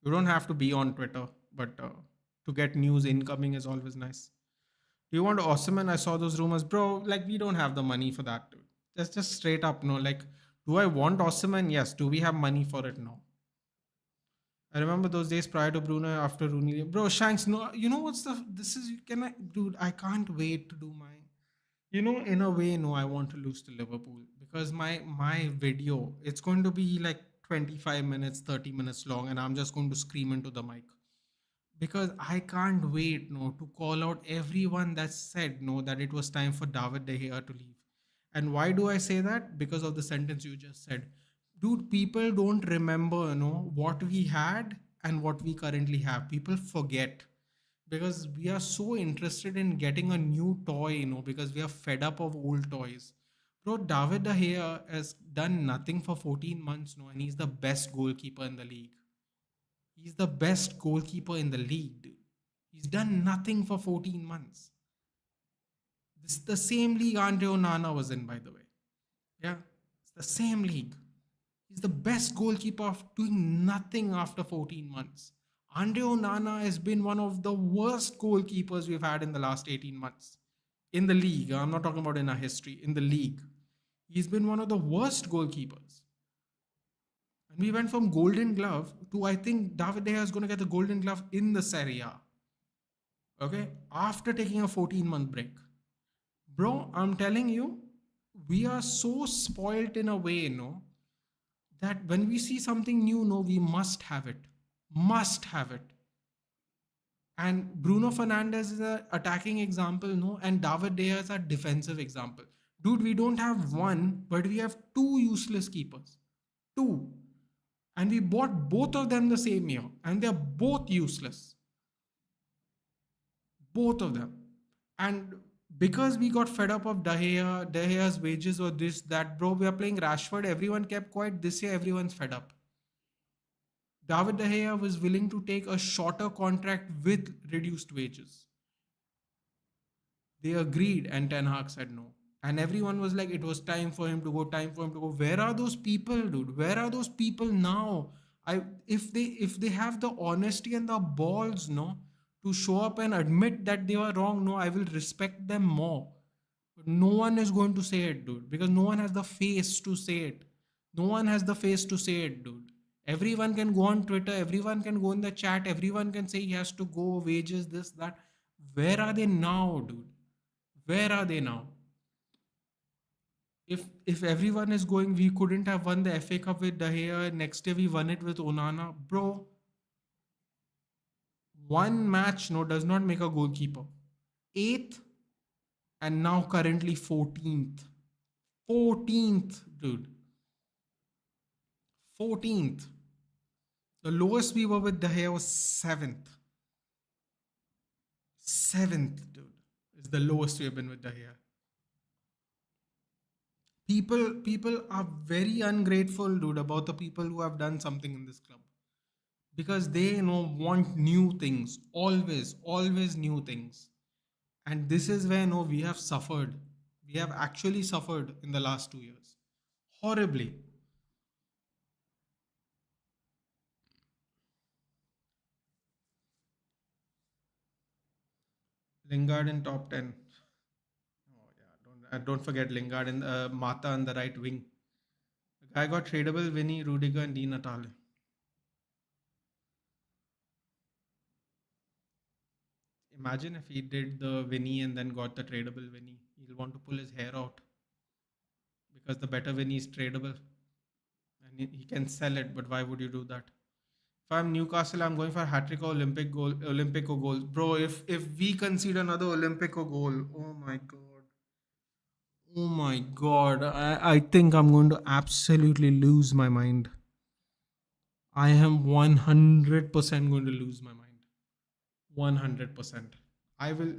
You don't have to be on Twitter, but to get news incoming is always nice. Do you want Osman? I saw those rumors, bro. Like we don't have the money for that, dude. Just straight up, no. Like, do I want Osman? Yes. Do we have money for it? No. I remember those days prior to Bruno, after Rooney. Bro, Shanks, no. You know what's the? This is can I, dude? I can't wait to do my. In a way, no. I want to lose to Liverpool because my video it's going to be like 25 minutes, 30 minutes long, and I'm just going to scream into the mic because I can't wait no to call out everyone that said no that it was time for David De Gea to leave. And why do I say that? Because of the sentence you just said. Dude, people don't remember what we had and what we currently have. People forget because we are so interested in getting a new toy, because we are fed up of old toys. Bro, David De Gea has done nothing for 14 months now, and he's the best goalkeeper in the league. He's the best goalkeeper in the league, dude. He's done nothing for 14 months. This is the same league Andre Onana was in, by the way. Yeah, it's the same league. He's the best goalkeeper of doing nothing after 14 months. Andre Onana has been one of the worst goalkeepers we've had in the last 18 months. In the league, I'm not talking about in our history, in the league. He's been one of the worst goalkeepers. And we went from Golden Glove to I think David De Gea is going to get the Golden Glove in the Serie A. Okay, after taking a 14-month break, bro. I'm telling you, we are so spoilt in a way, that when we see something new, no, we must have it. Must have it. And Bruno Fernandes is an attacking example, no, and David De Gea is a defensive example. Dude, we don't have one, but we have two useless keepers. Two. And we bought both of them the same year, and they're both useless. Both of them. And because we got fed up of De Gea's wages or this, that, bro, we are playing Rashford. Everyone kept quiet. This year, everyone's fed up. David De Gea was willing to take a shorter contract with reduced wages. They agreed, and Ten Hag said no. And everyone was like, it was time for him to go, time for him to go. Where are those people, dude? Where are those people now? If they have the honesty and the balls, no, to show up and admit that they were wrong, no, I will respect them more. But no one is going to say it, dude, because no one has the face to say it. No one has the face to say it, dude. Everyone can go on Twitter, everyone can go in the chat, everyone can say he has to go, wages, this, that. Where are they now, dude? Where are they now? If everyone is going, we couldn't have won the FA Cup with De Gea. Next day we won it with Onana, bro. One match, no, does not make a goalkeeper. Eighth, and now currently 14th. 14th, dude. 14th. The lowest we were with De Gea was 7th. 7th, dude, is the lowest we have been with De Gea. People are very ungrateful, dude, about the people who have done something in this club, because they, want new things, always new things. And this is where, we have suffered. We have actually suffered in the last 2 years horribly. Lingard in top 10. Oh yeah, don't forget Lingard in Mata on the right wing. The guy got tradable Vinny, Rudiger, and Di Natale. Imagine if he did the Vinny and then got the tradable Vinny. He'll want to pull his hair out, because the better Vinny is tradable and he can sell it. But why would you do that? If I'm Newcastle, I'm going for hat trick or Olympico goals, bro. If we concede another Olympico goal, oh my god, I think I'm going to absolutely lose my mind. I am 100% going to lose my mind. 100%. I will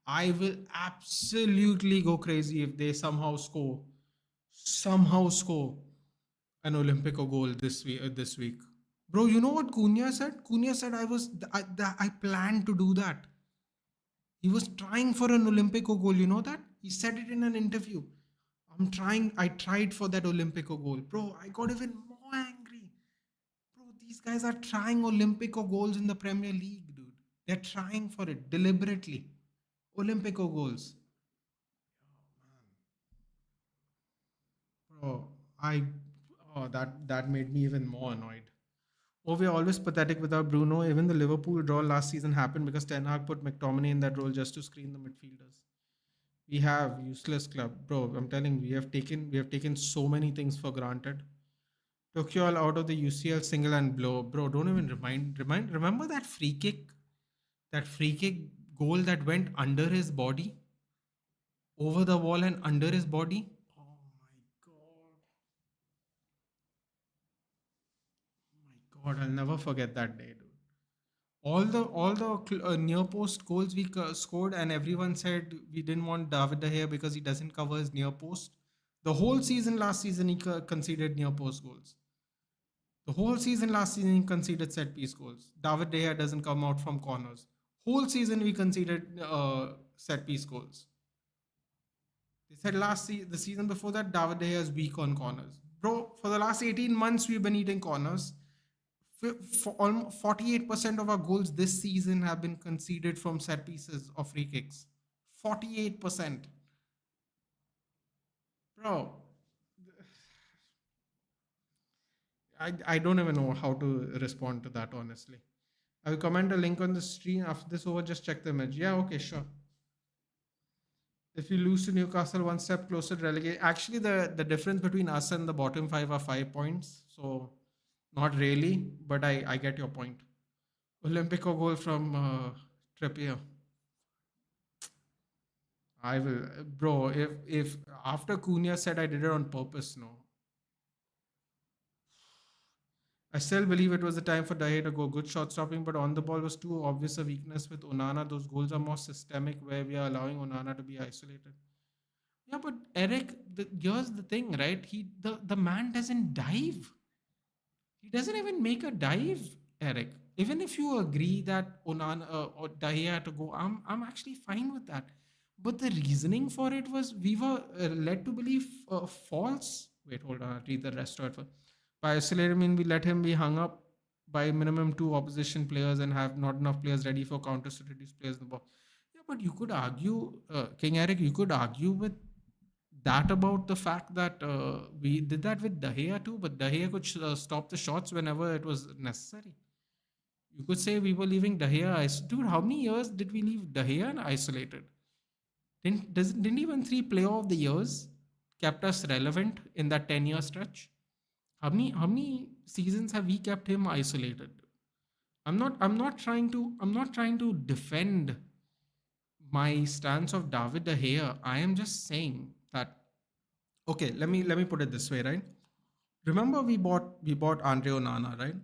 I will absolutely go crazy if they somehow score an Olympico goal this week. Bro, you know what Cunha said? Cunha said I planned to do that. He was trying for an Olympico goal, you know that? He said it in an interview. I tried for that Olympico goal. Bro, I got even more angry. Bro, these guys are trying Olympico goals in the Premier League, dude. They're trying for it deliberately. Olympico goals. Bro, I that made me even more annoyed. Oh, we're always pathetic without Bruno. Even the Liverpool draw last season happened because Ten Hag put McTominay in that role just to screen the midfielders. We have useless club, bro. I'm telling you, we have taken so many things for granted. Took you all out of the UCL single and blow, bro. Don't even remember that free kick goal that went under his body, over the wall and under his body. Oh my god, oh my god, I'll never forget that day, dude. All the near post goals we scored, and everyone said we didn't want David De Gea because he doesn't cover his near post. The whole season last season he conceded near post goals. The whole season last season he conceded set piece goals. David De Gea doesn't come out from corners. Whole season we conceded set piece goals. They said the season before that David De Gea is weak on corners. Bro, for the last 18 months we've been eating corners. For almost 48% of our goals this season have been conceded from set pieces or free kicks. 48%. Bro, I don't even know how to respond to that, honestly. I will comment a link on the stream after this over. Just check the image. Yeah, okay, sure. If you lose to Newcastle, one step closer to relegation. Actually, the difference between us and the bottom five are 5 points. So not really, but I get your point. Olympico goal from Trippier. I will, bro. If after Cunha said I did it on purpose, no, I still believe it was the time for Dahe to go. Good shot stopping, but on the ball was too obvious a weakness with Onana. Those goals are more systemic, where we are allowing Onana to be isolated. Yeah, but Eric, here's the thing, right? The man doesn't dive. He doesn't even make a dive, Eric. Even if you agree that Onana or Dahe had to go, I'm actually fine with that. But the reasoning for it was we were led to believe false. Wait, hold on. I'll read the rest of it. By isolated, I mean we let him be hung up by minimum two opposition players and have not enough players ready for counters to reduce players in the box. Yeah, but you could argue, King Eric, you could argue with that about the fact that we did that with Dahia too, but Dahia could stop the shots whenever it was necessary. You could say we were leaving Dahia dude. How many years did we leave Dahia isolated? Didn't even three player of the years kept us relevant in that 10-year stretch? How many seasons have we kept him isolated? I'm not trying to defend my stance of David De Gea. I am just saying that okay, let me put it this way, right? Remember we bought Andre Onana, right?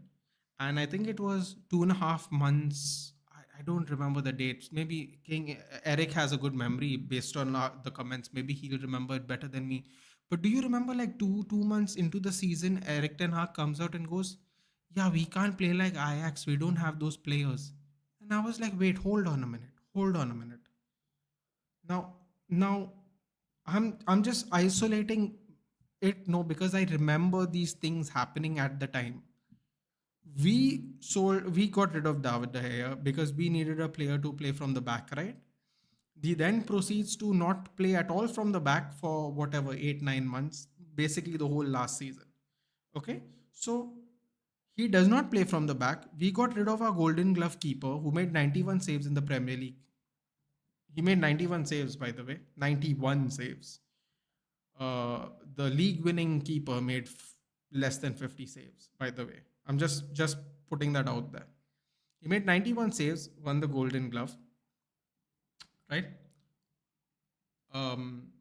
And I think it was 2.5 months. I don't remember the dates. Maybe King Eric has a good memory based on the comments. Maybe he'll remember it better than me. But do you remember like two months into the season, Eric Ten Hag comes out and goes, "Yeah, we can't play like Ajax. We don't have those players." And I was like, "Wait, hold on a minute. Hold on a minute. Now, I'm just isolating it, no, because I remember these things happening at the time. We got rid of David De Gea because we needed a player to play from the back, right? He then proceeds to not play at all from the back for whatever 8 9 months, basically the whole last season. Okay, so he does not play from the back. We got rid of our Golden Glove keeper who made 91 saves in the Premier League. He made 91 saves, by the way, 91 saves. The league winning keeper made less than 50 saves, by the way. I'm just putting that out there. He made 91 saves, won the Golden Glove, right? Um,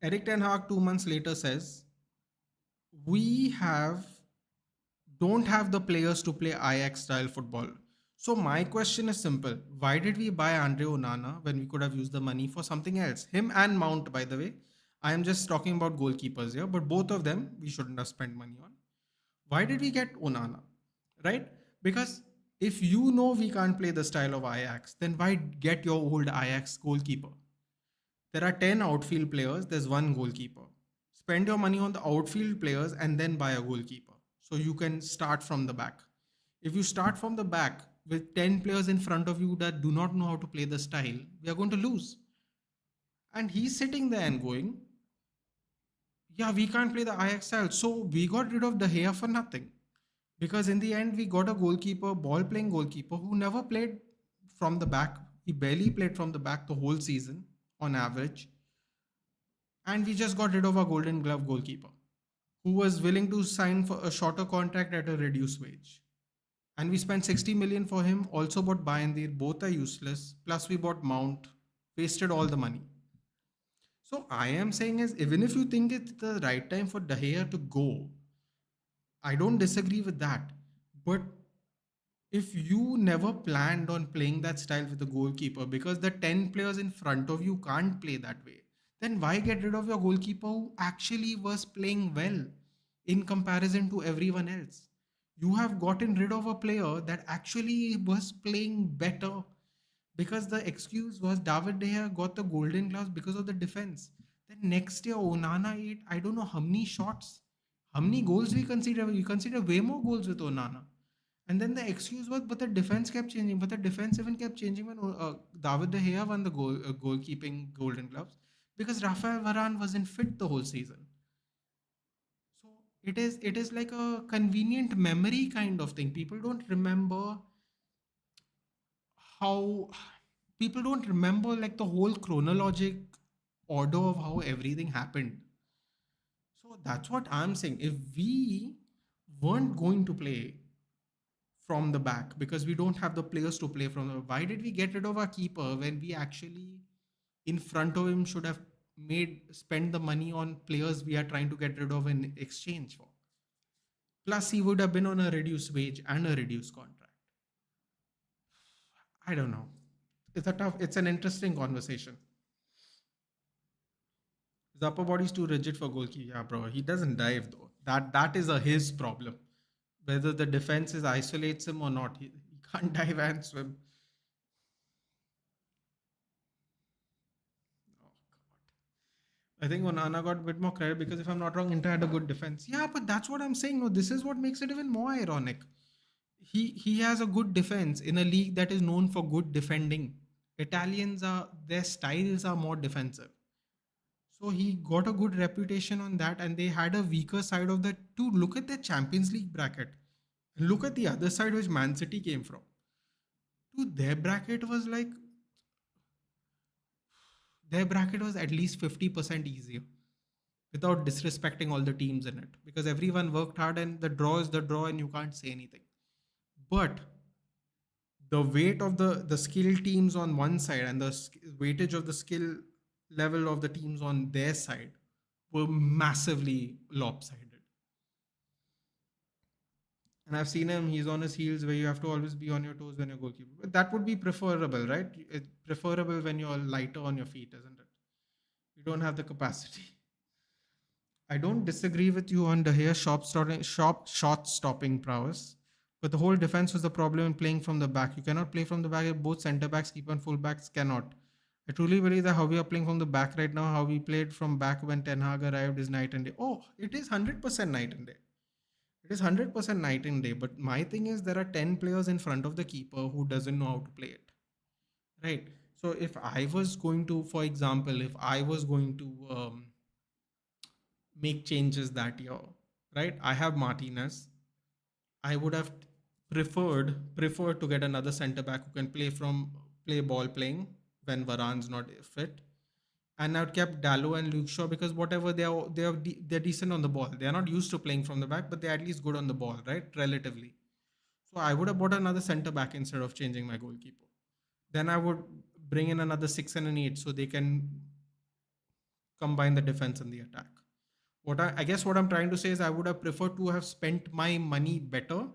Eric Ten Hag 2 months later says, "We don't have the players to play Ajax style football." So my question is simple: why did we buy Andre Onana when we could have used the money for something else? Him and Mount, by the way. I am just talking about goalkeepers here, but both of them we shouldn't have spent money on. Why did we get Onana? Right? Because if you know we can't play the style of Ajax, then why get your old Ajax goalkeeper? There are 10 outfield players, there's one goalkeeper. Spend your money on the outfield players and then buy a goalkeeper. So you can start from the back. If you start from the back with 10 players in front of you that do not know how to play the style, we are going to lose. And he's sitting there and going, "Yeah, we can't play the Ajax style." So we got rid of the hair for nothing. Because in the end, we got a goalkeeper, ball playing goalkeeper, who never played from the back. He barely played from the back the whole season on average. And we just got rid of a golden glove goalkeeper who was willing to sign for a shorter contract at a reduced wage. And we spent 60 million for him, also bought Bayandir, both are useless. Plus, we bought Mount, wasted all the money. So, I am saying is even if you think it's the right time for De Gea to go, I don't disagree with that. But if you never planned on playing that style with the goalkeeper because the 10 players in front of you can't play that way, then why get rid of your goalkeeper who actually was playing well in comparison to everyone else? You have gotten rid of a player that actually was playing better because the excuse was David De Gea got the golden gloves because of the defense. Then next year, Onana ate, I don't know how many shots, how many goals we consider. We consider way more goals with Onana. And then the excuse was, but the defense kept changing. But the defense even kept changing when David De Gea won the goalkeeping Golden Gloves because Rafael Varane wasn't fit the whole season. So it is like a convenient memory kind of thing. People don't remember how. people don't remember like the whole chronologic order of how everything happened. So that's what I'm saying. If we weren't going to play from the back because we don't have the players to play from the, why did we get rid of our keeper when we actually in front of him should have made spend the money on players we are trying to get rid of in exchange for? Plus, he would have been on a reduced wage and a reduced contract. I don't know. It's an interesting conversation. His upper body's too rigid for goalkeeper. Yeah, bro. He doesn't dive though. That is a his problem. Whether the defense is isolates him or not, he can't dive and swim. Oh God. I think Onana got a bit more credit because if I'm not wrong, Inter had a good defense. Yeah, but that's what I'm saying. No, this is what makes it even more ironic. He has a good defense in a league that is known for good defending. Italians are their styles are more defensive. So he got a good reputation on that, and they had a weaker side of that too. Look at their Champions League bracket. Look at the other side, which Man City came from. Dude, their bracket was at least 50% easier without disrespecting all the teams in it because everyone worked hard and the draw is the draw and you can't say anything. But the weight of the skill teams on one side and the weightage of the skill level of the teams on their side were massively lopsided. And I've seen him, he's on his heels where you have to always be on your toes when you're goalkeeper. But that would be preferable, right? It's preferable when you're lighter on your feet, isn't it? You don't have the capacity. I don't disagree with you on De Gea shot stopping prowess, but the whole defense was the problem in playing from the back. You cannot play from the back if both centre backs, keeper, and full backs cannot. I truly believe that how we are playing from the back right now, how we played from back when Ten Hag arrived is night and day. Oh, it is 100% night and day. It is 100% night and day. But my thing is there are 10 players in front of the keeper who doesn't know how to play it. Right. So if I was going to, for example, if I was going to make changes that year, right? I have Martinez. I would have preferred to get another centre back who can play ball playing when Varane's not fit. And I've kept Dallo and Luke Shaw because whatever they're decent on the ball. They are not used to playing from the back, but they're at least good on the ball, right? Relatively. So I would have bought another centre back instead of changing my goalkeeper. Then I would bring in another 6 and an 8 so they can combine the defense and the attack. I guess what I'm trying to say is I would have preferred to have spent my money better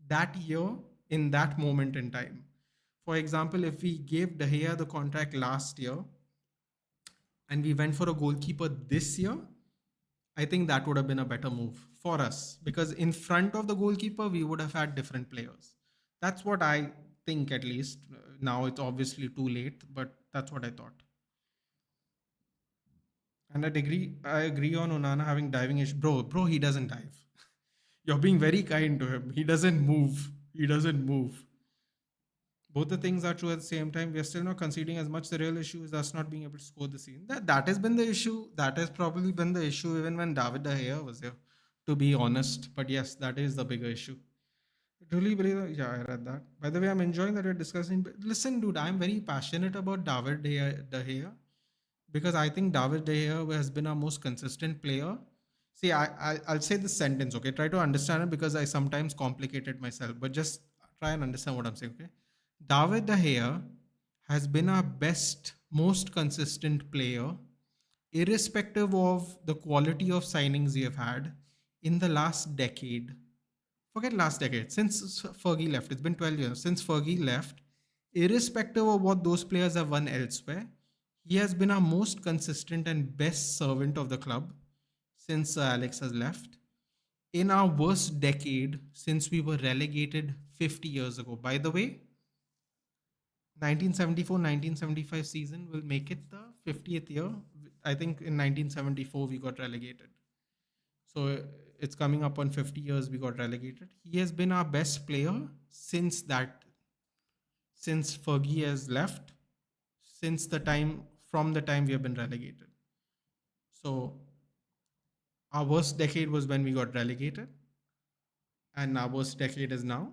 that year in that moment in time. For example, if we gave De Gea the contract last year and we went for a goalkeeper this year, I think that would have been a better move for us because in front of the goalkeeper, we would have had different players. That's what I think, at least. Now it's obviously too late, but that's what I thought. And I agree on Onana having diving issue. Bro, he doesn't dive. You're being very kind to him. He doesn't move. He doesn't move. Both the things are true at the same time. We are still not conceding as much. The real issue is us not being able to score the scene. That has been the issue. That has probably been the issue even when David De Gea was here, to be honest. But yes, that is the bigger issue. I truly believe that. Yeah, I read that. By the way, I'm enjoying that we're discussing. Listen, dude, I'm very passionate about David De Gea because I think David De Gea has been our most consistent player. See, I'll say this sentence, okay? Try to understand it because I sometimes complicate it myself, but just try and understand what I'm saying, okay? David De Gea has been our best, most consistent player, irrespective of the quality of signings we have had in the last decade. Forget last decade, since Fergie left. It's been 12 years since Fergie left. Irrespective of what those players have won elsewhere, he has been our most consistent and best servant of the club since Sir Alex has left. In our worst decade since we were relegated 50 years ago. By the way, 1974-1975 season will make it the 50th year. I think in 1974 we got relegated. So it's coming up on 50 years we got relegated. He has been our best player since Fergie has left, since the time from the time we have been relegated. So our worst decade was when we got relegated, and our worst decade is now.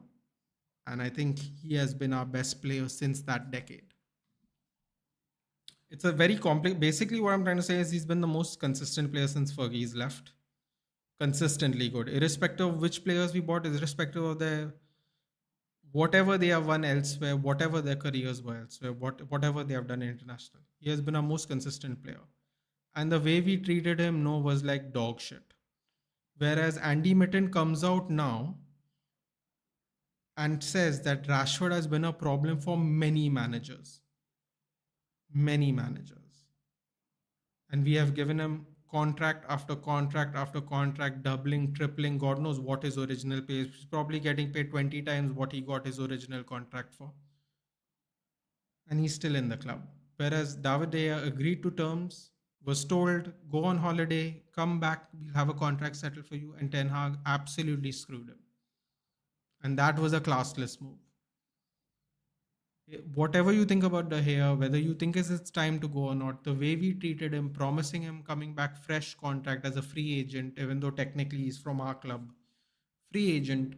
And I think he has been our best player since that decade. It's a very complex. Basically, what I'm trying to say is he's been the most consistent player since Fergie's left. Consistently good, irrespective of which players we bought, irrespective of their whatever they have won elsewhere, whatever their careers were elsewhere, whatever they have done international. He has been our most consistent player. And the way we treated him, no, was like dog shit. Whereas Andy Mitten comes out now and says that Rashford has been a problem for many managers. Many managers. And we have given him contract after contract after contract, doubling, tripling, God knows what his original pay is. He's probably getting paid 20 times what he got his original contract for. And he's still in the club. Whereas David De Gea agreed to terms, was told, go on holiday, come back, we'll have a contract settled for you, and Ten Hag absolutely screwed him. And that was a classless move. Whatever you think about De Gea, whether you think is it's time to go or not, the way we treated him, promising him coming back fresh contract as a free agent, even though technically he's from our club, free agent,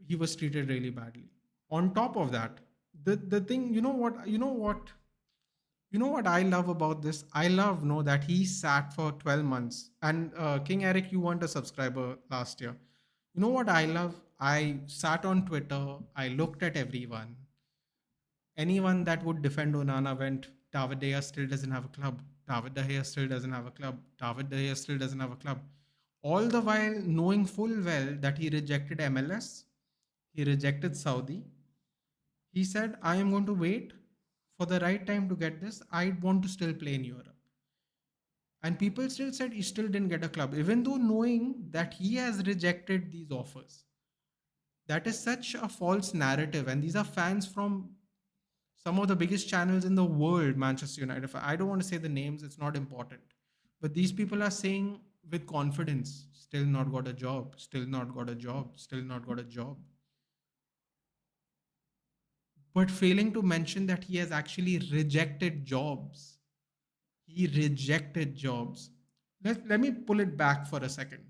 he was treated really badly. On top of that, the thing, you know what I love about this? I love know that he sat for 12 months. And King Eric, you weren't a subscriber last year. You know what I love? I sat on Twitter. I looked at everyone. Anyone that would defend Onana went, David De Gea still doesn't have a club. David De Gea still doesn't have a club. David De Gea still doesn't have a club. All the while knowing full well that he rejected MLS, he rejected Saudi. He said, I am going to wait for the right time to get this. I want to still play in Europe. And people still said he still didn't get a club, even though knowing that he has rejected these offers. That is such a false narrative. And these are fans from some of the biggest channels in the world, Manchester United. I don't want to say the names, it's not important. But these people are saying with confidence, still not got a job, still not got a job, still not got a job. But failing to mention that he has actually rejected jobs. He rejected jobs. Let me pull it back for a second.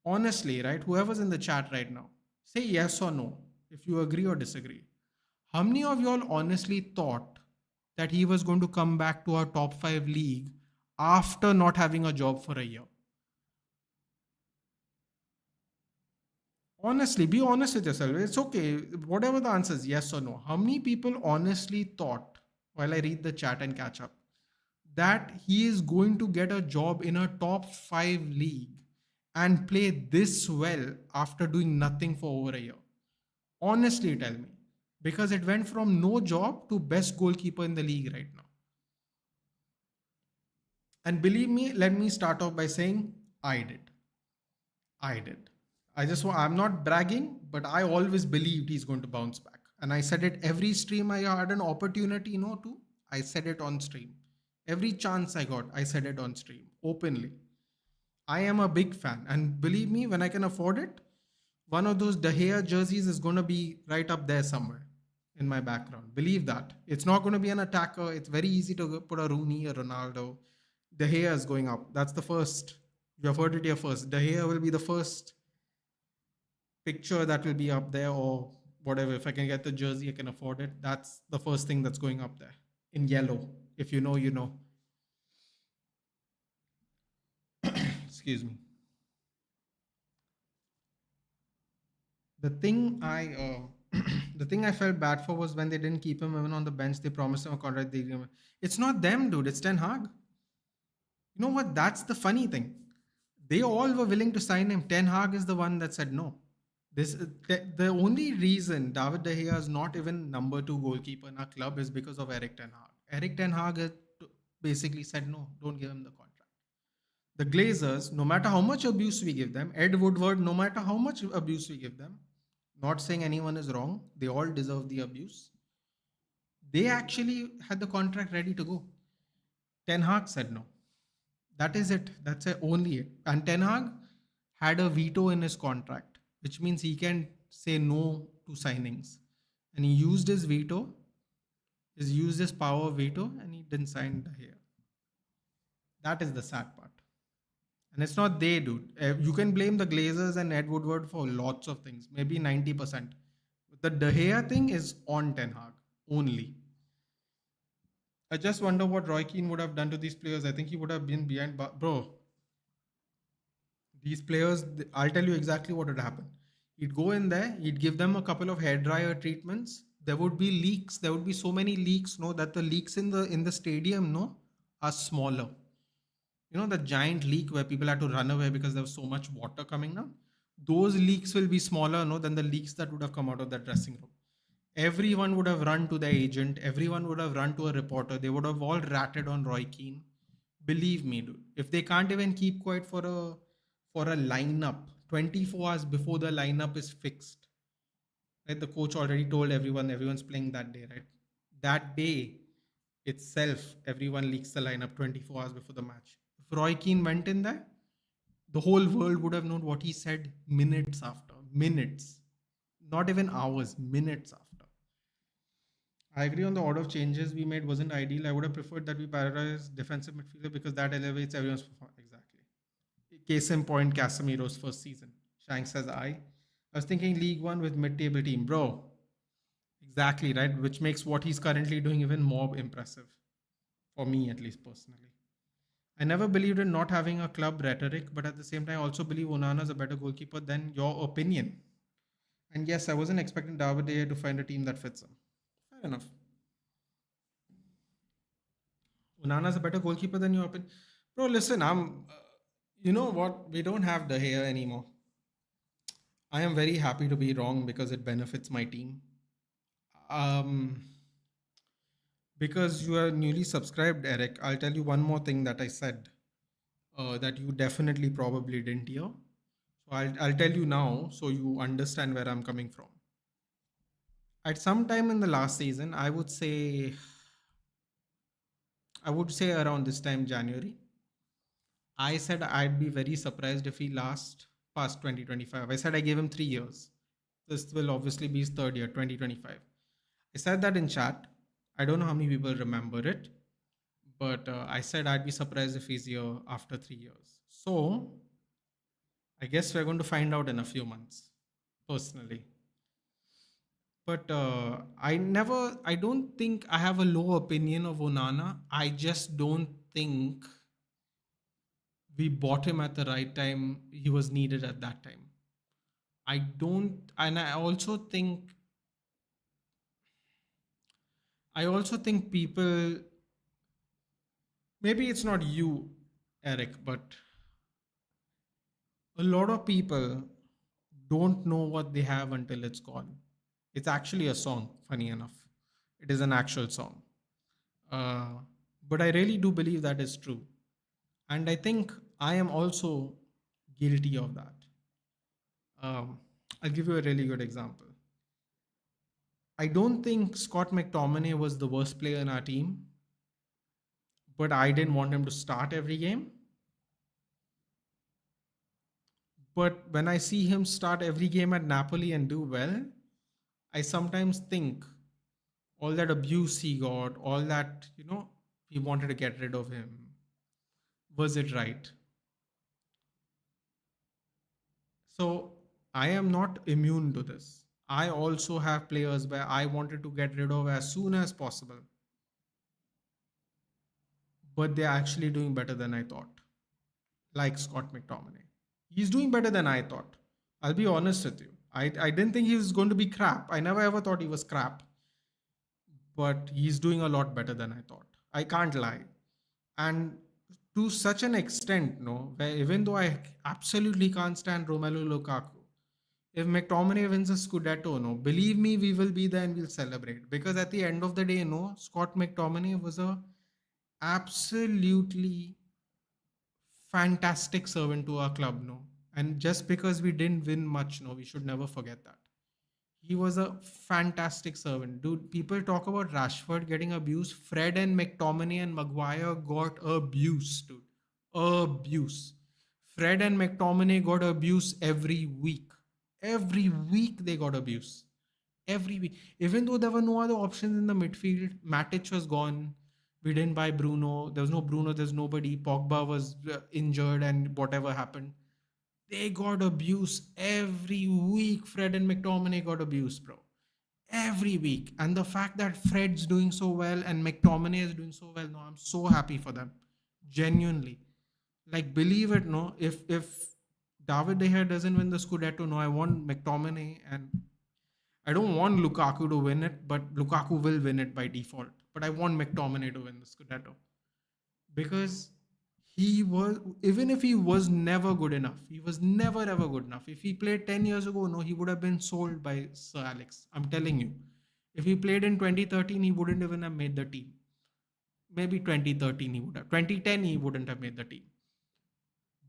Honestly, right? Whoever's in the chat right now, say yes or no if you agree or disagree. How many of y'all honestly thought that he was going to come back to our top 5 league after not having a job for a year? Honestly, be honest with yourself. It's okay. Whatever the answer is, yes or no. How many people honestly thought, while I read the chat and catch up, that he is going to get a job in a top 5 league and play this well after doing nothing for over a year? Honestly, tell me. Because it went from no job to best goalkeeper in the league right now. And believe me, let me start off by saying I did. I did. I'm not bragging, but I always believed he's going to bounce back. And I said it every stream I had an opportunity, to. I said it on stream. Every chance I got, I said it on stream openly. I am a big fan. And believe me, when I can afford it, one of those De Gea jerseys is going to be right up there somewhere in my background. Believe that. It's not going to be an attacker. It's very easy to put a Rooney or Ronaldo. De Gea is going up. That's the first. You have heard it here first. De Gea will be the first picture that will be up there, or whatever. If I can get the jersey, I can afford it. That's the first thing that's going up there in yellow. If you know, you know. Excuse me. The thing the thing I felt bad for was when they didn't keep him even on the bench. They promised him a contract. It's not them, dude. It's Ten Hag. You know what? That's the funny thing. They all were willing to sign him. Ten Hag is the one that said no. The only reason David De Gea is not even number 2 goalkeeper in our club is because of Eric Ten Hag. Eric Ten Hag basically said no, don't give him the contract. The Glazers, no matter how much abuse we give them, Ed Woodward, no matter how much abuse we give them, not saying anyone is wrong, they all deserve the abuse. They actually had the contract ready to go. Ten Hag said no. That is it. That's only it. And Ten Hag had a veto in his contract, which means he can say no to signings. And he used his veto, used his power of veto, and he didn't sign the hair. That is the sad part. And it's not they, dude. You can blame the Glazers and Ed Woodward for lots of things, maybe 90%. The De Gea thing is on Ten Hag only. I just wonder what Roy Keane would have done to these players. I think he would have been behind. Bro, these players, I'll tell you exactly what would happen. He'd go in there, he'd give them a couple of hair dryer treatments. There would be leaks. There would be so many leaks, no, that the leaks in the stadium, no, are smaller. You know, the giant leak where people had to run away because there was so much water coming down. Those leaks will be smaller, no, than the leaks that would have come out of that dressing room. Everyone would have run to the agent. Everyone would have run to a reporter. They would have all ratted on Roy Keane. Believe me, dude. If they can't even keep quiet for a lineup 24 hours before the lineup is fixed, right? The coach already told everyone's playing that day, right? That day itself, everyone leaks the lineup 24 hours before the match. If Roy Keane went in there, the whole world would have known what he said minutes after. Minutes. Not even hours, minutes after. I agree on the order of changes we made wasn't ideal. I would have preferred that we prioritize defensive midfielder because that elevates everyone's performance. Exactly. Case in point, Casemiro's first season. Shank says I was thinking League One with mid-table team, bro. Exactly right, which makes what he's currently doing even more impressive for me, at least personally. I never believed in not having a club rhetoric, but at the same time, I also believe Onana is a better goalkeeper than your opinion. And yes, I wasn't expecting David to find a team that fits him. Fair enough. Onana's a better goalkeeper than your opinion. Bro, listen, you know what? We don't have the hair anymore. I am very happy to be wrong because it benefits my team. Um, because you are newly subscribed, Eric, I'll tell you one more thing that I said that you definitely probably didn't hear. So I'll tell you now so you understand where I'm coming from. At some time in the last season, I would say around this time, January, I said I'd be very surprised if he last past 2025. I said I gave him 3 years. This will obviously be his third year, 2025. I said that in chat. I don't know how many people remember it, but I said I'd be surprised if he's here after 3 years. So I guess we're going to find out in a few months, personally. But I don't think I have a low opinion of Onana. I just don't think we bought him at the right time. He was needed at that time. And I also think people, maybe it's not you, Eric, but a lot of people don't know what they have until it's gone. It's actually a song, funny enough. It is an actual song. Uh, but I really do believe that is true. And I think I am also guilty of that. Um, I'll give you a really good example. I don't think Scott McTominay was the worst player in our team, but I didn't want him to start every game. But when I see him start every game at Napoli and do well, I sometimes think all that abuse he got, all that, he wanted to get rid of him. Was it right? So I am not immune to this. I also have players where I wanted to get rid of as soon as possible, but they're actually doing better than I thought, like Scott McTominay. He's doing better than I thought. I'll be honest with you. I didn't think he was going to be crap. I never ever thought he was crap, but he's doing a lot better than I thought. I can't lie. And to such an extent, no, where even though I absolutely can't stand Romelu Lukaku, if McTominay wins a Scudetto, no, believe me, we will be there and we'll celebrate. Because at the end of the day, no, Scott McTominay was a absolutely fantastic servant to our club, no. And just because we didn't win much, no, we should never forget that. He was a fantastic servant. Dude, people talk about Rashford getting abused. Fred and McTominay and Maguire got abuse, dude. Abuse. Fred and McTominay got abuse every week. Every week they got abuse. Every week. Even though there were no other options in the midfield, Matic was gone. We didn't buy Bruno. There was no Bruno. There's nobody. Pogba was injured and whatever happened. They got abuse every week. Fred and McTominay got abuse, bro. every week. And the fact that Fred's doing so well and McTominay is doing so well, no, I'm so happy for them. Genuinely. Like, believe it, no, if David De Gea doesn't win the Scudetto, no, I want McTominay, and I don't want Lukaku to win it, but Lukaku will win it by default. But I want McTominay to win the Scudetto because he was, even if he was never good enough, he was never ever good enough. If he played 10 years ago, no, he would have been sold by Sir Alex. I'm telling you. If he played in 2013, he wouldn't even have made the team. Maybe 2013 he would have. 2010 he wouldn't have made the team.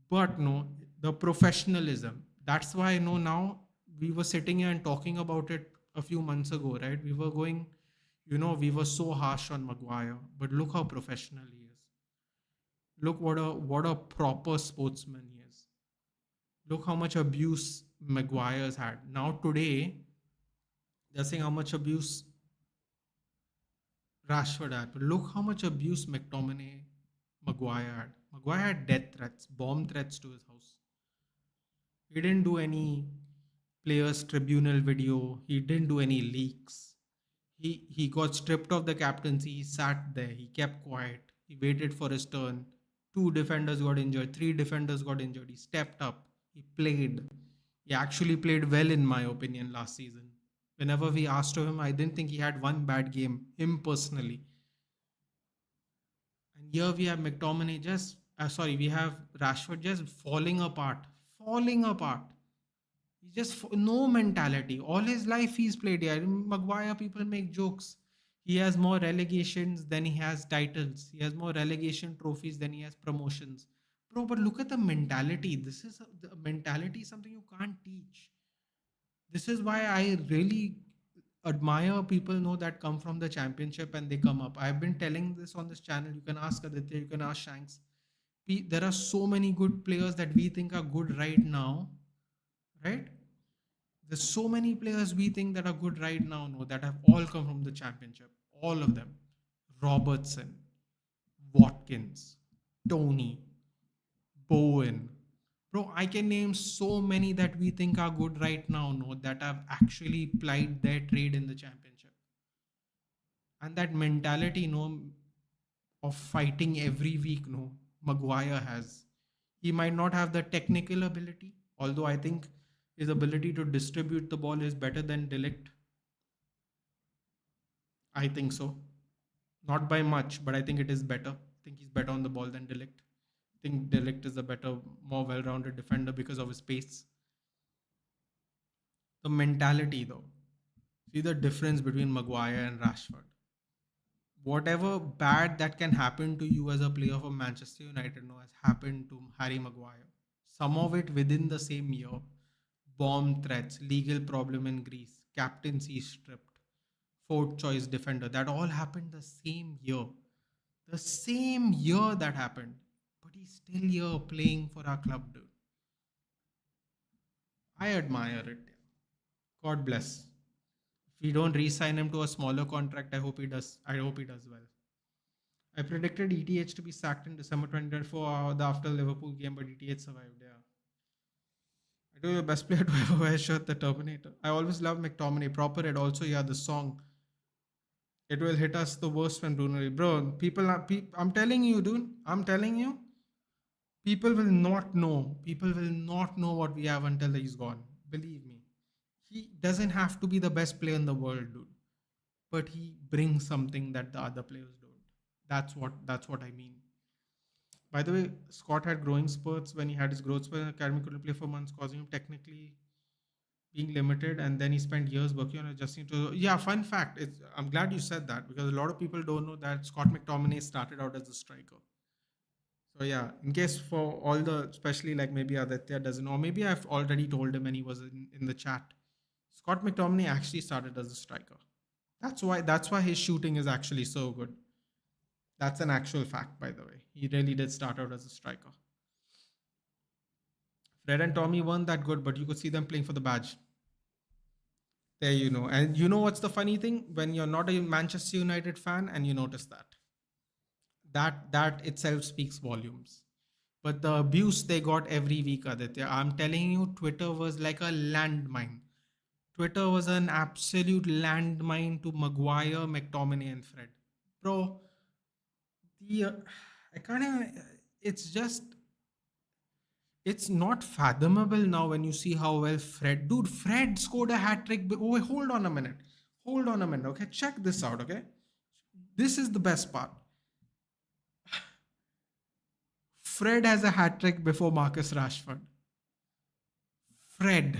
But no, the professionalism. That's why I know now we were sitting here and talking about it a few months ago, right? We were going, we were so harsh on Maguire, but look how professional he is. Look what a proper sportsman he is. Look how much abuse Maguire's had. Now today, they're saying how much abuse Rashford had, but look how much abuse McTominay, Maguire had. Maguire had death threats, bomb threats to his house. He didn't do any players tribunal video. He didn't do any leaks. He got stripped of the captaincy. He sat there. He kept quiet. He waited for his turn. Two defenders got injured. Three defenders got injured. He stepped up. He played. He actually played well, in my opinion, last season. Whenever we asked him, I didn't think he had one bad game, him personally. And here we have McTominay we have Rashford just falling apart. Falling apart. He just no mentality. All his life he's played here. Maguire, people make jokes. He has more relegations than he has titles. He has more relegation trophies than he has promotions. Bro, but look at the mentality. The mentality is something you can't teach. This is why I really admire people know that come from the championship and they come up. I've been telling this on this channel. You can ask Aditya, you can ask Shanks. There are so many good players that we think are good right now, right? There's so many players we think that are good right now, no, that have all come from the championship. All of them. Robertson, Watkins, Tony, Bowen. Bro, I can name so many that we think are good right now, no, that have actually plied their trade in the championship. And that mentality, no, of fighting every week, no, Maguire has. He might not have the technical ability, although I think his ability to distribute the ball is better than Delict. I think so. Not by much, but I think it is better. I think he's better on the ball than Delict. I think Delict is a better, more well rounded defender because of his pace. The mentality, though. See the difference between Maguire and Rashford. Whatever bad that can happen to you as a player for Manchester United has happened to Harry Maguire. Some of it within the same year. Bomb threats, legal problem in Greece, captaincy stripped, fourth choice defender. That all happened the same year. The same year that happened. But he's still here playing for our club, dude. I admire it. God bless. If we don't re-sign him to a smaller contract, I hope he does. I hope he does well. I predicted ETH to be sacked in December 2024 the after Liverpool game, but ETH survived. Yeah. I do your best player to ever wear a shirt, the Terminator. I always love McTominay. Proper Red also, yeah, the song. It will hit us the worst when Bruno. Bro, I'm telling you, dude. I'm telling you. People will not know. People will not know what we have until he's gone. Believe me. He doesn't have to be the best player in the world, dude. But he brings something that the other players don't. That's what I mean. By the way, Scott had growing spurts when he had his growth spurt. Academy couldn't play for months, causing him technically being limited. And then he spent years working on adjusting to. Yeah, fun fact. I'm glad you said that because a lot of people don't know that Scott McTominay started out as a striker. So yeah, in case for all the, especially like maybe Aditya doesn't know, or maybe I've already told him and he was in the chat. Scott McTominay actually started as a striker. That's why his shooting is actually so good. That's an actual fact, by the way. He really did start out as a striker. Fred and Tommy weren't that good, but you could see them playing for the badge. There you know. And you know what's the funny thing? When you're not a Manchester United fan and you notice that itself speaks volumes. But the abuse they got every week, Aditya, I'm telling you, Twitter was like a landmine. Twitter was an absolute landmine to Maguire, McTominay, and Fred. Bro, the I can't even, it's just it's not fathomable now when you see how well Fred scored a hat trick. Oh, wait, hold on a minute. Okay, check this out. Okay, this is the best part. Fred has a hat trick before Marcus Rashford. Fred,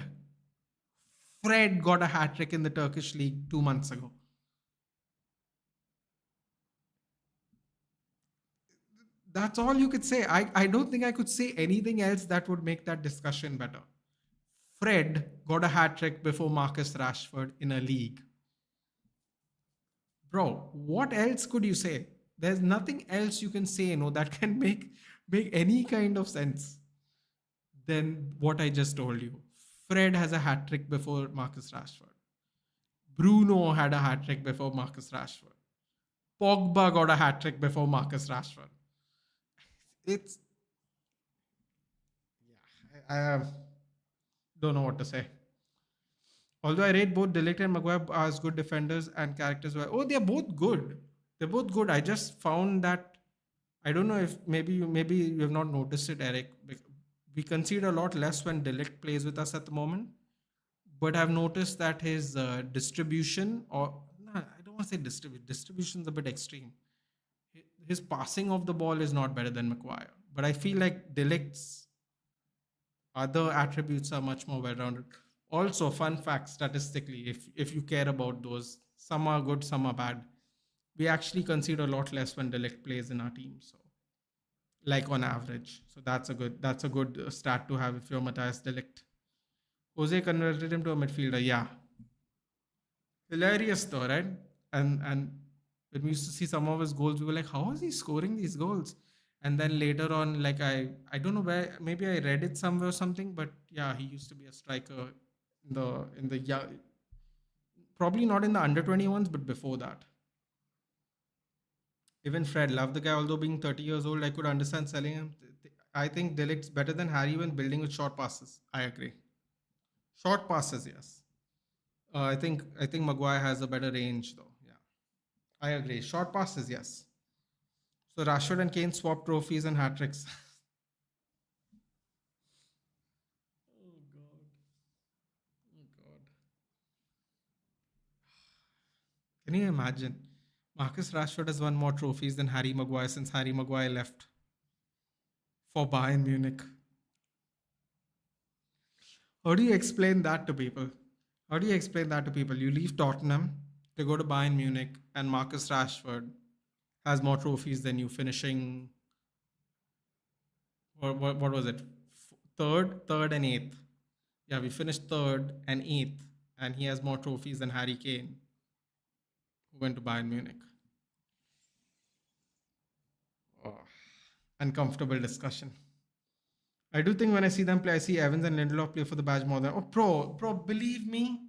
Fred got a hat trick in the Turkish league 2 months ago. That's all you could say. I don't think I could say anything else that would make that discussion better. Fred got a hat trick before Marcus Rashford in a league. Bro, what else could you say? There's nothing else you can say, that can make any kind of sense than what I just told you. Fred has a hat trick before Marcus Rashford. Bruno had a hat trick before Marcus Rashford. Pogba got a hat trick before Marcus Rashford. It's yeah, I don't know what to say. Although I rate both Delict and Maguire as good defenders and characters. Oh, they're both good. They're both good. I just found that I don't know if maybe you have not noticed it, Eric. We concede a lot less when Delict plays with us at the moment, but I've noticed that his distribution, or no, I don't want to say distribution. Distribution's a bit extreme. His passing of the ball is not better than Maguire, but I feel like Delict's other attributes are much more well-rounded. Also, fun fact statistically, if you care about those, some are good, some are bad. We actually concede a lot less when Delict plays in our team. So, like on average, so that's a good stat to have if you're Matthias Delict. Jose converted him to a midfielder. Yeah, hilarious though, right? And when we used to see some of his goals, we were like, how is he scoring these goals? And then later on, like I don't know where, maybe I read it somewhere or something, but yeah, he used to be a striker in the yeah, probably not in the under 21s, but before that. Even Fred loved the guy, although being 30 years old, I could understand selling him. I think Delict's better than Harry when building with short passes. I agree. Short passes, yes. I think Maguire has a better range though. Yeah, I agree. Short passes, yes. So Rashford and Kane swap trophies and hat tricks. Oh God. Oh God. Can you imagine? Marcus Rashford has won more trophies than Harry Maguire since Harry Maguire left for Bayern Munich. How do you explain that to people? How do you explain that to people? You leave Tottenham to go to Bayern Munich, and Marcus Rashford has more trophies than you, finishing what was it? Third and eighth. Yeah, we finished third and eighth, and he has more trophies than Harry Kane, who went to Bayern Munich. Oh, uncomfortable discussion. I do think when I see them play, I see Evans and Lindelof play for the badge more than. Oh, bro, believe me,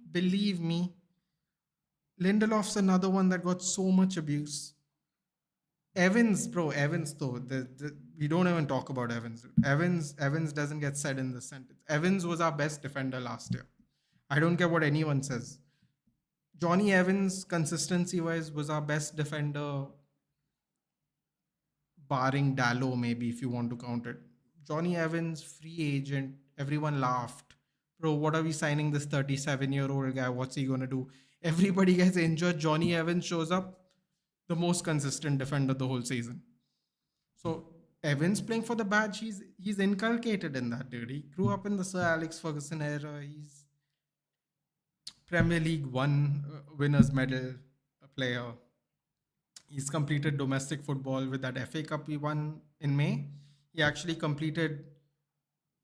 Lindelof's another one that got so much abuse. Evans though, we don't even talk about Evans. Evans doesn't get said in this sentence. Evans was our best defender last year. I don't care what anyone says. Johnny Evans, consistency wise, was our best defender, barring Dallo, maybe if you want to count it. Johnny Evans, free agent, everyone laughed. Bro, what are we signing this 37-year-old guy? What's he gonna do? Everybody gets injured. Johnny Evans shows up, the most consistent defender the whole season. So Evans playing for the badge, he's inculcated in that, dude. He grew up in the Sir Alex Ferguson era. He's Premier League one winners medal player. He's completed domestic football with that FA Cup he won in May. He actually completed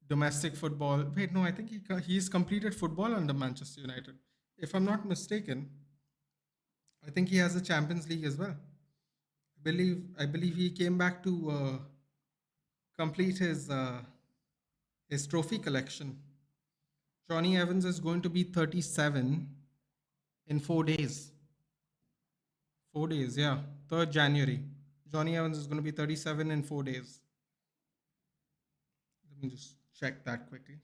domestic football. Wait, no, I think he's completed football under Manchester United. If I'm not mistaken, I think he has a Champions League as well. I believe he came back to complete his trophy collection. Johnny Evans is going to be 37 in 4 days. 4 days, yeah. 3rd January. Johnny Evans is going to be 37 in 4 days. Let me just check that quickly.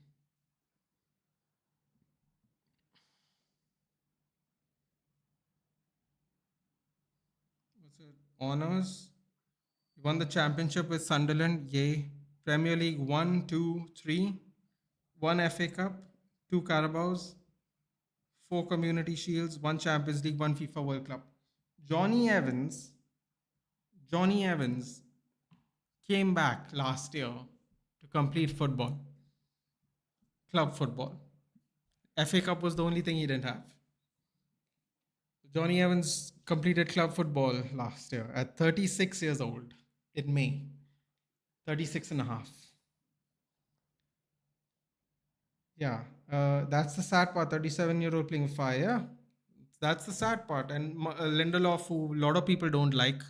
What's it? Honors. He won the championship with Sunderland. Yay. Premier League one, two, three. One FA Cup, two Carabaos, four Community Shields, one Champions League, one FIFA World Cup. Johnny Evans, Johnny Evans came back last year to complete football, club football. FA Cup was the only thing he didn't have. Johnny Evans completed club football last year at 36 years old in May. 36 and a half. Yeah, that's the sad part. 37-year-old playing fire. That's the sad part. And Lindelof, who a lot of people don't like,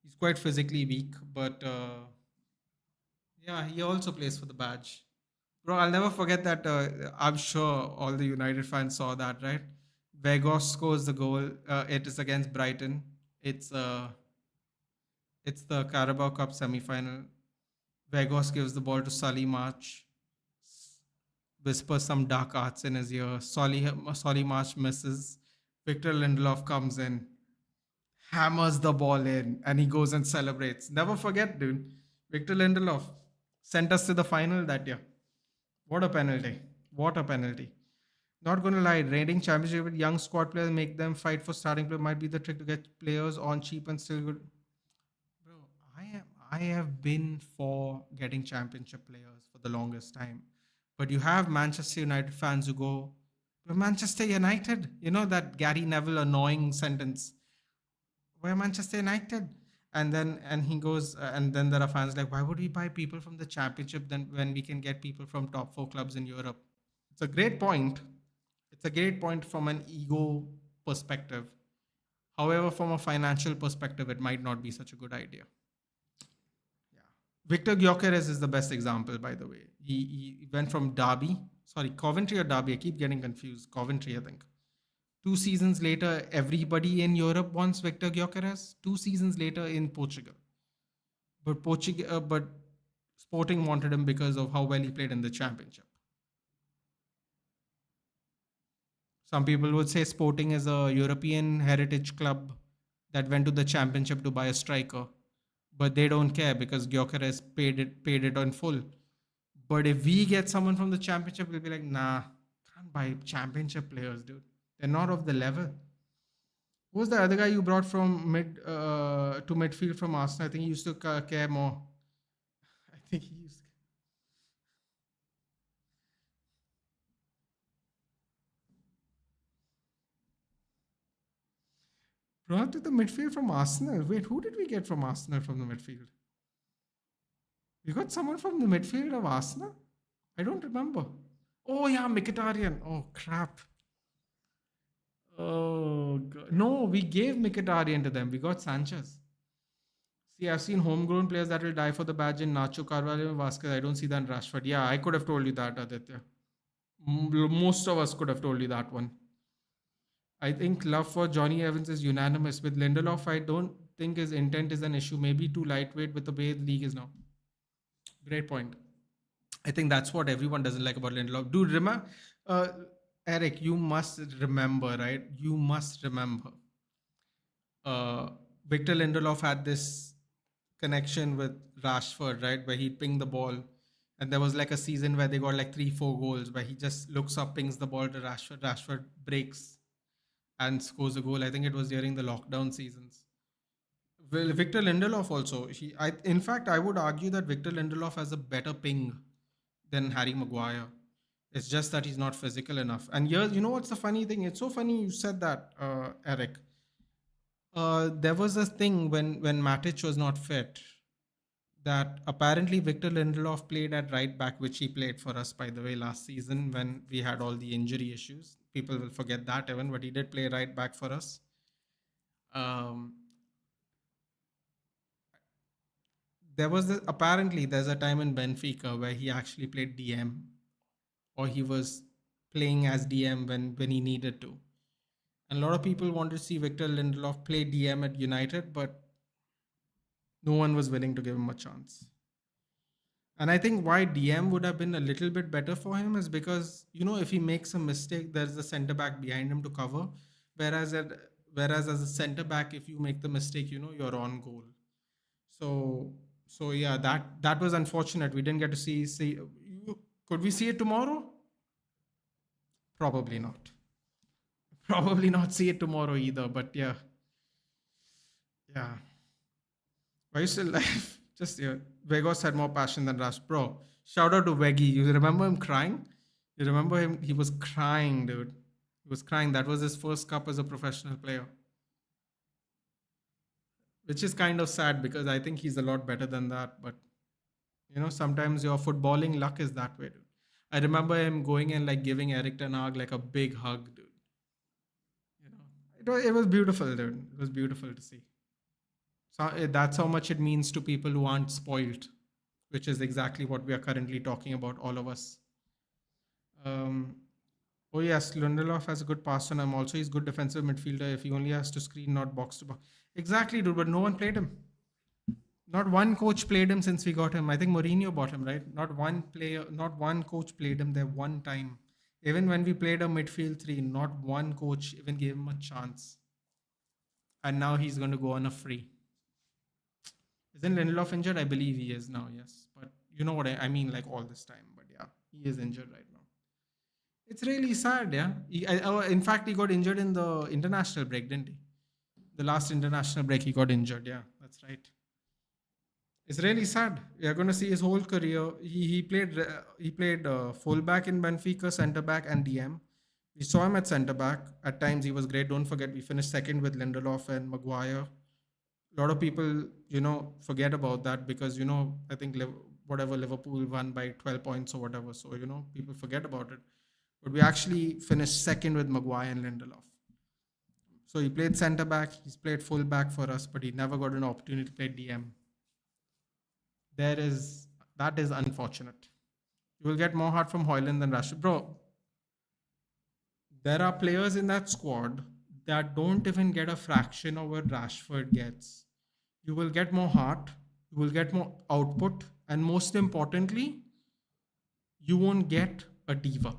he's quite physically weak, but yeah, he also plays for the badge. Bro, I'll never forget that. I'm sure all the United fans saw that, right? Vegos scores the goal. It is against Brighton. It's uh, it's the Carabao Cup semi-final. Vegos gives the ball to Sully March, whispers some dark arts in his ear. Solly March misses. Victor Lindelof comes in, hammers the ball in, and he goes and celebrates. Never forget, dude. Victor Lindelof sent us to the final that year. What a penalty. What a penalty. Not gonna lie, raiding championship with young squad players, make them fight for starting play might be the trick to get players on cheap and still good. Bro, I have been for getting championship players for the longest time. But you have Manchester United fans who go, "We're Manchester United." You know that Gary Neville annoying sentence. We're Manchester United. And he goes and then there are fans like, why would we buy people from the championship then when we can get people from top four clubs in Europe? It's a great point. It's a great point from an ego perspective. However, from a financial perspective, it might not be such a good idea. Yeah. Victor Gyökeres is the best example, by the way. He went from Derby, sorry, Coventry or Derby. I keep getting confused. Coventry, I think. 2 seasons later, everybody in Europe wants Victor Gyökeres. 2 seasons later in Portugal. But Sporting wanted him because of how well he played in the championship. Some people would say Sporting is a European heritage club that went to the championship to buy a striker, but they don't care because Gyökeres paid it on full. But if we get someone from the championship, we'll be like, nah, can't buy championship players, dude. They're not of the level. Who's the other guy you brought from mid to midfield from Arsenal? I think he used to care more. I think he used. Brought to the midfield from Arsenal. Wait, who did we get from Arsenal from the midfield? We got someone from the midfield of Arsenal? I don't remember. Oh yeah, Mkhitaryan. Oh crap. Oh God. No, we gave Mkhitaryan to them. We got Sanchez. See, I've seen homegrown players that will die for the badge in Nacho, Carvalho, and Vasquez. I don't see that in Rashford. Yeah, I could have told you that, Aditya. Most of us could have told you that one. I think love for Johnny Evans is unanimous. With Lindelof, I don't think his intent is an issue. Maybe too lightweight with the way the league is now. Great point. I think that's what everyone doesn't like about Lindelof. Dude, remember, uh, Eric, you must remember, right? You must remember. Uh, Victor Lindelof had this connection with Rashford, right? Where he pinged the ball. And there was like a season where they got like 3, 4 goals where he just looks up, pings the ball to Rashford. Rashford breaks and scores a goal. I think it was during the lockdown seasons. Well, Victor Lindelof also. In fact, I would argue that Victor Lindelof has a better ping than Harry Maguire. It's just that he's not physical enough. And here, you know what's the funny thing? It's so funny you said that, Eric. There was a thing when Matic was not fit that apparently Victor Lindelof played at right back, which he played for us, by the way, last season when we had all the injury issues. People will forget that even, but he did play right back for us. Um, apparently there's a time in Benfica where he actually played DM, or he was playing as DM when he needed to. And a lot of people want to see Victor Lindelof play DM at United, but no one was willing to give him a chance. And I think why DM would have been a little bit better for him is because, if he makes a mistake, there's a centre back behind him to cover. Whereas Whereas as a center back, if you make the mistake, you're on goal. So so yeah, that was unfortunate. We didn't get to see. Could we see it tomorrow? Probably not. Probably not see it tomorrow either. But yeah, yeah. Why you still live? Just yeah. Vegos had more passion than Rush, bro. Shout out to Veggie. You remember him crying? You remember him? He was crying, dude. He was crying. That was his first cup as a professional player, which is kind of sad because I think he's a lot better than that. But sometimes your footballing luck is that way, dude. I remember him going and like giving Eric Ten Hag like a big hug, dude. It was beautiful, dude. It was beautiful to see. So that's how much it means to people who aren't spoiled, which is exactly what we are currently talking about, all of us. Um, oh yes, Lindelof has a good pass on him. Also, he's good defensive midfielder if he only has to screen, not box to box. Exactly, dude. But no one played him. Not one coach played him since we got him. I think Mourinho bought him, right? Not one player, not one coach played him there one time. Even when we played a midfield three, not one coach even gave him a chance. And now he's going to go on a free. Isn't Lindelof injured? I believe he is now, yes. But you know what I mean, like all this time. But yeah, he is injured right now. It's really sad, yeah. In fact, he got injured in the international break, didn't he? The last international break, he got injured. Yeah, that's right. It's really sad. You're going to see his whole career. He played fullback in Benfica, centre back, and DM. We saw him at centre back. At times, he was great. Don't forget, we finished second with Lindelof and Maguire. A lot of people, forget about that because, I think whatever Liverpool won by 12 points or whatever. So, people forget about it. But we actually finished second with Maguire and Lindelof. So he played centre back, he's played full back for us, but he never got an opportunity to play DM. That is unfortunate. You will get more heart from Hoyland than Rashford. Bro, there are players in that squad that don't even get a fraction of what Rashford gets. You will get more heart, you will get more output, and most importantly, you won't get a diva.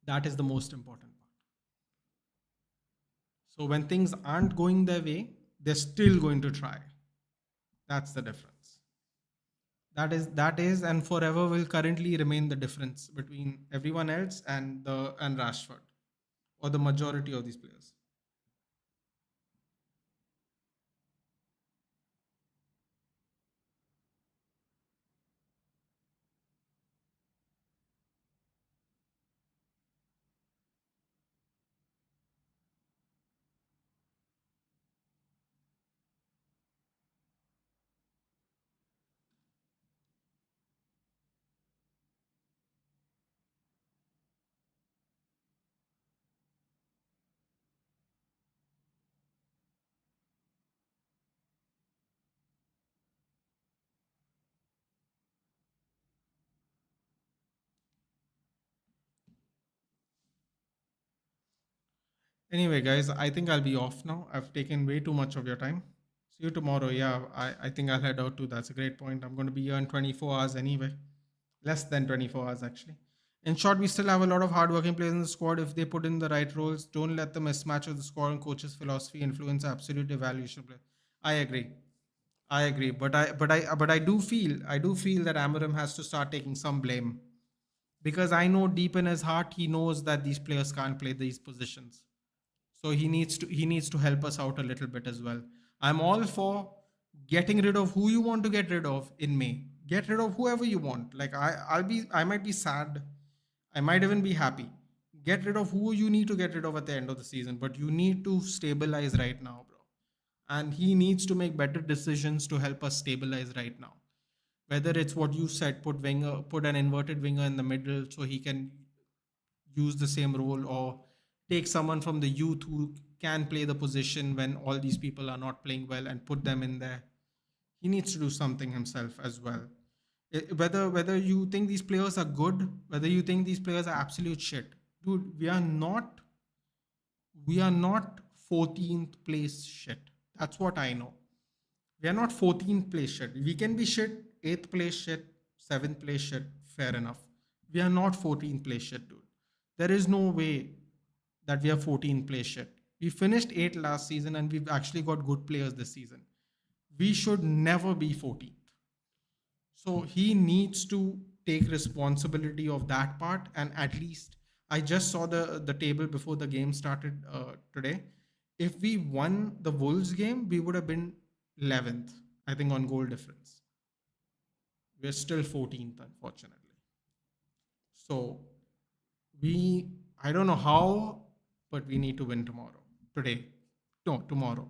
That is the most important part. So when things aren't going their way, they're still going to try. That's the difference. That is and forever will currently remain the difference between everyone else and Rashford or the majority of these players. Anyway, guys, I think I'll be off now. I've taken way too much of your time. See you tomorrow. Yeah, I think I'll head out too. That's a great point. I'm going to be here in 24 hours anyway. Less than 24 hours, actually. In short, we still have a lot of hardworking players in the squad. If they put in the right roles, don't let the mismatch of the squad and coach's philosophy influence absolute evaluation. I agree. I agree. But I do feel that Amarim has to start taking some blame because I know deep in his heart he knows that these players can't play these positions. So he needs to help us out a little bit as well. I'm all for getting rid of who you want to get rid of in May. Get rid of whoever you want. Like I might be sad. I might even be happy. Get rid of who you need to get rid of at the end of the season, but you need to stabilize right now, bro. And he needs to make better decisions to help us stabilize right now. Whether it's what you said, put an inverted winger in the middle so he can use the same role, or take someone from the youth who can play the position when all these people are not playing well and put them in there. He needs to do something himself as well. Whether you think these players are good, whether you think these players are absolute shit, dude, we are not 14th place shit. That's what I know. We are not 14th place shit. We can be shit, 8th place shit, 7th place shit, fair enough. We are not 14th place shit, dude. There is no way that we are 14th place shit. We finished 8th last season and we've actually got good players this season. We should never be 14th. So he needs to take responsibility of that part. And at least I just saw the table before the game started today. If we won the Wolves game, we would have been 11th, I think, on goal difference. We're still 14th, unfortunately. So we, I don't know how, but we need to win tomorrow. Today. No, tomorrow.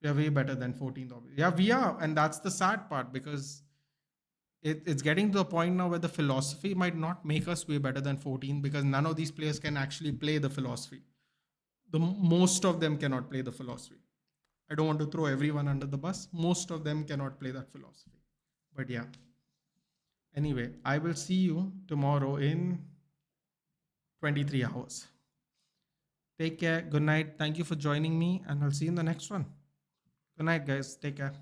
We are way better than 14th. Yeah, we are. And that's the sad part because it's getting to a point now where the philosophy might not make us way better than 14 because none of these players can actually play the philosophy. Most of them cannot play the philosophy. I don't want to throw everyone under the bus. Most of them cannot play that philosophy. But yeah. Anyway, I will see you tomorrow in 23 hours. Take care. Good night. Thank you for joining me, and I'll see you in the next one. Good night, guys. Take care.